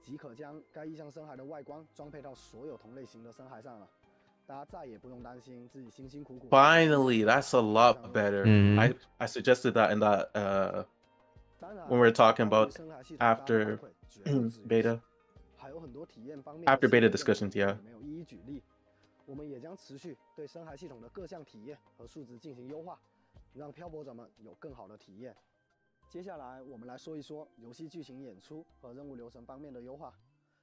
S3: 即可将该异象深海的外观装配到所有同类型的深海上了。大家再也不用担心自己辛辛苦苦。
S2: Finally, that's a lot better. I suggested that in that when we were talking about after beta.
S3: 还有很多体验方面
S2: after beta discussions, yeah.
S3: 没有一一举例。我们也将持续对深海系统的各项体验和数值进行优化，让漂泊者们有更好的体验。接下来我们来说一说游戏剧情演出和任务流程方面的优化，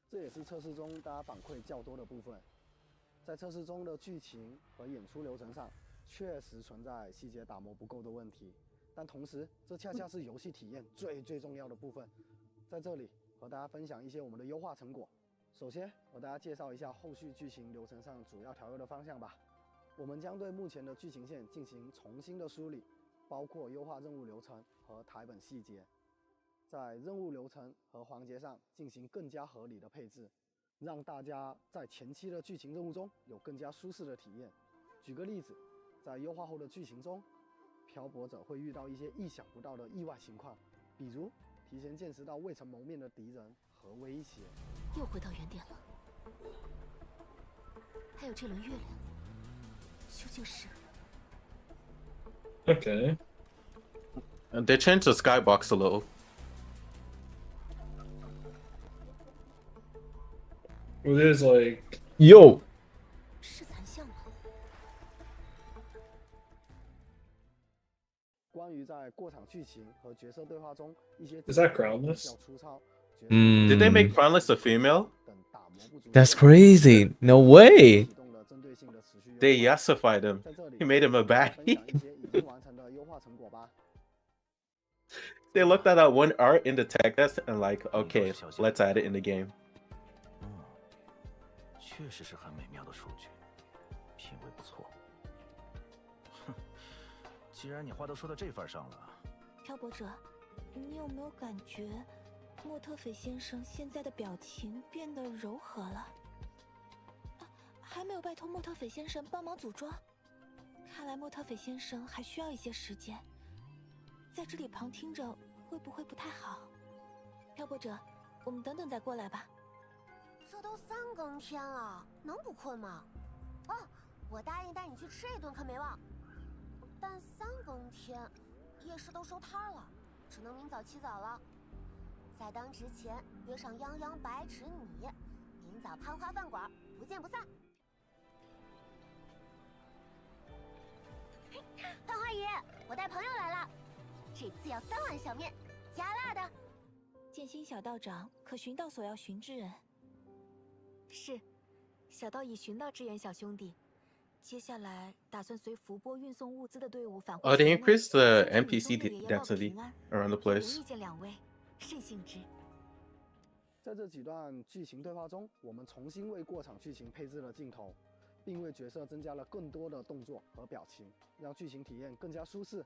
S3: 这也是测试中大家反馈较多的部分。在测试中的剧情和演出流程上，确实存在细节打磨不够的问题，但同时这恰恰是游戏体验最重要的部分。在这里和大家分享一些我们的优化成果。首先和大家介绍一下后续剧情流程上主要调优的方向吧。我们将对目前的剧情线进行重新的梳理，包括优化任务流程和台本细节，在任务流程和环节上进行更加合理的配置，让大家在前期的剧情任务中有更加舒适的体验。举个例子，在优化后的剧情中，漂泊者会遇到一些意想不到的意外情况，比如提前见识到未曾谋面的敌人和威胁。
S5: 又回到原点了。还有这轮月亮，究竟是
S4: Okay.
S2: And they changed the skybox a little.
S4: Well, it is like
S1: Yo.
S5: 是残像吗？
S3: 关于在过场剧情和角色对话中一些
S4: Is that Crownless?
S3: 较粗糙，
S2: Did they make Crownless a female?
S3: 等打磨不足
S1: That's crazy. No way.
S3: 启动了针对性的持续优化。
S2: They yesified him.
S3: 在这里
S2: He made him a
S3: 分享
S2: baddie.
S3: 一些已经完成的优化成果吧。
S2: They looked at that one art in the tech test and like, okay, let's add it in the game.
S6: 确实是很美妙的数据，品味不错。哼，既然你话都说到这份上了，
S5: 漂泊者，你有没有感觉莫特斐先生现在的表情变得柔和了？还没有拜托莫特斐先生帮忙组装，看来莫特斐先生还需要一些时间。在这里旁听着会不会不太好？漂泊者，我们等等再过来吧。
S7: 这都3更天了，能不困吗？哦，我答应带你去吃一顿，可没忘。但3更天，夜市都收摊了，只能明早起早了。在当值前约上泱泱白纸你，明早攀花饭馆，不见不散。探花爷，我带朋友来了，这次要3碗小面，加辣的。
S5: 剑心小道长，可寻到所要寻之人？ 是，小道已寻到支援小兄弟，接下来打算随伏波运送物资的队伍返回。
S2: They increased the NPC density around the
S5: 有
S2: place.
S5: 意见2位，慎行之。
S3: 在这几段剧情对话中，我们重新为过场剧情配置了镜头，并为角色增加了更多的动作和表情，让剧情体验更加舒适。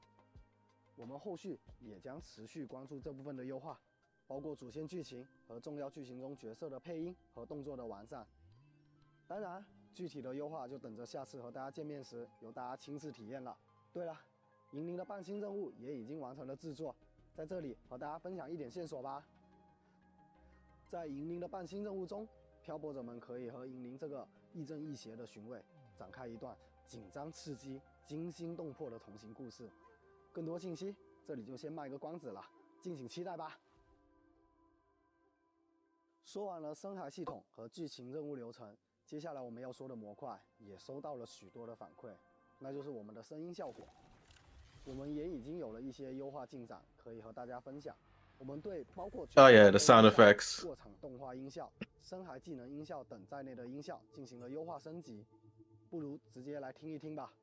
S3: 我们后续也将持续关注这部分的优化，包括主线剧情和重要剧情中角色的配音和动作的完善。当然，具体的优化就等着下次和大家见面时由大家亲自体验了。对了，银铃的半星任务也已经完成了制作，在这里和大家分享一点线索吧。在银铃的半星任务中，漂泊者们可以和银铃这个亦正亦邪的巡卫展开一段紧张刺激、惊心动魄的同行故事。更多信息这里就先卖个关子了，敬请期待吧。说完了深海系统和剧情任务流程，接下来我们要说的模块也收到了许多的反馈，那就是我们的声音效果。我们也已经有了一些优化进展可以和大家分享。我们对包括
S2: Oh yeah, the sound effects.
S3: 过场动画音效、深海技能音效等在内的音效进行了优化升级，不如直接来听一听吧。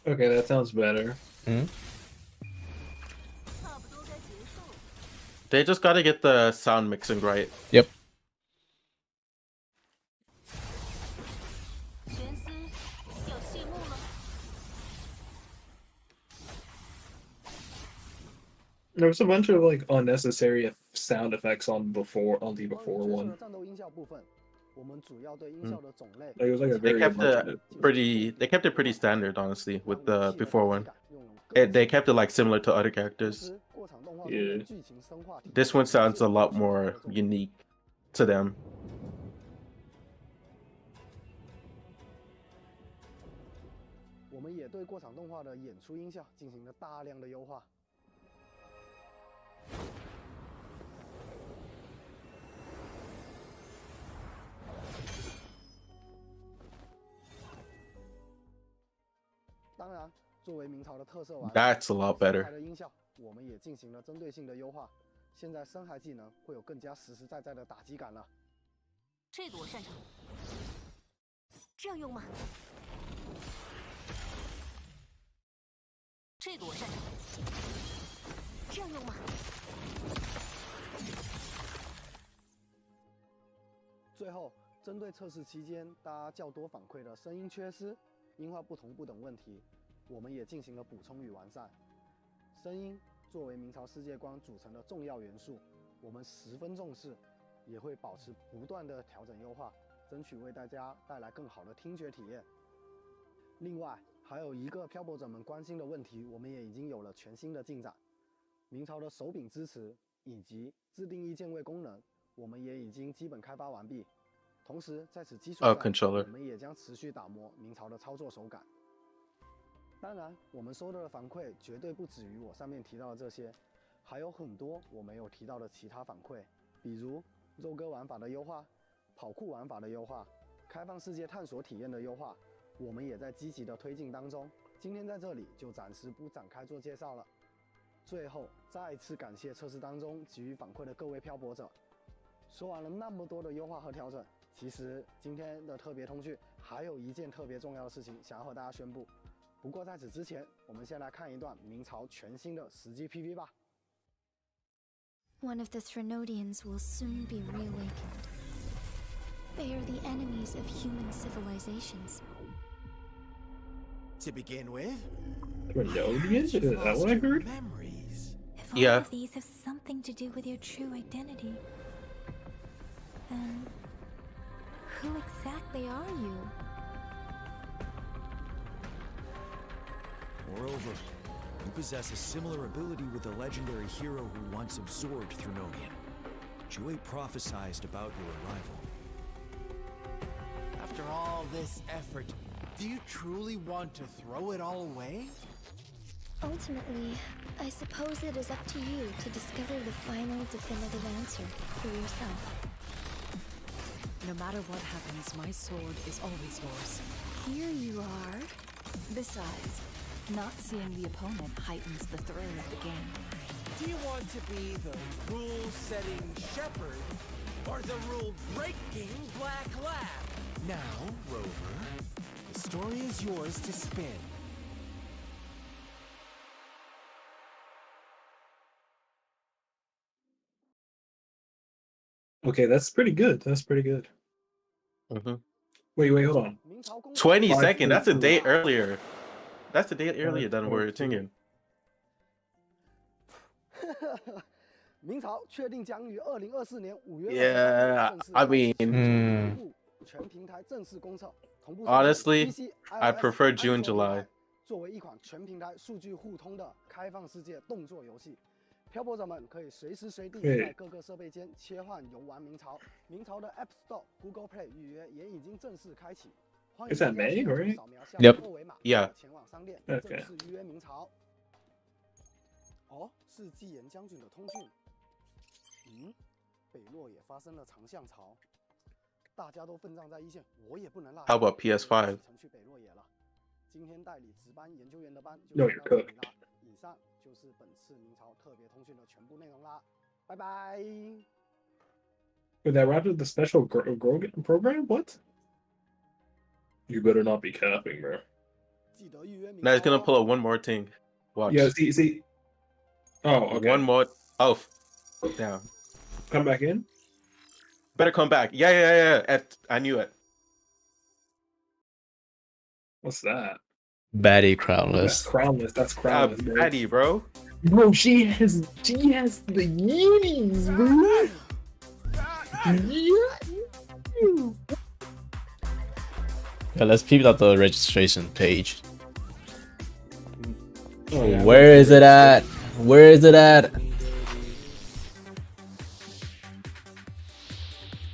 S4: Okay, that sounds better.
S2: They just gotta get the sound mixing right.
S1: Yep.
S5: 玄思要谢幕了。
S4: There was a bunch of like unnecessary sound effects on the before
S3: 关于角色
S4: one.
S3: 的战斗音效部分，我们主要对音效的种类
S4: Like, it was like a
S2: They
S4: very
S2: kept
S4: much of
S2: it
S4: it.
S2: they kept it pretty standard, honestly, with the before one. They kept it like similar to other characters.
S3: 过场动画中
S4: Yeah.
S3: 的剧情深化体验
S2: This one sounds a lot
S3: 是
S2: more unique to them.
S3: 我们也对过场动画的演出音效进行了大量的优化。当然，作为明朝的特色玩法，
S2: That's a lot better.
S3: 深海的音效我们也进行了针对性的优化。现在深海技能会有更加实实在在的打击感了。
S7: 这个我擅长，这样用吗？这个我擅长，这样用吗？
S3: 最后，针对测试期间大家较多反馈的声音缺失、音画不同步等问题，我们也进行了补充与完善。声音作为明朝世界观组成的重要元素，我们十分重视，也会保持不断的调整优化，争取为大家带来更好的听觉体验。另外，还有一个漂泊者们关心的问题，我们也已经有了全新的进展。明朝的手柄支持以及自定义键位功能，我们也已经基本开发完毕。同时，在此基础上，我们也将持续打磨明朝的操作手感。当然，我们收到的反馈绝对不止于我上面提到的这些，还有很多我没有提到的其他反馈，比如肉鸽玩法的优化、跑酷玩法的优化、开放世界探索体验的优化，我们也在积极的推进当中。今天在这里就暂时不展开做介绍了。最后，再次感谢测试当中给予反馈的各位漂泊者。说完了那么多的优化和调整，其实今天的特别通讯还有一件特别重要的事情想要和大家宣布。不过在此之前，我们先来看一段明朝全新的实际 PV 吧。
S5: One of the Threnodians will soon be reawakened. They are the enemies of human civilizations.
S8: To begin with,
S4: Threnodians? Is that what I heard?
S8: memories.
S5: If all
S2: Yeah.
S5: of these have something to do with your true identity, then who exactly are you?
S8: Moreover, you possess a similar ability with the legendary hero who once absorbed Threnodian. Jue prophesied about your arrival. After all this effort, do you truly want to throw it all away?
S5: Ultimately, I suppose it is up to you to discover the final definitive answer for yourself.
S9: No matter what happens, my sword is always yours.
S5: Here you are.
S9: Besides, not seeing the opponent heightens the thrill of the game.
S8: Do you want to be the rule-setting shepherd or the rule-breaking black lab? Now, Rover, the story is yours to spin.
S4: Okay, that's pretty good. That's pretty good.
S2: Mm-hmm.
S4: Wait, hold on.
S2: 22nd. That's a day
S4: 5.2.
S2: earlier. That's a day earlier than we're thinking.
S3: 明朝确定将于2024年5月
S2: Yeah, I mean,
S3: 全平台正式公测，同步
S2: honestly,
S3: PC,
S2: I
S3: iOS,
S2: prefer June,
S3: 安卓
S2: July.
S3: 作为一款全平台数据互通的开放世界动作游戏，漂泊者们可以随时随地在各个设备间切换游玩明朝。明朝的 App Store、Google Play 预约也已经正式开启。欢迎
S4: Is that May, right?
S3: 扫描下
S2: Yep.
S3: 二维码
S2: Yeah.
S3: 前往商店
S4: Okay.
S3: 正式预约明朝。哦，是纪言将军的通讯。北洛也发生了长相潮，大家都奋战在一线，我也不能落下。
S2: How about PS5?
S3: 曾去北洛野了。今天代理值班研究员的班就
S4: No,
S3: 先
S4: you're
S3: 到这里
S4: cooked.
S3: 啦。以上就是本次明朝特别通讯的全部内容啦，拜拜。
S4: Wait, that wrapped up the special program? What? You better not be capping, bro.
S3: 记得预约明
S2: Now he's
S3: 朝
S2: gonna
S3: 哦
S2: pull up one more thing. Watch.
S4: Yeah, see. Oh, okay.
S2: One more. Oh, damn.
S4: Come back in.
S2: Better come back. Yeah. I knew it.
S4: What's that?
S1: Baddie
S4: That's
S1: crownless.
S4: crownless. That's crownless, bro.
S2: Patty, bro.
S4: Bro, she has the unis, bro.
S1: Yeah, let's peep out the registration page.
S4: Oh, yeah,
S1: Where is it at? Where is it at?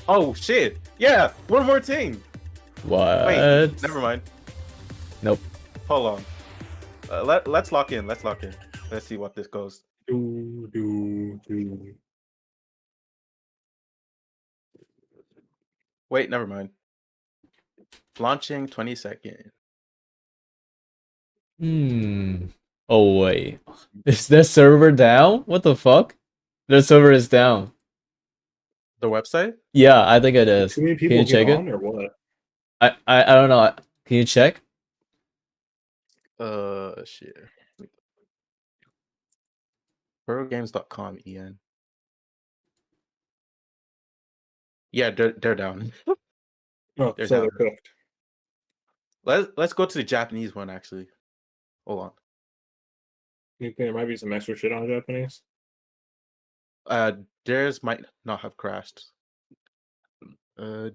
S2: Oh shit! Yeah, one more thing.
S1: What?
S2: Wait, never mind.
S1: Nope.
S2: Hold on. Let's lock in. Let's lock in. Let's see what this goes. Wait, never mind. Launching 22nd.
S1: Oh wait, is their server down? What the fuck? Their server is down.
S2: The website?
S1: Yeah, I think it is.
S4: Too many
S1: Can
S4: people
S1: you
S4: get
S1: check
S4: on
S1: it?
S4: or what?
S1: I don't know. Can you check?
S2: Shit. Progames.com, Ian. Yeah, they're down.
S4: Oh,
S2: They're
S4: so
S2: down.
S4: they're cooked.
S2: Let's go to the Japanese one actually. Hold on.
S4: You think there might be some extra shit on Japanese?
S2: Theirs might not have crashed. What?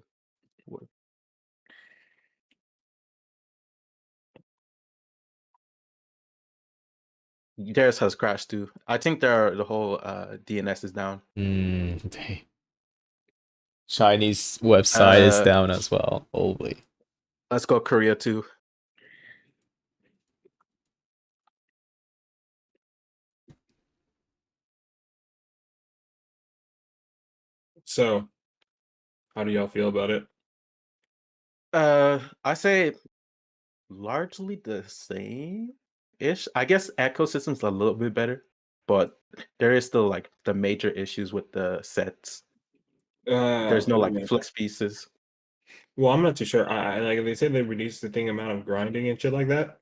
S2: Theirs has crashed too. I think the whole DNS is down.
S1: Dang. Chinese website is down as well. Holy.
S2: Let's go Korea too.
S4: So, how do y'all feel about it?
S2: I say largely the same ish. I guess ecosystem's a little bit better, but there is still like the major issues with the sets. There's no like flex pieces.
S4: Well, I'm not too sure. I like they say they reduced the thing amount of grinding and shit like that.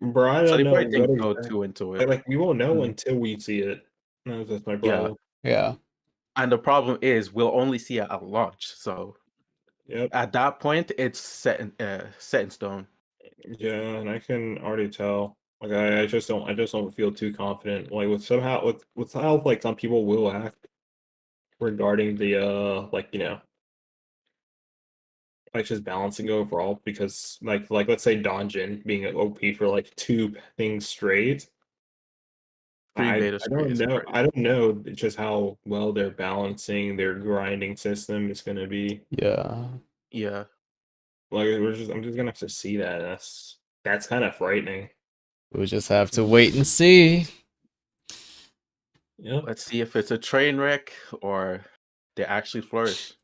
S4: Bro, I
S2: So
S4: don't
S2: they
S4: know
S2: probably
S4: what
S2: didn't go
S4: exactly.
S2: too into it.
S4: Like we won't know
S2: Mm.
S4: until we see it. No, that's my
S2: Yeah.
S4: problem.
S1: Yeah.
S2: And the problem is we'll only see it at launch. So
S4: Yep.
S2: at that point, it's set in stone.
S4: Yeah, and I can already tell. Like I just don't feel too confident. Like with how like some people will act regarding the like like just balancing overall because like let's say Donjin being OP for like 2 things straight.
S2: Three
S4: I
S2: beta straight is crazy.
S4: I don't know just how well their balancing their grinding system is gonna be.
S1: Yeah.
S2: Yeah.
S4: Like I'm just gonna have to see that. That's kind of frightening.
S1: We'll just have to wait and see.
S4: Yeah.
S2: Let's see if it's a train wreck or they actually flourish.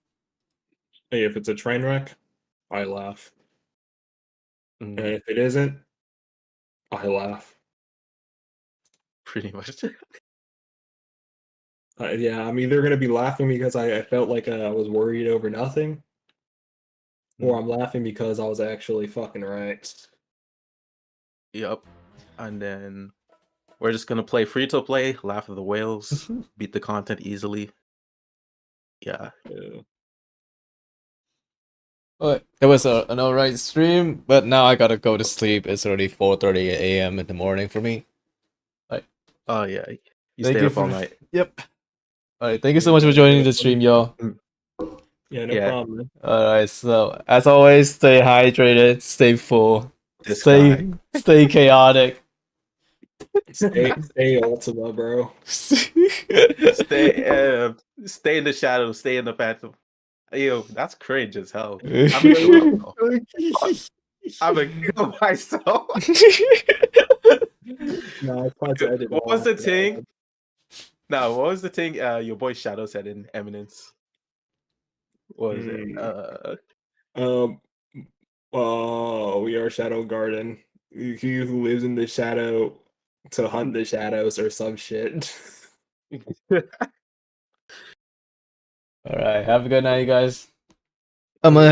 S4: Hey, if it's a train wreck, I laugh.
S2: Mm.
S4: And if it isn't, I laugh.
S2: Pretty much.
S4: Yeah, I'm either gonna be laughing because I felt like I was worried over nothing, or I'm laughing because I was actually fucking right.
S2: Yep. And then we're just gonna play free to play, laugh at the whales, beat the content easily. Yeah.
S1: But it was an alright stream, but now I gotta go to sleep. It's already 4:30 a.m. in the morning for me. Like,
S2: oh yeah, you
S1: thank
S2: stayed
S1: you
S2: up all night.
S1: Yep. Alright, thank you so much for joining the stream, y'all.
S4: Yeah, no problem, man.
S1: Alright, so as always, stay hydrated, stay full,
S2: This
S1: stay chaotic.
S4: Stay Ultima, bro.
S2: stay in the shadows, stay in the phantom. Yo, that's cringe as hell. I'm gonna kill myself.
S4: No, I did
S2: What was the thing? No, what was the thing your boy Shadow said in Eminence? What was it?
S4: We are Shadow Garden. He who lives in the shadow to hunt the shadows or some shit.
S1: Alright, have a good night, you guys. I'm gonna